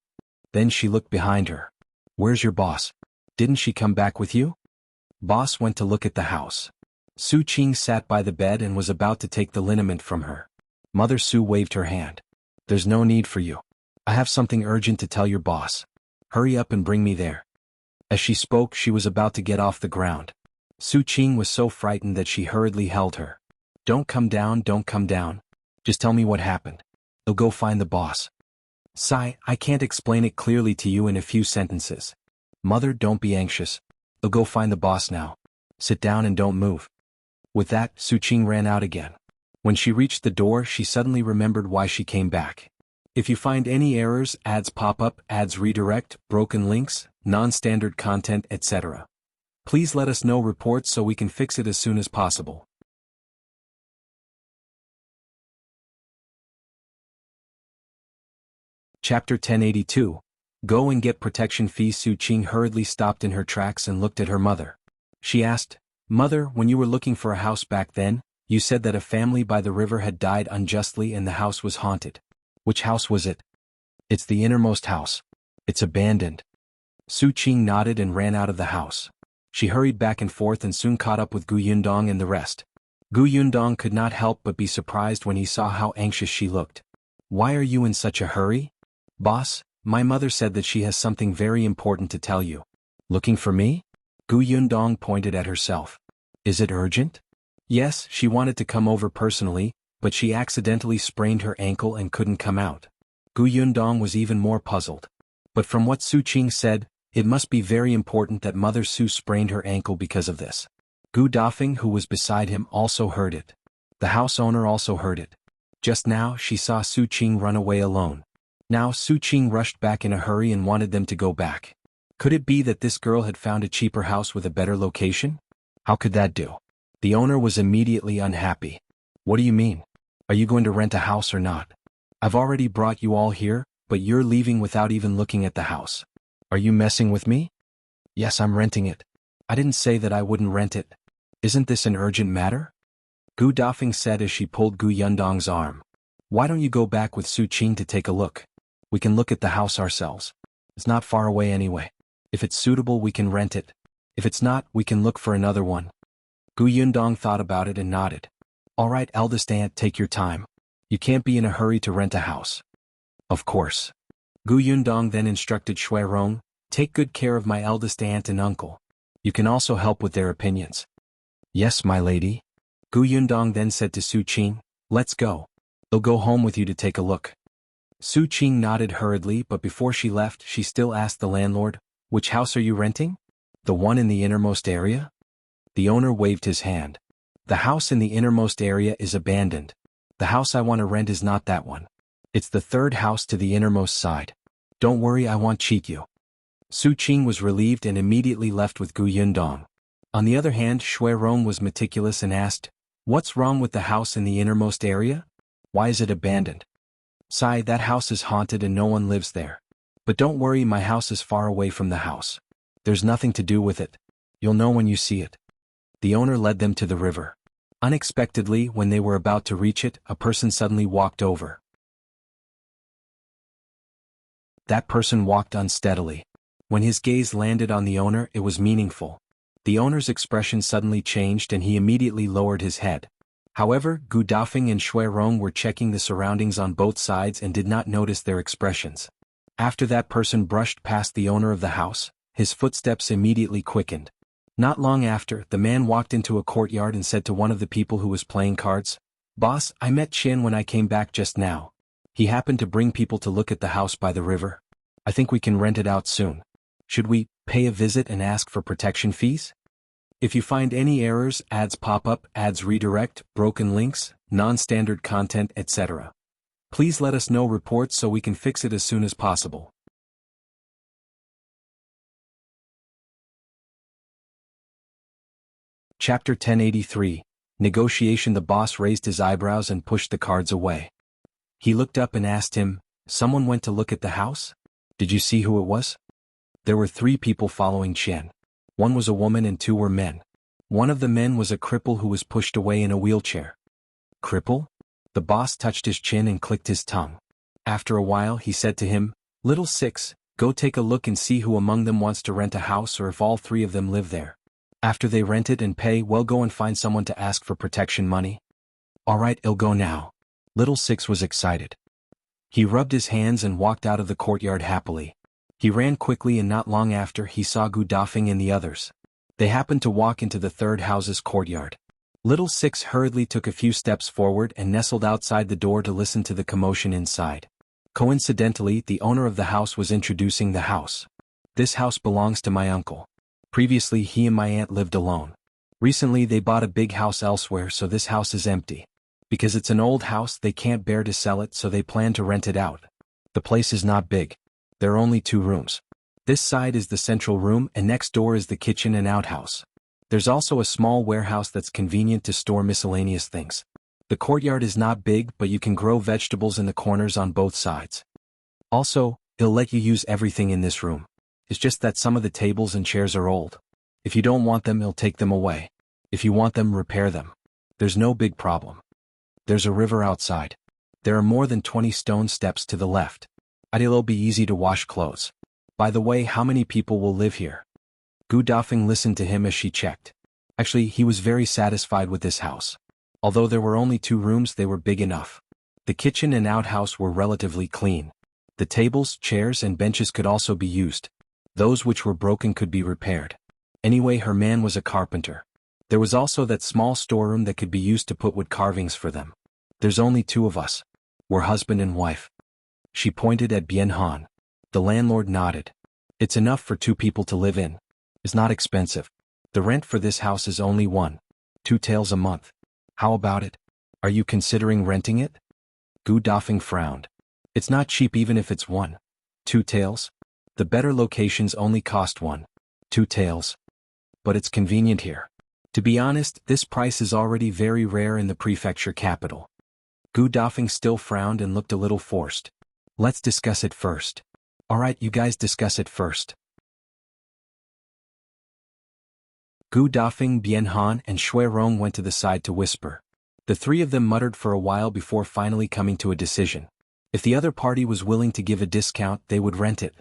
Then she looked behind her. "Where's your boss? Didn't she come back with you?" Boss went to look at the house. Su Qing sat by the bed and was about to take the liniment from her. Mother Su waved her hand. "There's no need for you. I have something urgent to tell your boss. Hurry up and bring me there." As she spoke, she was about to get off the ground. Su Qing was so frightened that she hurriedly held her. Don't come down, don't come down. Just tell me what happened. I'll go find the boss." "Sai, I can't explain it clearly to you in a few sentences." "Mother, don't be anxious. I'll go find the boss now. Sit down and don't move." With that, Su Qing ran out again. When she reached the door, she suddenly remembered why she came back. If you find any errors, ads pop up, ads redirect, broken links, non-standard content, etc., please let us know reports so we can fix it as soon as possible. Chapter 1082. Go and get protection fee. Su Qing hurriedly stopped in her tracks and looked at her mother. She asked, "Mother, when you were looking for a house back then, you said that a family by the river had died unjustly and the house was haunted. Which house was it?" "It's the innermost house. It's abandoned." Su Qing nodded and ran out of the house. She hurried back and forth and soon caught up with Gu Yundong and the rest. Gu Yundong could not help but be surprised when he saw how anxious she looked. "Why are you in such a hurry?" "Boss, my mother said that she has something very important to tell you." "Looking for me?" Gu Yundong pointed at herself. "Is it urgent?" "Yes, she wanted to come over personally, but she accidentally sprained her ankle and couldn't come out." Gu Yundong was even more puzzled. But from what Su Qing said, it must be very important that Mother Su sprained her ankle because of this. Gu Dafeng, who was beside him, also heard it. The house owner also heard it. Just now, she saw Su Qing run away alone. Now Su Qing rushed back in a hurry and wanted them to go back. Could it be that this girl had found a cheaper house with a better location? How could that do? The owner was immediately unhappy. "What do you mean? Are you going to rent a house or not? I've already brought you all here, but you're leaving without even looking at the house. Are you messing with me?" "Yes, I'm renting it. I didn't say that I wouldn't rent it. Isn't this an urgent matter?" Gu Dafeng said as she pulled Gu Yundong's arm. "Why don't you go back with Su Qing to take a look? We can look at the house ourselves. It's not far away anyway. If it's suitable, we can rent it. If it's not, we can look for another one." Gu Yundong thought about it and nodded. "All right, eldest aunt, take your time. You can't be in a hurry to rent a house." "Of course." Gu Yundong then instructed Shui Rong, "Take good care of my eldest aunt and uncle. You can also help with their opinions." "Yes, my lady." Gu Yundong then said to Su Qing, "Let's go. I'll go home with you to take a look." Su Qing nodded hurriedly, but before she left, she still asked the landlord, "Which house are you renting? The one in the innermost area?" The owner waved his hand. "The house in the innermost area is abandoned. The house I want to rent is not that one. It's the third house to the innermost side. Don't worry, I won't cheat you." Su Qing was relieved and immediately left with Gu Yundong. On the other hand, Shui Rong was meticulous and asked, "What's wrong with the house in the innermost area? Why is it abandoned?" "Sai, that house is haunted and no one lives there. But don't worry, my house is far away from the house. There's nothing to do with it. You'll know when you see it." The owner led them to the river. Unexpectedly, when they were about to reach it, a person suddenly walked over. That person walked unsteadily. When his gaze landed on the owner, it was meaningful. The owner's expression suddenly changed and he immediately lowered his head. However, Gu Dafeng and Shui Rong were checking the surroundings on both sides and did not notice their expressions. After that person brushed past the owner of the house, his footsteps immediately quickened. Not long after, the man walked into a courtyard and said to one of the people who was playing cards, "Boss, I met Qin when I came back just now. He happened to bring people to look at the house by the river. I think we can rent it out soon. Should we pay a visit and ask for protection fees? If you find any errors, ads pop up, ads redirect, broken links, non-standard content, etc. Please let us know reports so we can fix it as soon as possible." Chapter 1083. Negotiation. The boss raised his eyebrows and pushed the cards away. He looked up and asked him, "Someone went to look at the house? Did you see who it was?" There were 3 people following Chen. 1 was a woman and 2 were men. One of the men was a cripple who was pushed away in a wheelchair. Cripple? The boss touched his chin and clicked his tongue. After a while he said to him, "Little Six, go take a look and see who among them wants to rent a house or if all 3 of them live there. After they rent it and pay, well, go and find someone to ask for protection money." "Alright, I'll go now." Little Six was excited. He rubbed his hands and walked out of the courtyard happily. He ran quickly and not long after he saw Gu Dafeng and the others. They happened to walk into the third house's courtyard. Little Six hurriedly took a few steps forward and nestled outside the door to listen to the commotion inside. Coincidentally, the owner of the house was introducing the house. "This house belongs to my uncle. Previously he and my aunt lived alone. Recently they bought a big house elsewhere, so this house is empty. Because it's an old house, they can't bear to sell it, so they plan to rent it out. The place is not big. There are only 2 rooms. This side is the central room and next door is the kitchen and outhouse. There's also a small warehouse that's convenient to store miscellaneous things. The courtyard is not big, but you can grow vegetables in the corners on both sides. Also, it'll let you use everything in this room. It's just that some of the tables and chairs are old. If you don't want them, it'll take them away. If you want them, repair them. There's no big problem. There's a river outside. There are more than 20 stone steps to the left. It'll be easy to wash clothes. By the way, how many people will live here?" Gu Dafeng listened to him as she checked. Actually, he was very satisfied with this house. Although there were only 2 rooms, they were big enough. The kitchen and outhouse were relatively clean. The tables, chairs, and benches could also be used. Those which were broken could be repaired. Anyway, her man was a carpenter. There was also that small storeroom that could be used to put wood carvings for them. "There's only 2 of us. We're husband and wife." She pointed at Bien Han. The landlord nodded. "It's enough for 2 people to live in. It's not expensive. The rent for this house is only 1.2 taels a month. How about it? Are you considering renting it?" Gu Dafeng frowned. "It's not cheap even if it's 1.2 taels. The better locations only cost 1.2 taels. But it's convenient here. To be honest, this price is already very rare in the prefecture capital." Gu Dafeng still frowned and looked a little forced. "Let's discuss it first." "Alright, you guys discuss it first." Gu Dafeng, Bien Han, and Shui Rong went to the side to whisper. The 3 of them muttered for a while before finally coming to a decision. If the other party was willing to give a discount, they would rent it.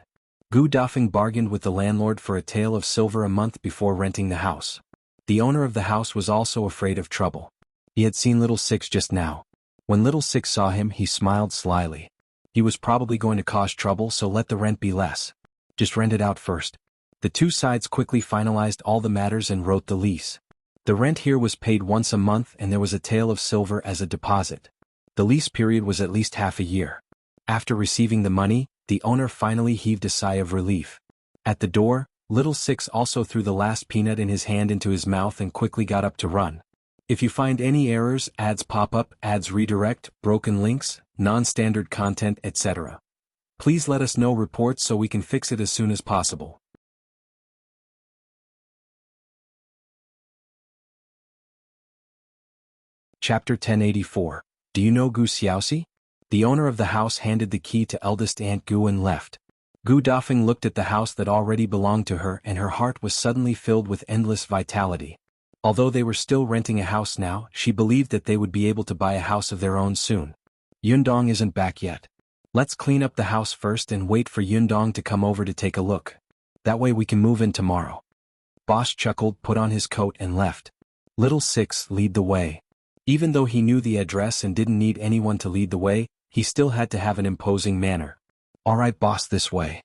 Gu Dafeng bargained with the landlord for a tael of silver a month before renting the house. The owner of the house was also afraid of trouble. He had seen Little Six just now. When Little Six saw him, he smiled slyly. He was probably going to cause trouble, so let the rent be less. Just rent it out first. The 2 sides quickly finalized all the matters and wrote the lease. The rent here was paid once a month and there was a tael of silver as a deposit. The lease period was at least half a year. After receiving the money, the owner finally heaved a sigh of relief. At the door, Little Six also threw the last peanut in his hand into his mouth and quickly got up to run. "If you find any errors, ads pop up, ads redirect, broken links, non-standard content, etc. Please let us know reports so we can fix it as soon as possible." Chapter 1084. Do you know Gu Xiaoxi? The owner of the house handed the key to eldest Aunt Gu and left. Gu Dafeng looked at the house that already belonged to her and her heart was suddenly filled with endless vitality. Although they were still renting a house now, she believed that they would be able to buy a house of their own soon. Yundong isn't back yet. Let's clean up the house first and wait for Yundong to come over to take a look. That way we can move in tomorrow. Boss chuckled, put on his coat and left. Little Six lead the way. Even though he knew the address and didn't need anyone to lead the way, he still had to have an imposing manner. Alright boss, this way.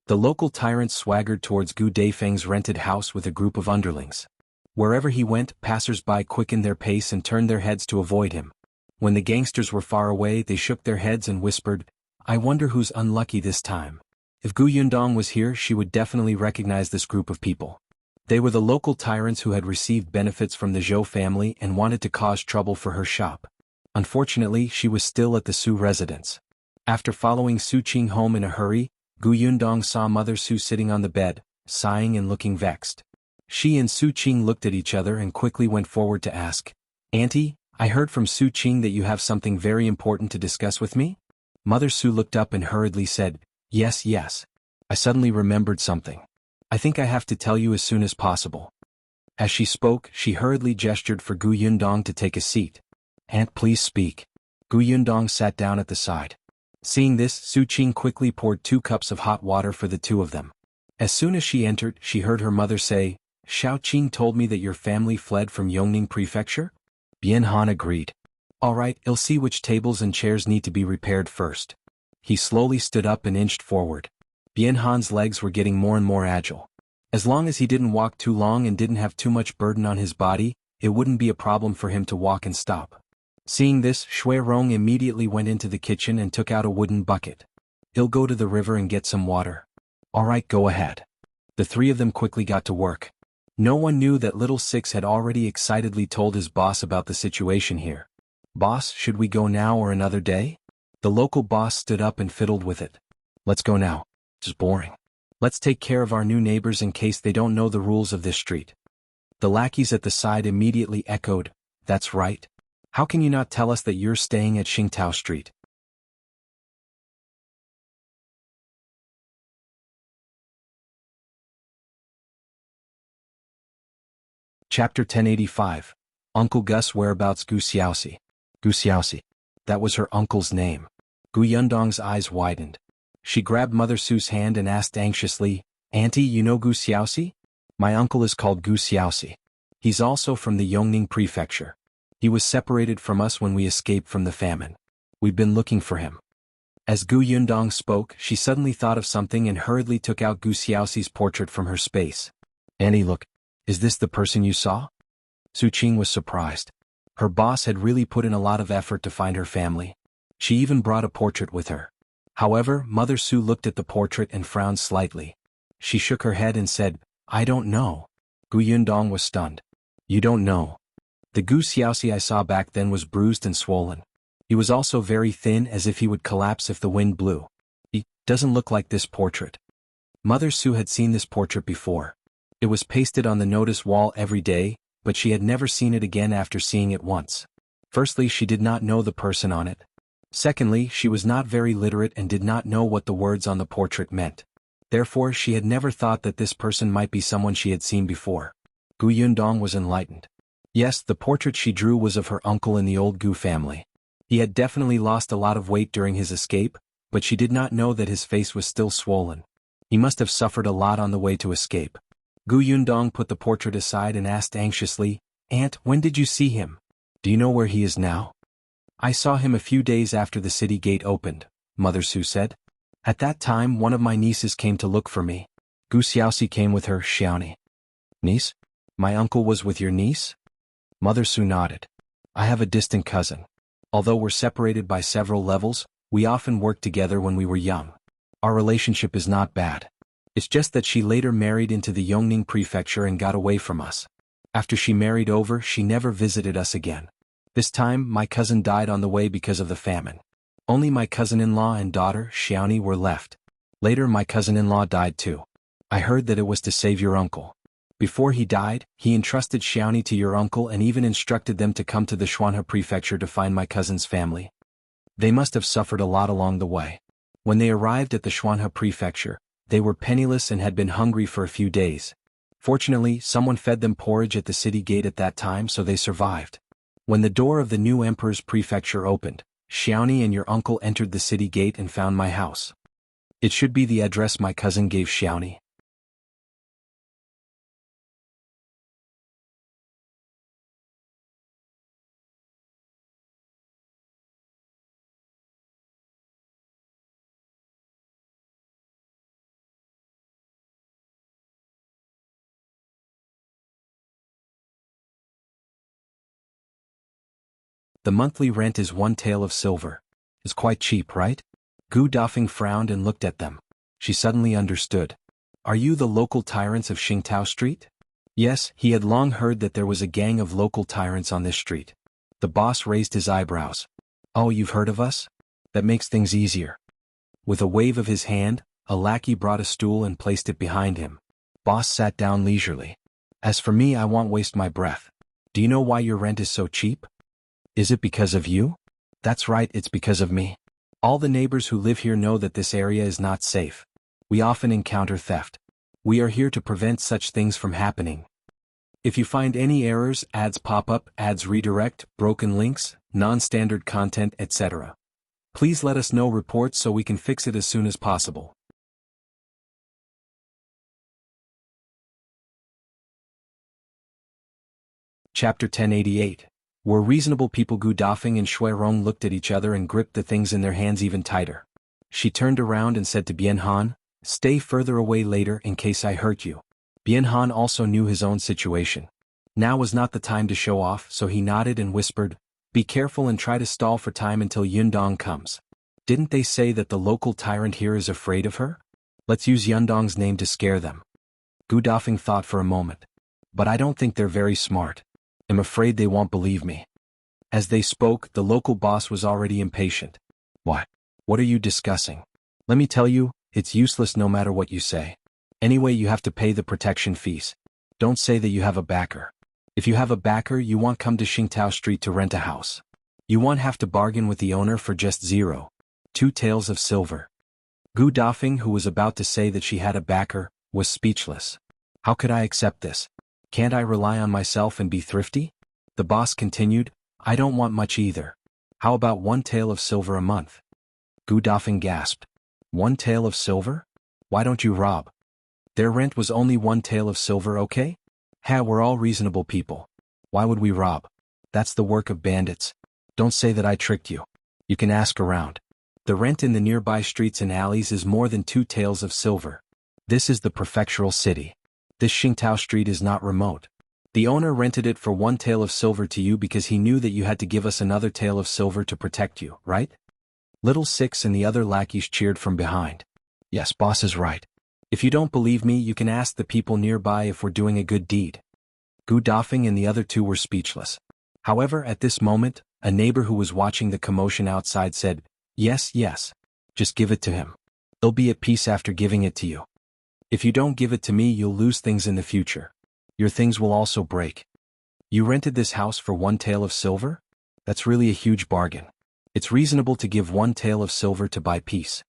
The local tyrant swaggered towards Gu Daifeng's rented house with a group of underlings. Wherever he went, passers-by quickened their pace and turned their heads to avoid him. When the gangsters were far away, they shook their heads and whispered, "I wonder who's unlucky this time." If Gu Yundong was here, she would definitely recognize this group of people. They were the local tyrants who had received benefits from the Zhou family and wanted to cause trouble for her shop. Unfortunately, she was still at the Su residence. After following Su Qing home in a hurry, Gu Yundong saw Mother Su sitting on the bed, sighing and looking vexed. She and Su Qing looked at each other and quickly went forward to ask, "Auntie, I heard from Su Qing that you have something very important to discuss with me?" Mother Su looked up and hurriedly said, Yes. I suddenly remembered something. I think I have to tell you as soon as possible." As she spoke, she hurriedly gestured for Gu Yundong to take a seat. "Aunt, please speak." Gu Yundong sat down at the side. Seeing this, Su Qing quickly poured 2 cups of hot water for the two of them. As soon as she entered, she heard her mother say, "Shao Qing told me that your family fled from Yongning Prefecture?" Bien Han agreed. "Alright, I'll see which tables and chairs need to be repaired first." He slowly stood up and inched forward. Bien Han's legs were getting more and more agile. As long as he didn't walk too long and didn't have too much burden on his body, it wouldn't be a problem for him to walk and stop. Seeing this, Shui Rong immediately went into the kitchen and took out a wooden bucket. "I'll go to the river and get some water." "Alright, go ahead." The three of them quickly got to work. No one knew that Little Six had already excitedly told his boss about the situation here. "Boss, should we go now or another day?" The local boss stood up and fiddled with it. "Let's go now. It's boring. Let's take care of our new neighbors in case they don't know the rules of this street." The lackeys at the side immediately echoed, "That's right. How can you not tell us that you're staying at Xingtao Street?" Chapter 1085. Uncle Gus whereabouts. Gu Xiaoxi. Gu Xiaoxi. That was her uncle's name. Gu Yundong's eyes widened. She grabbed Mother Su's hand and asked anxiously, "Auntie, you know Gu Xiaoxi?" "My uncle is called Gu Xiaoxi. He's also from the Yongning Prefecture. He was separated from us when we escaped from the famine. We've been looking for him." As Gu Yundong spoke, she suddenly thought of something and hurriedly took out Gu Xiaoxi's portrait from her space. "Auntie, look. Is this the person you saw?" Su Qing was surprised. Her boss had really put in a lot of effort to find her family. She even brought a portrait with her. However, Mother Su looked at the portrait and frowned slightly. She shook her head and said, "I don't know." Gu Yundong was stunned. "You don't know?" "The Gu Xiaoxi I saw back then was bruised and swollen. He was also very thin, as if he would collapse if the wind blew. He doesn't look like this portrait." Mother Su had seen this portrait before. It was pasted on the notice wall every day, but she had never seen it again after seeing it once. Firstly, she did not know the person on it. Secondly, she was not very literate and did not know what the words on the portrait meant. Therefore, she had never thought that this person might be someone she had seen before. Gu Yundong was enlightened. Yes, the portrait she drew was of her uncle in the old Gu family. He had definitely lost a lot of weight during his escape, but she did not know that his face was still swollen. He must have suffered a lot on the way to escape. Gu Yundong put the portrait aside and asked anxiously, "Aunt, when did you see him? Do you know where he is now?" "I saw him a few days after the city gate opened," Mother Su said. "At that time, one of my nieces came to look for me. Gu Xiaoxi came with her, Xiaoni." "Niece? My uncle was with your niece?" Mother Su nodded. "I have a distant cousin. Although we're separated by several levels, we often worked together when we were young. Our relationship is not bad. It's just that she later married into the Yongning Prefecture and got away from us. After she married over, she never visited us again. This time, my cousin died on the way because of the famine. Only my cousin-in-law and daughter, Xiaoni, were left. Later, my cousin-in-law died too. I heard that it was to save your uncle. Before he died, he entrusted Xiaoni to your uncle and even instructed them to come to the Xuanhe Prefecture to find my cousin's family. They must have suffered a lot along the way. When they arrived at the Xuanhe Prefecture, they were penniless and had been hungry for a few days. Fortunately, someone fed them porridge at the city gate at that time, so they survived. When the door of the new emperor's prefecture opened, Xiaoxi and your uncle entered the city gate and found my house. It should be the address my cousin gave Xiaoxi. The monthly rent is 1 tael of silver. It's quite cheap, right? Gu Dafeng frowned and looked at them. She suddenly understood. Are you the local tyrants of Qingtao Street? Yes, he had long heard that there was a gang of local tyrants on this street. The boss raised his eyebrows. Oh, you've heard of us? That makes things easier. With a wave of his hand, a lackey brought a stool and placed it behind him. Boss sat down leisurely. As for me, I won't waste my breath. Do you know why your rent is so cheap? Is it because of you? That's right, it's because of me. All the neighbors who live here know that this area is not safe. We often encounter theft. We are here to prevent such things from happening. If you find any errors, ads pop up, ads redirect, broken links, non-standard content, etc., please let us know reports so we can fix it as soon as possible. Chapter 1088. Were reasonable people. Gu Dafeng and Shui Rong looked at each other and gripped the things in their hands even tighter. She turned around and said to Bian Han, "Stay further away later in case I hurt you." Bian Han also knew his own situation. Now was not the time to show off, so he nodded and whispered, "Be careful and try to stall for time until Yundong comes. Didn't they say that the local tyrant here is afraid of her? Let's use Yundong's name to scare them." Gu Dafeng thought for a moment. "But I don't think they're very smart. I'm afraid they won't believe me." As they spoke, the local boss was already impatient. "What? What are you discussing? Let me tell you, it's useless no matter what you say. Anyway, you have to pay the protection fees. Don't say that you have a backer. If you have a backer, you won't come to Qingtao Street to rent a house. You won't have to bargain with the owner for just 0.2 taels of silver." Gu Dafeng, who was about to say that she had a backer, was speechless. "How could I accept this? Can't I rely on myself and be thrifty?" The boss continued, "I don't want much either. How about 1 tael of silver a month?" Gu Dafeng gasped. 1 tael of silver? Why don't you rob? Their rent was only 1 tael of silver, okay? We're all reasonable people. Why would we rob? That's the work of bandits. Don't say that I tricked you. You can ask around. The rent in the nearby streets and alleys is more than 2 taels of silver. This is the prefectural city. This Qingtao Street is not remote. The owner rented it for 1 tael of silver to you because he knew that you had to give us another tael of silver to protect you, right?" Little Six and the other lackeys cheered from behind. "Yes, boss is right. If you don't believe me, you can ask the people nearby if we're doing a good deed." Gu Dafeng and the other two were speechless. However, at this moment, a neighbor who was watching the commotion outside said, Yes, just give it to him. He'll be at peace after giving it to you. If you don't give it to me, you'll lose things in the future. Your things will also break. You rented this house for 1 tael of silver? That's really a huge bargain. It's reasonable to give 1 tael of silver to buy peace."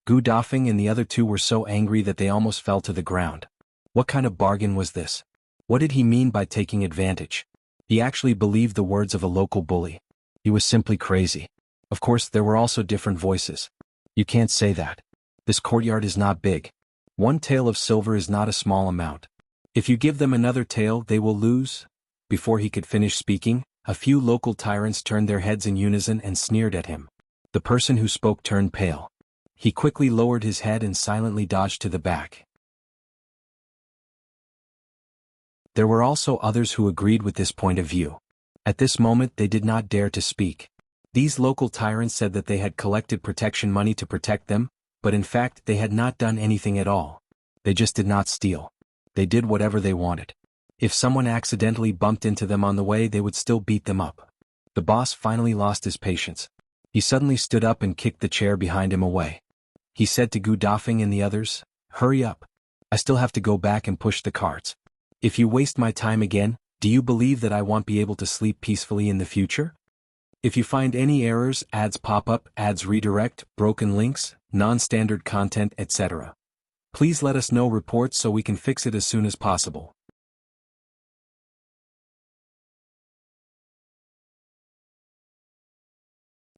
Gu Dafeng and the other two were so angry that they almost fell to the ground. What kind of bargain was this? What did he mean by taking advantage? He actually believed the words of a local bully. He was simply crazy. Of course, there were also different voices. "You can't say that. This courtyard is not big. 1 tael of silver is not a small amount. If you give them another tael, they will lose." Before he could finish speaking, a few local tyrants turned their heads in unison and sneered at him. The person who spoke turned pale. He quickly lowered his head and silently dodged to the back. There were also others who agreed with this point of view. At this moment, they did not dare to speak. These local tyrants said that they had collected protection money to protect them, but in fact they had not done anything at all. They just did not steal. They did whatever they wanted. If someone accidentally bumped into them on the way, they would still beat them up. The boss finally lost his patience. He suddenly stood up and kicked the chair behind him away. He said to Gu Dafeng and the others, "Hurry up. I still have to go back and push the carts. If you waste my time again, do you believe that I won't be able to sleep peacefully in the future? If you find any errors, ads pop up, ads redirect, broken links, non-standard content, etc., please let us know reports so we can fix it as soon as possible."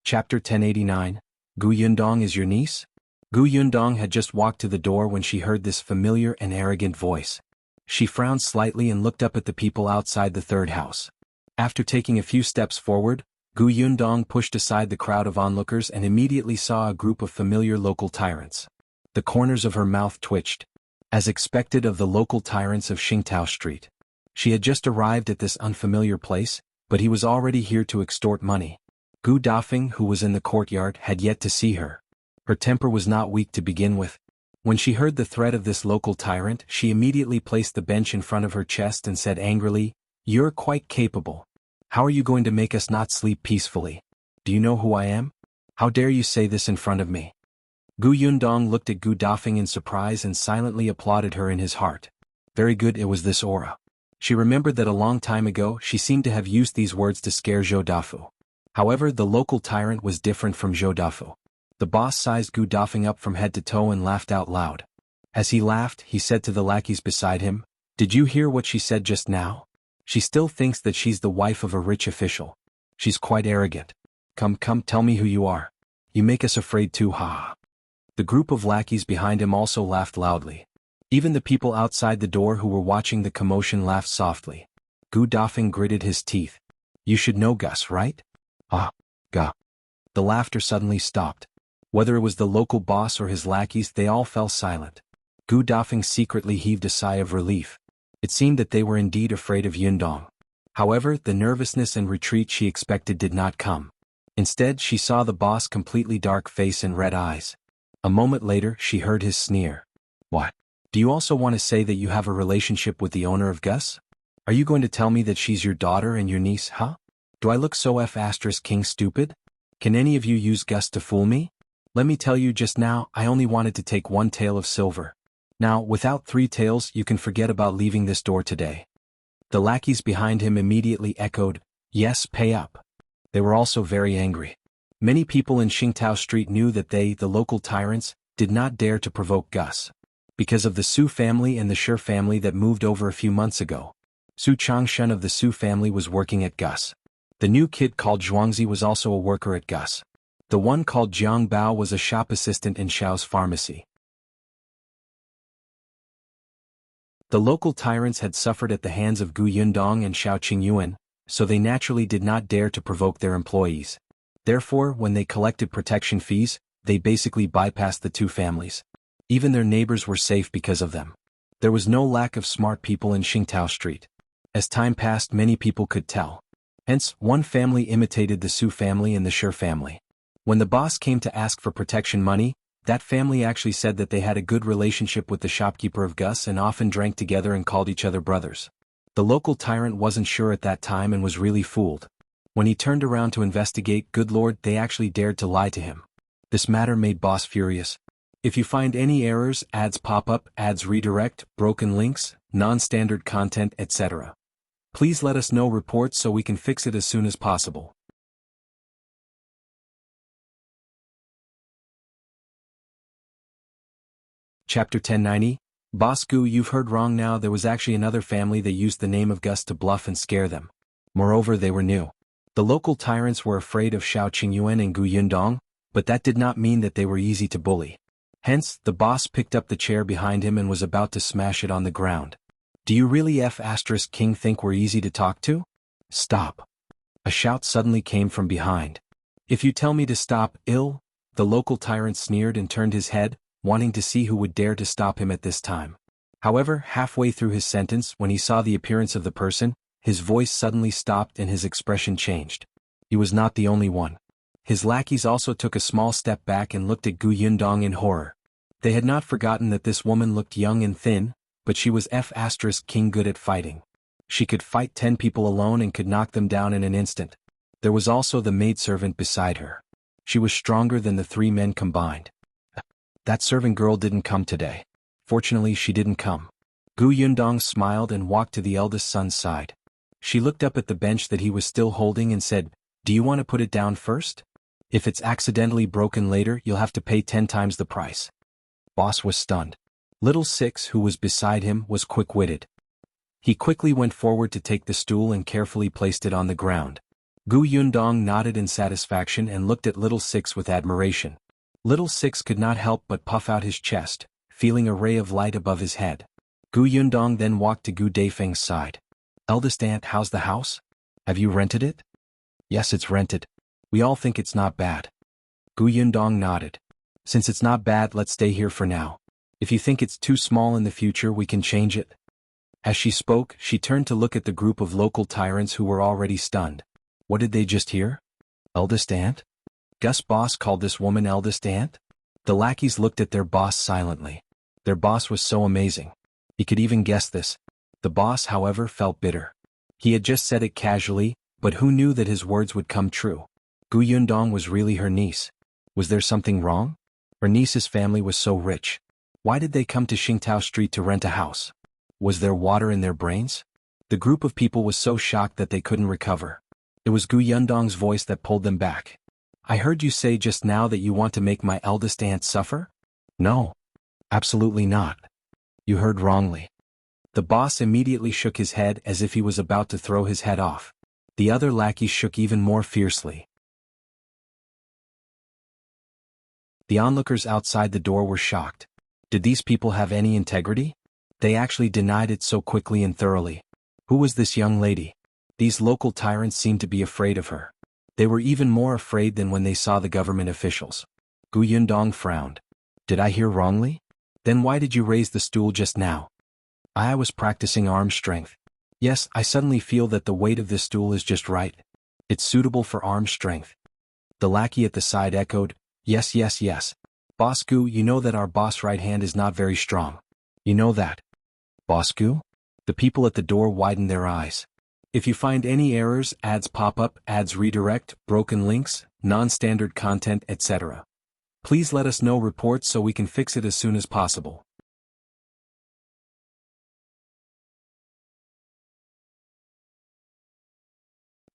Chapter 1089, Gu Yundong is your niece? Gu Yundong had just walked to the door when she heard this familiar and arrogant voice. She frowned slightly and looked up at the people outside the third house. After taking a few steps forward, Gu Yundong pushed aside the crowd of onlookers and immediately saw a group of familiar local tyrants. The corners of her mouth twitched, as expected of the local tyrants of Xingtao Street. She had just arrived at this unfamiliar place, but he was already here to extort money. Gu Dafeng, who was in the courtyard, had yet to see her. Her temper was not weak to begin with. When she heard the threat of this local tyrant, she immediately placed the bench in front of her chest and said angrily, "You're quite capable. How are you going to make us not sleep peacefully? Do you know who I am? How dare you say this in front of me?" Gu Yundong looked at Gu Dafeng in surprise and silently applauded her in his heart. Very good, it was this aura. She remembered that a long time ago she seemed to have used these words to scare Zhou Dafu. However, the local tyrant was different from Zhou Dafu. The boss sized Gu Dafeng up from head to toe and laughed out loud. As he laughed, he said to the lackeys beside him, "Did you hear what she said just now? She still thinks that she's the wife of a rich official. She's quite arrogant. Come, tell me who you are. You make us afraid too, ha." The group of lackeys behind him also laughed loudly. Even the people outside the door who were watching the commotion laughed softly. Gu Dafeng gritted his teeth. "You should know Gus, right?" "Ah, ga." The laughter suddenly stopped. Whether it was the local boss or his lackeys, they all fell silent. Gu Dafeng secretly heaved a sigh of relief. It seemed that they were indeed afraid of Yundong. However, the nervousness and retreat she expected did not come. Instead, she saw the boss' completely dark face and red eyes. A moment later, she heard his sneer. "What? Do you also want to say that you have a relationship with the owner of Gus? Are you going to tell me that she's your daughter and your niece, huh? Do I look so King stupid? Can any of you use Gus to fool me? Let me tell you just now, I only wanted to take 1 tael of silver. Now, without 3 taels, you can forget about leaving this door today." The lackeys behind him immediately echoed, "Yes, pay up." They were also very angry. Many people in Xingtao Street knew that they, the local tyrants, did not dare to provoke Gus. Because of the Su family and the Shi family that moved over a few months ago. Su Changshen of the Su family was working at Gus. The new kid called Zhuangzi was also a worker at Gus. The one called Jiang Bao was a shop assistant in Shao's pharmacy. The local tyrants had suffered at the hands of Gu Yundong and Shao Qingyuan, so they naturally did not dare to provoke their employees. Therefore, when they collected protection fees, they basically bypassed the 2 families. Even their neighbors were safe because of them. There was no lack of smart people in Xingtao Street. As time passed, many people could tell. Hence, one family imitated the Su family and the Shi family. When the boss came to ask for protection money, that family actually said that they had a good relationship with the shopkeeper of Gus and often drank together and called each other brothers. The local tyrant wasn't sure at that time and was really fooled. When he turned around to investigate, good lord, they actually dared to lie to him. This matter made boss furious. If you find any errors, ads pop up, ads redirect, broken links, non-standard content, etc. please let us know reports so we can fix it as soon as possible. Chapter 1090, Boss Gu, you've heard wrong now. There was actually another family that used the name of Gus to bluff and scare them. Moreover, they were new. The local tyrants were afraid of Shao Qingyuan and Gu Yundong, but that did not mean that they were easy to bully. Hence, the boss picked up the chair behind him and was about to smash it on the ground. "Do you really King think we're easy to talk to? Stop." A shout suddenly came from behind. "If you tell me to stop, the local tyrant sneered and turned his head, wanting to see who would dare to stop him at this time. However, halfway through his sentence, when he saw the appearance of the person, his voice suddenly stopped and his expression changed. He was not the only one. His lackeys also took a small step back and looked at Gu Yundong in horror. They had not forgotten that this woman looked young and thin, but she was King good at fighting. She could fight 10 people alone and could knock them down in an instant. There was also the maidservant beside her. She was stronger than the 3 men combined. That servant girl didn't come today. Fortunately, she didn't come. Gu Yundong smiled and walked to the eldest son's side. She looked up at the bench that he was still holding and said, "Do you want to put it down first? If it's accidentally broken later, you'll have to pay 10 times the price." Boss was stunned. Little Six, who was beside him, was quick-witted. He quickly went forward to take the stool and carefully placed it on the ground. Gu Yundong nodded in satisfaction and looked at Little Six with admiration. Little Six could not help but puff out his chest, feeling a ray of light above his head. Gu Yundong then walked to Gu Daifeng's side. Eldest aunt, how's the house? Have you rented it? Yes, it's rented. We all think it's not bad. Gu Yundong nodded. Since it's not bad, let's stay here for now. If you think it's too small in the future, we can change it. As she spoke, she turned to look at the group of local tyrants who were already stunned. What did they just hear? Eldest aunt? Gus boss called this woman eldest aunt? The lackeys looked at their boss silently. Their boss was so amazing. He could even guess this. The boss, however, felt bitter. He had just said it casually, but who knew that his words would come true? Gu Yundong was really her niece. Was there something wrong? Her niece's family was so rich. Why did they come to Xingtao Street to rent a house? Was there water in their brains? The group of people was so shocked that they couldn't recover. It was Gu Yundong's voice that pulled them back. I heard you say just now that you want to make my eldest aunt suffer? No. Absolutely not. You heard wrongly. The boss immediately shook his head as if he was about to throw his head off. The other lackeys shook even more fiercely. The onlookers outside the door were shocked. Did these people have any integrity? They actually denied it so quickly and thoroughly. Who was this young lady? These local tyrants seemed to be afraid of her. They were even more afraid than when they saw the government officials. Gu Yundong frowned. Did I hear wrongly? Then why did you raise the stool just now? I was practicing arm strength. Yes, I suddenly feel that the weight of this stool is just right. It's suitable for arm strength. The lackey at the side echoed, yes, yes, yes. Boss Gu, you know that our boss right hand is not very strong. You know that. Boss Gu? The people at the door widened their eyes. If you find any errors, ads pop up, ads redirect, broken links, non-standard content, etc. Please let us know reports so we can fix it as soon as possible.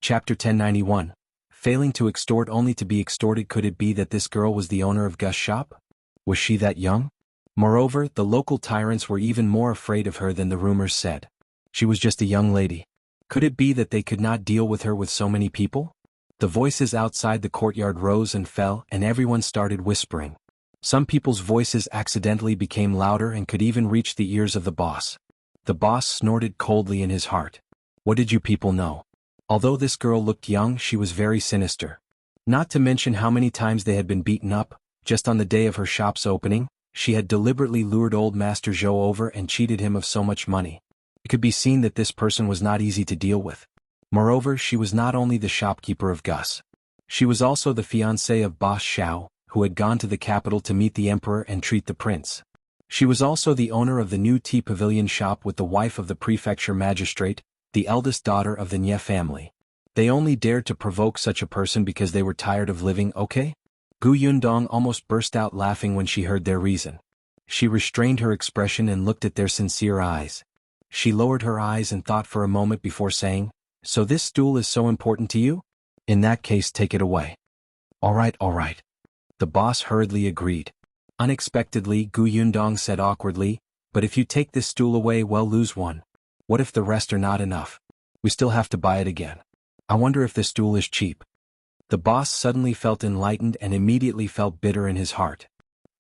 Chapter 1091. Failing to extort only to be extorted. Could it be that this girl was the owner of Gus' shop? Was she that young? Moreover, the local tyrants were even more afraid of her than the rumors said. She was just a young lady. Could it be that they could not deal with her with so many people? The voices outside the courtyard rose and fell, and everyone started whispering. Some people's voices accidentally became louder and could even reach the ears of the boss. The boss snorted coldly in his heart. What did you people know? Although this girl looked young, she was very sinister. Not to mention how many times they had been beaten up. Just on the day of her shop's opening, she had deliberately lured old Master Zhou over and cheated him of so much money. It could be seen that this person was not easy to deal with. Moreover, she was not only the shopkeeper of Gus. She was also the fiancée of boss Shao, who had gone to the capital to meet the emperor and treat the prince. She was also the owner of the new tea pavilion shop with the wife of the prefecture magistrate, the eldest daughter of the Nye family. They only dared to provoke such a person because they were tired of living, okay? Gu Yundong almost burst out laughing when she heard their reason. She restrained her expression and looked at their sincere eyes. She lowered her eyes and thought for a moment before saying, so this stool is so important to you? In that case, take it away. All right. The boss hurriedly agreed. Unexpectedly, Gu Yundong said awkwardly, but if you take this stool away, we'll lose one. What if the rest are not enough? We still have to buy it again. I wonder if this stool is cheap. The boss suddenly felt enlightened and immediately felt bitter in his heart.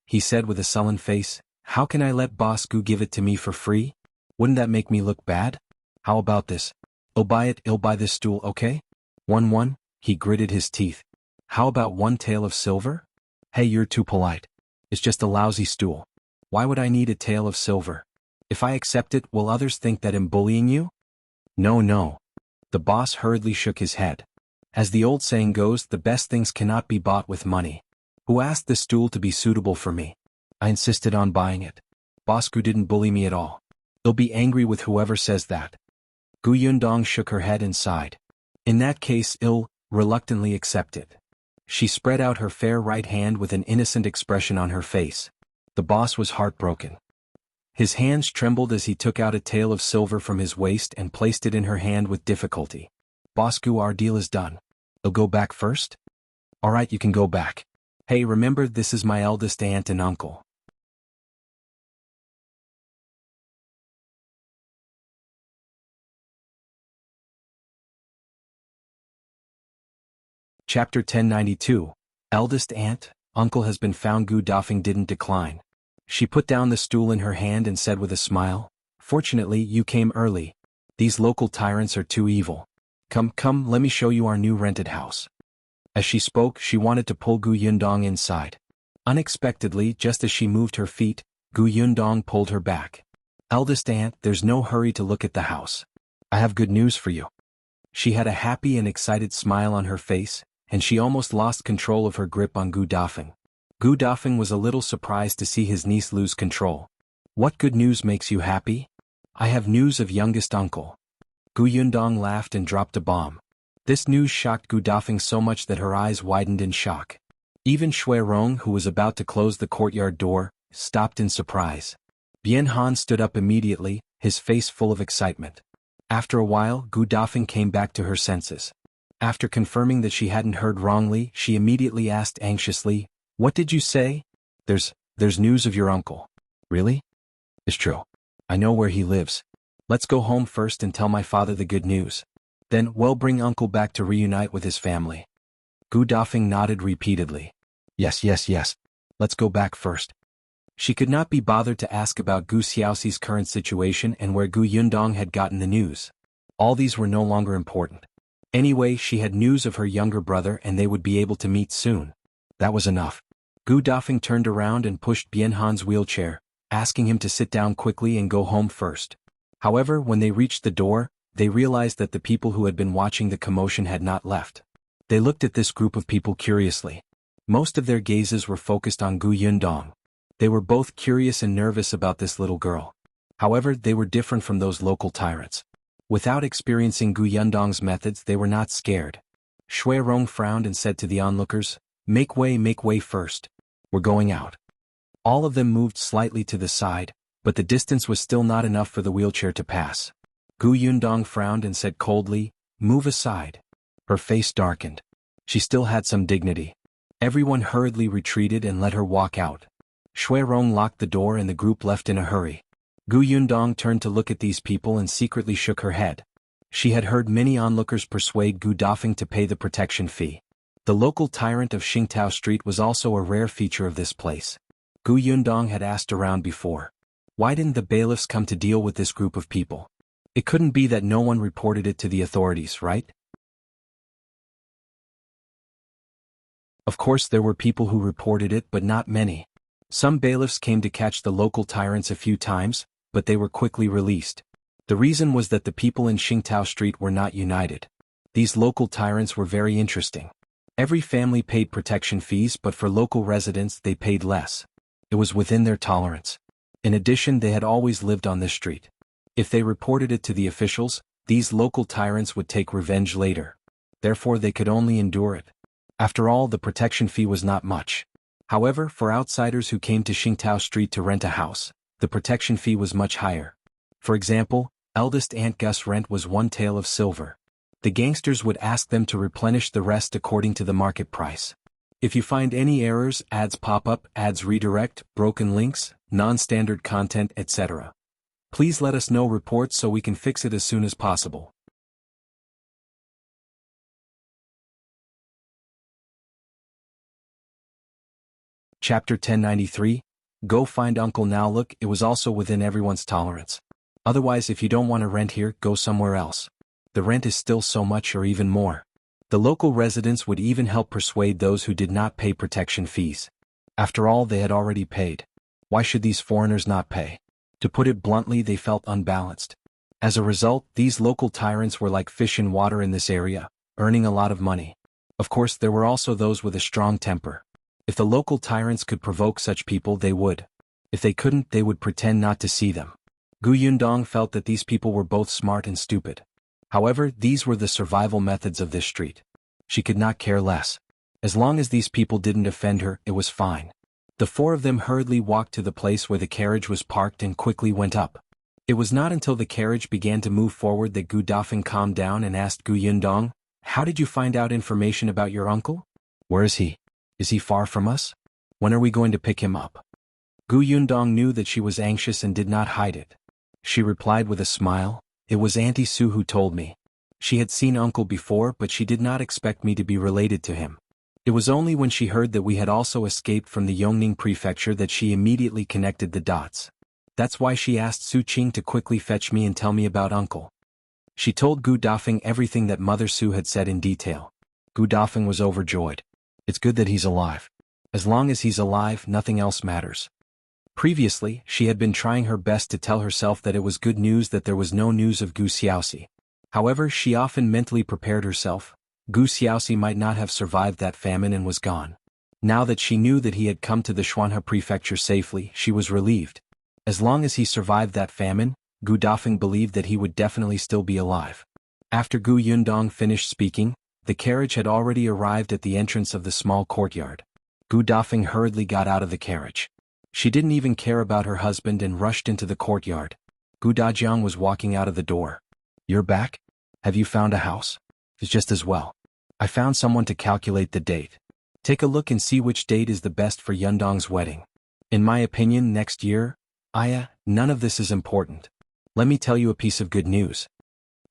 He said with a sullen face, how can I let Boss Gu give it to me for free? Wouldn't that make me look bad? How about this? I'll buy this stool, okay? One, he gritted his teeth. How about one tael of silver? Hey, you're too polite. It's just a lousy stool. Why would I need a tael of silver? If I accept it, will others think that I'm bullying you? No. The boss hurriedly shook his head. As the old saying goes, the best things cannot be bought with money. Who asked this stool to be suitable for me? I insisted on buying it. Boss Gu didn't bully me at all. He'll be angry with whoever says that. Gu Yundong shook her head and sighed. In that case, I'll reluctantly accept it. She spread out her fair right hand with an innocent expression on her face. The boss was heartbroken. His hands trembled as he took out a tael of silver from his waist and placed it in her hand with difficulty. Boss Gu, our deal is done. I'll go back first? All right, you can go back. Hey, remember, this is my eldest aunt and uncle. Chapter 1092. Eldest Aunt, Uncle has been found. Gu Dafeng didn't decline. She put down the stool in her hand and said with a smile, "Fortunately, you came early. These local tyrants are too evil. Come, let me show you our new rented house." As she spoke, she wanted to pull Gu Yundong inside. Unexpectedly, just as she moved her feet, Gu Yundong pulled her back. "Eldest Aunt, there's no hurry to look at the house. I have good news for you." She had a happy and excited smile on her face, and she almost lost control of her grip on Gu Dafeng. Gu Dafeng was a little surprised to see his niece lose control. "What good news makes you happy?" "I have news of youngest uncle." Gu Yundong laughed and dropped a bomb. This news shocked Gu Dafeng so much that her eyes widened in shock. Even Shui Rong, who was about to close the courtyard door, stopped in surprise. Bian Han stood up immediately, his face full of excitement. After a while, Gu Dafeng came back to her senses. After confirming that she hadn't heard wrongly, she immediately asked anxiously, "What did you say?" There's news of your uncle." "Really?" "It's true. I know where he lives. Let's go home first and tell my father the good news. Then we'll bring uncle back to reunite with his family." Gu Dafeng nodded repeatedly. Yes. Let's go back first." She could not be bothered to ask about Gu Xiaoxi's current situation and where Gu Yundong had gotten the news. All these were no longer important. Anyway, she had news of her younger brother and they would be able to meet soon. That was enough. Gu Dafeng turned around and pushed Bian Han's wheelchair, asking him to sit down quickly and go home first. However, when they reached the door, they realized that the people who had been watching the commotion had not left. They looked at this group of people curiously. Most of their gazes were focused on Gu Yundong. They were both curious and nervous about this little girl. However, they were different from those local tyrants. Without experiencing Gu Yundong's methods, they were not scared. Shui Rong frowned and said to the onlookers, make way first. We're going out." All of them moved slightly to the side, but the distance was still not enough for the wheelchair to pass. Gu Yundong frowned and said coldly, "Move aside." Her face darkened. She still had some dignity. Everyone hurriedly retreated and let her walk out. Shui Rong locked the door and the group left in a hurry. Gu Yundong turned to look at these people and secretly shook her head. She had heard many onlookers persuade Gu Dafeng to pay the protection fee. The local tyrant of Xingtao Street was also a rare feature of this place. Gu Yundong had asked around before. Why didn't the bailiffs come to deal with this group of people? It couldn't be that no one reported it to the authorities, right? Of course there were people who reported it, but not many. Some bailiffs came to catch the local tyrants a few times, but they were quickly released. The reason was that the people in Xingtao Street were not united. These local tyrants were very interesting. Every family paid protection fees, but for local residents they paid less. It was within their tolerance. In addition, they had always lived on this street. If they reported it to the officials, these local tyrants would take revenge later. Therefore they could only endure it. After all, the protection fee was not much. However, for outsiders who came to Xingtao Street to rent a house, the protection fee was much higher. For example, Eldest Aunt Gus' rent was 1 tael of silver. The gangsters would ask them to replenish the rest according to the market price. If you find any errors, ads pop up, ads redirect, broken links, non-standard content, etc., please let us know reports so we can fix it as soon as possible. Chapter 1093. Go find Uncle now. Look, it was also within everyone's tolerance. Otherwise, if you don't want to rent here, go somewhere else. The rent is still so much or even more. The local residents would even help persuade those who did not pay protection fees. After all, they had already paid. Why should these foreigners not pay? To put it bluntly, they felt unbalanced. As a result, these local tyrants were like fish in water in this area, earning a lot of money. Of course, there were also those with a strong temper. If the local tyrants could provoke such people, they would. If they couldn't, they would pretend not to see them. Gu Yundong felt that these people were both smart and stupid. However, these were the survival methods of this street. She could not care less. As long as these people didn't offend her, it was fine. The four of them hurriedly walked to the place where the carriage was parked and quickly went up. It was not until the carriage began to move forward that Gu Dafeng calmed down and asked Gu Yundong, "How did you find out information about your uncle? Where is he? Is he far from us? When are we going to pick him up?" Gu Yundong knew that she was anxious and did not hide it. She replied with a smile, "It was Auntie Sue who told me. She had seen uncle before, but she did not expect me to be related to him. It was only when she heard that we had also escaped from the Yongning prefecture that she immediately connected the dots. That's why she asked Su Qing to quickly fetch me and tell me about uncle. She told Gu Dafeng everything that Mother Su had said in detail. Gu Dafeng was overjoyed. It's good that he's alive. As long as he's alive, nothing else matters. Previously, she had been trying her best to tell herself that it was good news that there was no news of Gu Xiaoxi. However, she often mentally prepared herself. Gu Xiaoxi might not have survived that famine and was gone. Now that she knew that he had come to the Xuanhe prefecture safely, she was relieved. As long as he survived that famine, Gu Dafeng believed that he would definitely still be alive. After Gu Yundong finished speaking, the carriage had already arrived at the entrance of the small courtyard. Gu Dafeng hurriedly got out of the carriage. She didn't even care about her husband and rushed into the courtyard. Gu Dajiang was walking out of the door. You're back? Have you found a house? It's just as well. I found someone to calculate the date. Take a look and see which date is the best for Yundong's wedding. In my opinion, next year. None of this is important. Let me tell you a piece of good news.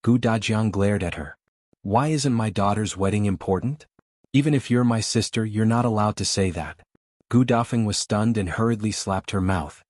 Gu Dajiang glared at her. Why isn't my daughter's wedding important? Even if you're my sister, you're not allowed to say that. Gu Dafeng was stunned and hurriedly slapped her mouth.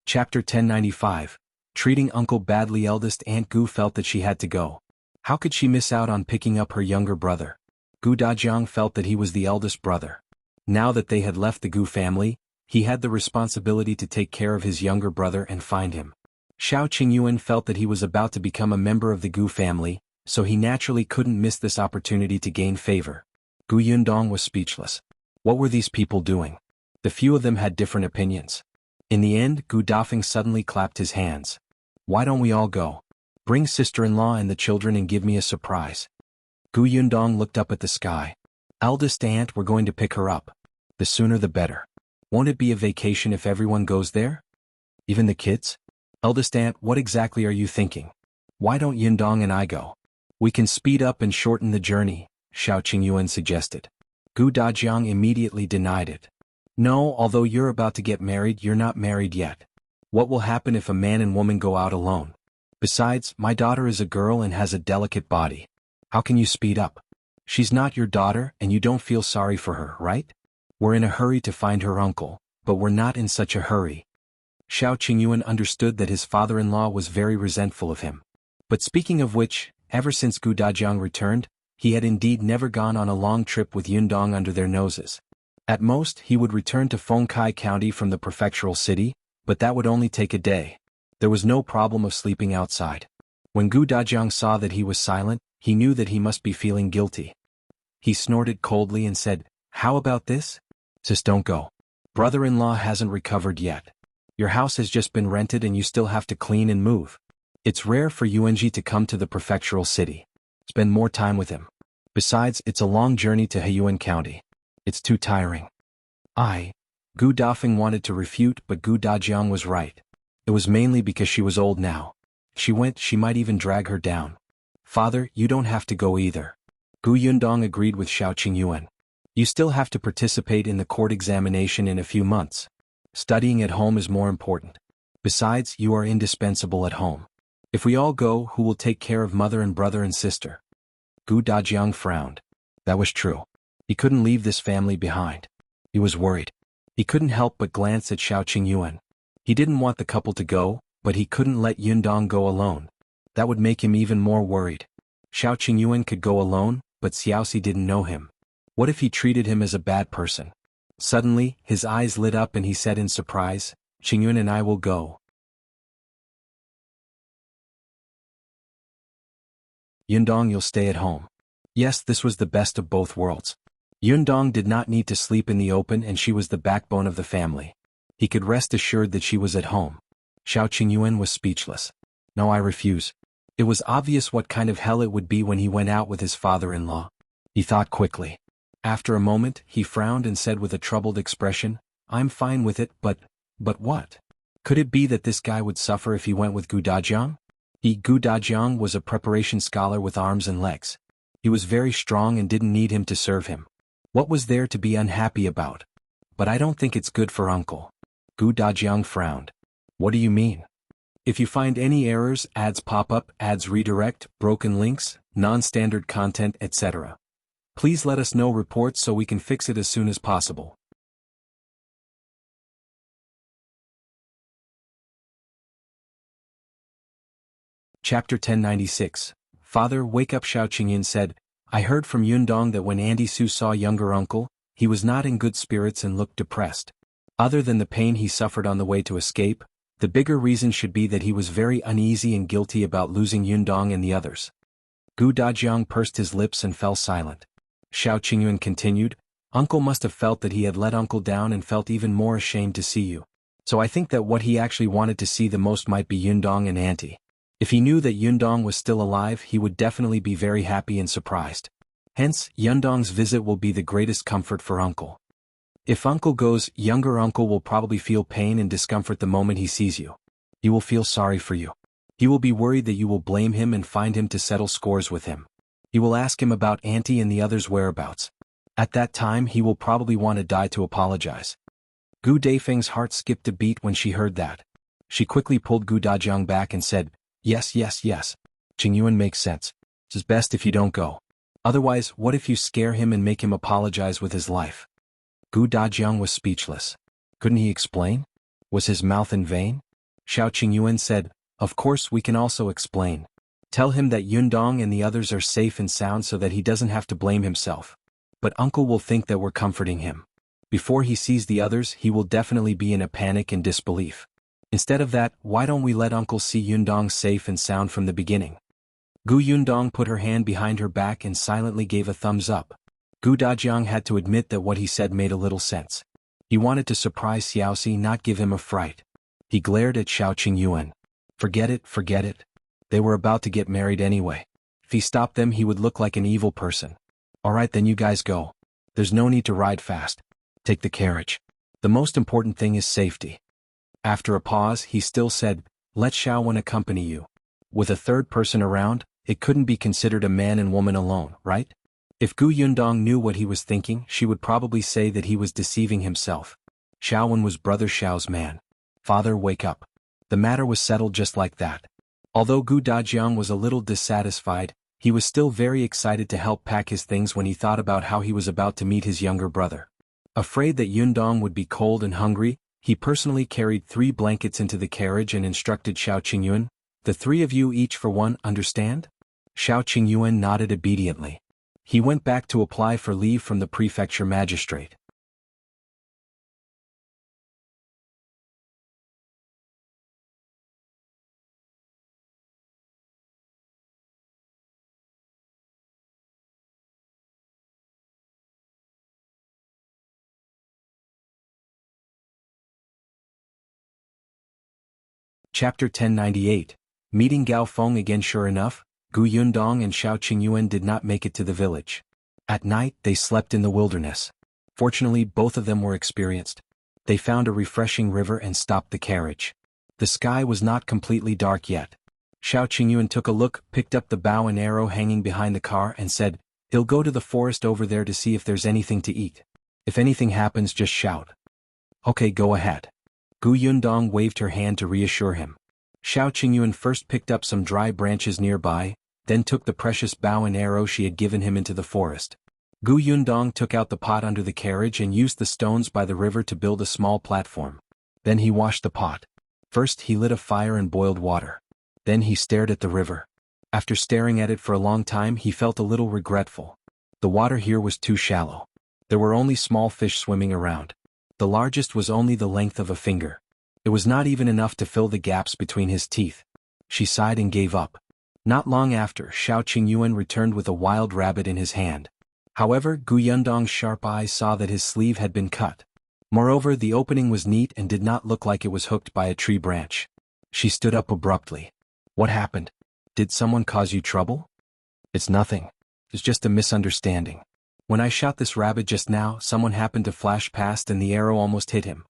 Chapter 1095. Treating uncle badly. Eldest Aunt Gu felt that she had to go. How could she miss out on picking up her younger brother? Gu Dajiang felt that he was the eldest brother. Now that they had left the Gu family, he had the responsibility to take care of his younger brother and find him. Shao Qingyuan felt that he was about to become a member of the Gu family, so he naturally couldn't miss this opportunity to gain favor. Gu Yundong was speechless. What were these people doing? The few of them had different opinions. In the end, Gu Dafeng suddenly clapped his hands. Why don't we all go? Bring sister-in-law and the children and give me a surprise. Gu Yundong looked up at the sky. Eldest aunt, we're going to pick her up. The sooner the better. Won't it be a vacation if everyone goes there? Even the kids? Eldest aunt, what exactly are you thinking? Why don't Yundong and I go? We can speed up and shorten the journey, Shao Qingyuan suggested. Gu Dajiang immediately denied it. No, although you're about to get married, you're not married yet. What will happen if a man and woman go out alone? Besides, my daughter is a girl and has a delicate body. How can you speed up? She's not your daughter and you don't feel sorry for her, right? We're in a hurry to find her uncle, but we're not in such a hurry. Shao Qingyuan understood that his father-in-law was very resentful of him. But speaking of which, ever since Gu Dajiang returned, he had indeed never gone on a long trip with Yundong under their noses. At most, he would return to Feng County from the prefectural city, but that would only take a day. There was no problem of sleeping outside. When Gu Dajiang saw that he was silent, he knew that he must be feeling guilty. He snorted coldly and said, How about this? Sis, don't go. Brother-in-law hasn't recovered yet. Your house has just been rented and you still have to clean and move. It's rare for Yuanji to come to the prefectural city. Spend more time with him. Besides, it's a long journey to Heyuan County. It's too tiring. Gu Dafeng wanted to refute, but Gu Dajiang was right. It was mainly because she was old now. If she went, she might even drag her down. Father, you don't have to go either. Gu Yundong agreed with Shao Qingyuan. You still have to participate in the court examination in a few months. Studying at home is more important. Besides, you are indispensable at home. If we all go, who will take care of mother and brother and sister? Gu Dajiang frowned. That was true. He couldn't leave this family behind. He was worried. He couldn't help but glance at Shao Qingyuan. He didn't want the couple to go, but he couldn't let Yundong go alone. That would make him even more worried. Shao Qingyuan could go alone, but Xiaoxi didn't know him. What if he treated him as a bad person? Suddenly, his eyes lit up and he said in surprise, Qingyuan and I will go. Yundong, you'll stay at home. Yes, this was the best of both worlds. Yundong did not need to sleep in the open and she was the backbone of the family. He could rest assured that she was at home. Shao Qingyuan was speechless. No, I refuse. It was obvious what kind of hell it would be when he went out with his father-in-law. He thought quickly. After a moment, he frowned and said with a troubled expression, I'm fine with it, but what? Could it be that this guy would suffer if he went with Gu Dajiang? Gu Dajiang was a preparation scholar with arms and legs. He was very strong and didn't need him to serve him. What was there to be unhappy about? But I don't think it's good for uncle. Gu Dajiang frowned. What do you mean? If you find any errors, ads pop up, ads redirect, broken links, non-standard content, etc. Please let us know reports so we can fix it as soon as possible. Chapter 1096. Father, wake up. Shao Qingyuan said, I heard from Yundong that when Auntie Su saw younger uncle, he was not in good spirits and looked depressed. Other than the pain he suffered on the way to escape, the bigger reason should be that he was very uneasy and guilty about losing Yundong and the others. Gu Dajiang pursed his lips and fell silent. Shao Qingyuan continued, Uncle must have felt that he had let Uncle down and felt even more ashamed to see you. So I think that what he actually wanted to see the most might be Yundong and Auntie. If he knew that Yundong was still alive, he would definitely be very happy and surprised. Hence, Yundong's visit will be the greatest comfort for Uncle. If Uncle goes, younger Uncle will probably feel pain and discomfort the moment he sees you. He will feel sorry for you. He will be worried that you will blame him and find him to settle scores with him. He will ask him about Auntie and the others' whereabouts. At that time he will probably want to die to apologize. Gu Daifeng's heart skipped a beat when she heard that. She quickly pulled Gu Dajiang back and said, Yes. Qingyuan makes sense. It's best if you don't go. Otherwise, what if you scare him and make him apologize with his life? Gu Dajiang was speechless. Couldn't he explain? Was his mouth in vain? Shao Qingyuan said, Of course we can also explain. Tell him that Yundong and the others are safe and sound so that he doesn't have to blame himself. But Uncle will think that we're comforting him. Before he sees the others, he will definitely be in a panic and disbelief. Instead of that, why don't we let Uncle see Yundong safe and sound from the beginning? Gu Yundong put her hand behind her back and silently gave a thumbs up. Gu Dajiang had to admit that what he said made a little sense. He wanted to surprise Xiaoxi, not give him a fright. He glared at Shao Qingyuan. Forget it. They were about to get married anyway. If he stopped them, he would look like an evil person. Alright, then you guys go. There's no need to ride fast. Take the carriage. The most important thing is safety. After a pause, he still said, Let Xiaowan accompany you. With a third person around, it couldn't be considered a man and woman alone, right? If Gu Yundong knew what he was thinking, she would probably say that he was deceiving himself. Xiaowan was Brother Xiao's man. Father, wake up. The matter was settled just like that. Although Gu Dajiang was a little dissatisfied, he was still very excited to help pack his things when he thought about how he was about to meet his younger brother. Afraid that Yundong would be cold and hungry, he personally carried 3 blankets into the carriage and instructed Shao Qingyuan, The 3 of you each for one, understand? Shao Qingyuan nodded obediently. He went back to apply for leave from the Prefecture magistrate. Chapter 1098. Meeting Gao Feng again. Sure enough, Gu Yundong and Shao Qingyuan did not make it to the village. At night, they slept in the wilderness. Fortunately, both of them were experienced. They found a refreshing river and stopped the carriage. The sky was not completely dark yet. Shao Qingyuan took a look, picked up the bow and arrow hanging behind the car and said, He'll go to the forest over there to see if there's anything to eat. If anything happens, just shout. Okay, go ahead. Gu Yundong waved her hand to reassure him. Shao Qingyuan first picked up some dry branches nearby, then took the precious bow and arrow she had given him into the forest. Gu Yundong took out the pot under the carriage and used the stones by the river to build a small platform. Then he washed the pot. First he lit a fire and boiled water. Then he stared at the river. After staring at it for a long time, he felt a little regretful. The water here was too shallow. There were only small fish swimming around. The largest was only the length of a finger. It was not even enough to fill the gaps between his teeth. She sighed and gave up. Not long after, Shao Qingyuan returned with a wild rabbit in his hand. However, Gu Yundong's sharp eyes saw that his sleeve had been cut. Moreover, the opening was neat and did not look like it was hooked by a tree branch. She stood up abruptly. What happened? Did someone cause you trouble? It's nothing. It's just a misunderstanding. When I shot this rabbit just now, someone happened to flash past and the arrow almost hit him.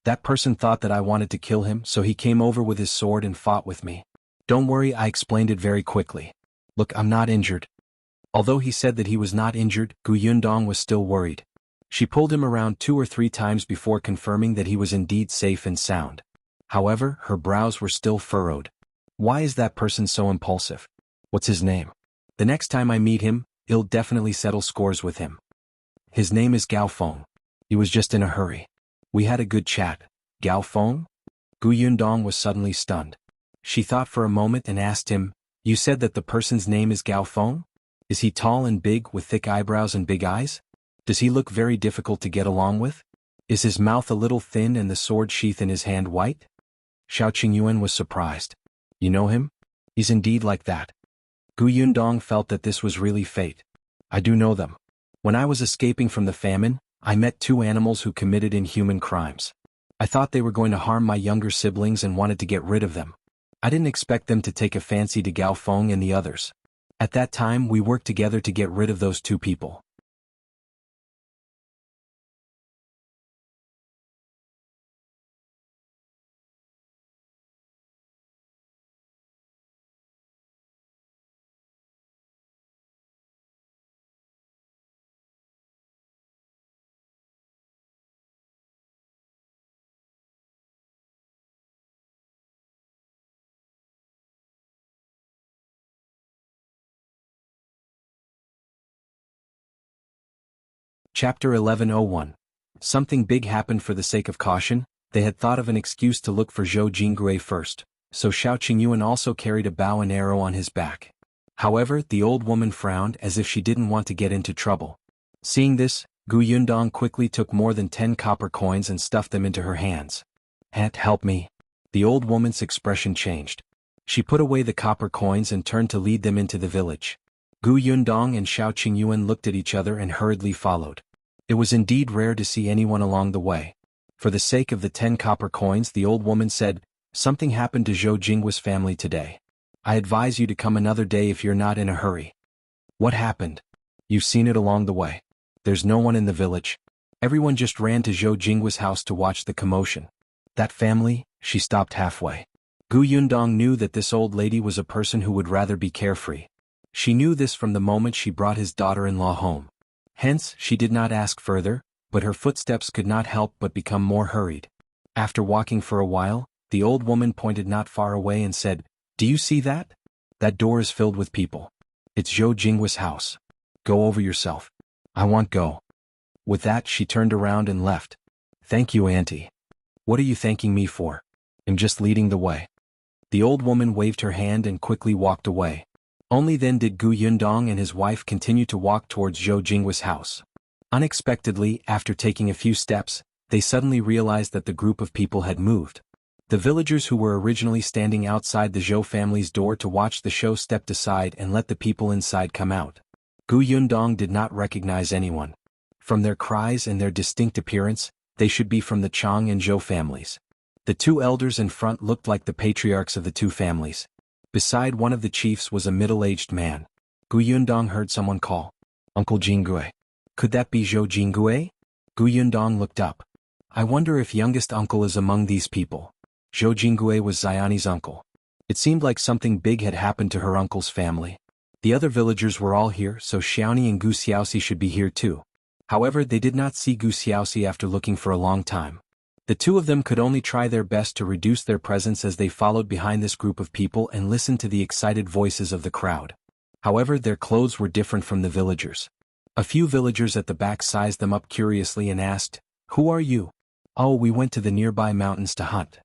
That person thought that I wanted to kill him, so he came over with his sword and fought with me. Don't worry, I explained it very quickly. Look, I'm not injured. Although he said that he was not injured, Yundong was still worried. She pulled him around 2 or 3 times before confirming that he was indeed safe and sound. However, her brows were still furrowed. Why is that person so impulsive? What's his name? The next time I meet him, I'll definitely settle scores with him. His name is Feng. He was just in a hurry. We had a good chat. Feng? Yundong was suddenly stunned. She thought for a moment and asked him, "You said that the person's name is Feng? Is he tall and big with thick eyebrows and big eyes? Does he look very difficult to get along with? Is his mouth a little thin and the sword sheath in his hand white?" Qingyuan was surprised. You know him? He's indeed like that. Yundong felt that this was really fate. I do know them. When I was escaping from the famine, I met 2 animals who committed inhuman crimes. I thought they were going to harm my younger siblings and wanted to get rid of them. I didn't expect them to take a fancy to Feng and the others. At that time we worked together to get rid of those 2 people. Chapter 1101. Something big happened. For the sake of caution, they had thought of an excuse to look for Zhou Jingui first, so Qingyuan also carried a bow and arrow on his back. However, the old woman frowned as if she didn't want to get into trouble. Seeing this, Yundong quickly took more than 10 copper coins and stuffed them into her hands. "Aunt, help me." The old woman's expression changed. She put away the copper coins and turned to lead them into the village. Yundong and Qingyuan looked at each other and hurriedly followed. It was indeed rare to see anyone along the way. For the sake of the 10 copper coins, the old woman said, "Something happened to Zhou Jinggui's family today. I advise you to come another day if you're not in a hurry." "What happened?" "You've seen it along the way. There's no one in the village. Everyone just ran to Zhou Jinggui's house to watch the commotion." "That family?" She stopped halfway. Yundong knew that this old lady was a person who would rather be carefree. She knew this from the moment she brought his daughter-in-law home. Hence, she did not ask further, but her footsteps could not help but become more hurried. After walking for a while, the old woman pointed not far away and said, "Do you see that? That door is filled with people. It's Zhou Jinggui's house. Go over yourself." "I won't go." With that, she turned around and left. "Thank you, Auntie." "What are you thanking me for? I'm just leading the way." The old woman waved her hand and quickly walked away. Only then did Yundong and his wife continue to walk towards Zhou Jinggui's house. Unexpectedly, after taking a few steps, they suddenly realized that the group of people had moved. The villagers who were originally standing outside the Zhou family's door to watch the show stepped aside and let the people inside come out. Yundong did not recognize anyone. From their cries and their distinct appearance, they should be from the Chang and Zhou families. The 2 elders in front looked like the patriarchs of the 2 families. Beside one of the chiefs was a middle-aged man. Yundong heard someone call, "Uncle Jingui." Could that be Zhou Jingui? Yundong looked up. I wonder if youngest uncle is among these people. Zhou Jingui was Xiani's uncle. It seemed like something big had happened to her uncle's family. The other villagers were all here, so Xiaoxi and Xiaoxi should be here too. However, they did not see Xiaoxi after looking for a long time. The 2 of them could only try their best to reduce their presence as they followed behind this group of people and listened to the excited voices of the crowd. However, their clothes were different from the villagers. A few villagers at the back sized them up curiously and asked, "Who are you?" "Oh, we went to the nearby mountains to hunt."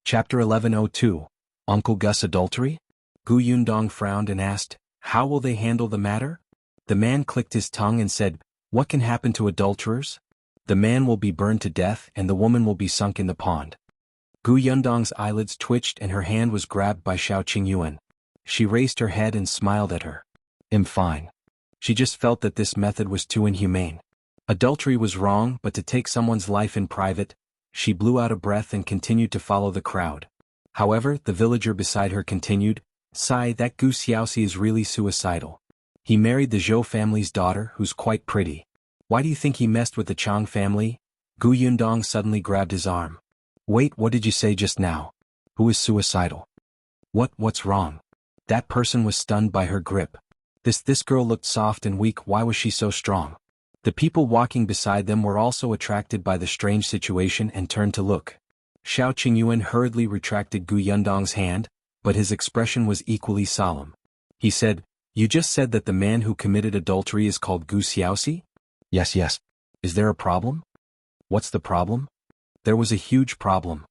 Chapter 1102. Uncle Gus Adultery? Yundong frowned and asked, "How will they handle the matter?" The man clicked his tongue and said, "What can happen to adulterers? The man will be burned to death and the woman will be sunk in the pond." Yundong's eyelids twitched and her hand was grabbed by Qingyuan. She raised her head and smiled at her. "I'm fine." She just felt that this method was too inhumane. Adultery was wrong, but to take someone's life in private, she blew out a breath and continued to follow the crowd. However, the villager beside her continued, Sigh, that goose Xiaoxi is really suicidal. He married the Zhou family's daughter, who's quite pretty. Why do you think he messed with the Chang family? Gu Yundong suddenly grabbed his arm. Wait, what did you say just now? Who is suicidal? What's wrong? That person was stunned by her grip. This girl looked soft and weak, why was she so strong? The people walking beside them were also attracted by the strange situation and turned to look. Qingyuan hurriedly retracted Gu Yundong's hand, but his expression was equally solemn. He said, "You just said that the man who committed adultery is called Gu Xiaoxi?" Yes. Is there a problem? What's the problem? There was a huge problem.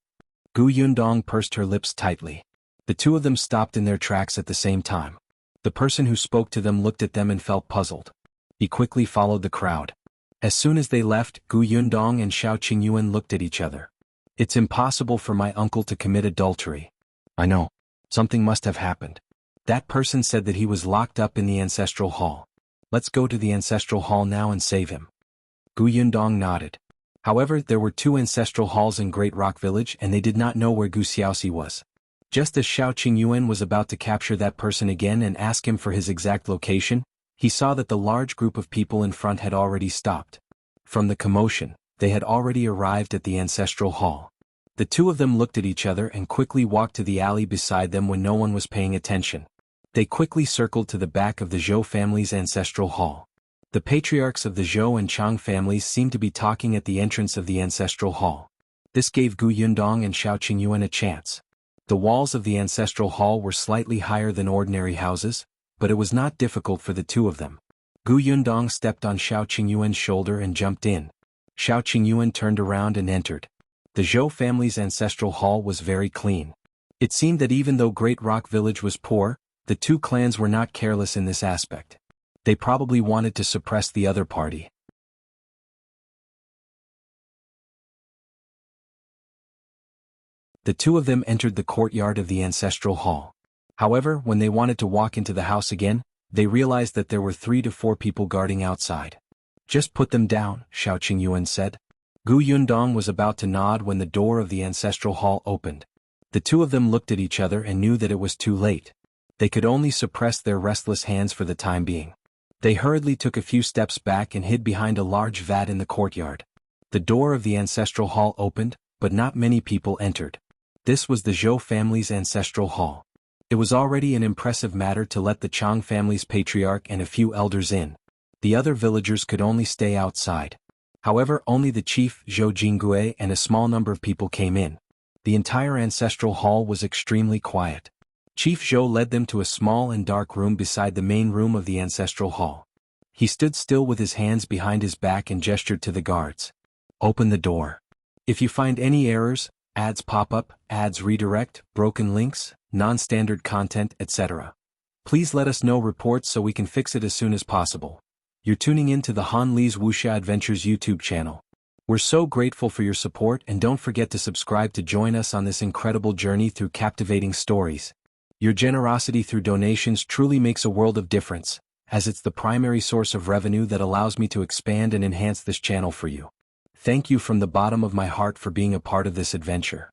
Gu Yundong pursed her lips tightly. The two of them stopped in their tracks at the same time. The person who spoke to them looked at them and felt puzzled. He quickly followed the crowd. As soon as they left, Gu Yundong and Qingyuan looked at each other. It's impossible for my uncle to commit adultery. I know. Something must have happened. That person said that he was locked up in the ancestral hall. Let's go to the ancestral hall now and save him. Gu Yundong nodded. However, there were two ancestral halls in Great Rock Village and they did not know where Gu Xiaoxi was. Just as Qingyuan was about to capture that person again and ask him for his exact location, he saw that the large group of people in front had already stopped. From the commotion, they had already arrived at the ancestral hall. The two of them looked at each other and quickly walked to the alley beside them when no one was paying attention. They quickly circled to the back of the Zhou family's ancestral hall. The patriarchs of the Zhou and Chang families seemed to be talking at the entrance of the ancestral hall. This gave Gu Yundong and Qingyuan a chance. The walls of the ancestral hall were slightly higher than ordinary houses, but it was not difficult for the two of them. Gu Yundong stepped on Qingyuan's shoulder and jumped in. Qingyuan turned around and entered. The Zhou family's ancestral hall was very clean. It seemed that even though Great Rock Village was poor, the two clans were not careless in this aspect. They probably wanted to suppress the other party. The two of them entered the courtyard of the ancestral hall. However, when they wanted to walk into the house again, they realized that there were 3 to 4 people guarding outside. Just put them down, Qingyuan said. Gu Yundong was about to nod when the door of the ancestral hall opened. The two of them looked at each other and knew that it was too late. They could only suppress their restless hands for the time being. They hurriedly took a few steps back and hid behind a large vat in the courtyard. The door of the ancestral hall opened, but not many people entered. This was the Zhou family's ancestral hall. It was already an impressive matter to let the Chang family's patriarch and a few elders in. The other villagers could only stay outside. However, only the chief, Zhou Jianghu, and a small number of people came in. The entire ancestral hall was extremely quiet. Chief Zhou led them to a small and dark room beside the main room of the ancestral hall. He stood still with his hands behind his back and gestured to the guards. Open the door. If you find any errors, ads pop up, ads redirect, broken links, non-standard content, etc. Please let us know reports so we can fix it as soon as possible. You're tuning in to the Han Li's Wuxia Adventures YouTube channel. We're so grateful for your support and don't forget to subscribe to join us on this incredible journey through captivating stories. Your generosity through donations truly makes a world of difference, as it's the primary source of revenue that allows me to expand and enhance this channel for you. Thank you from the bottom of my heart for being a part of this adventure.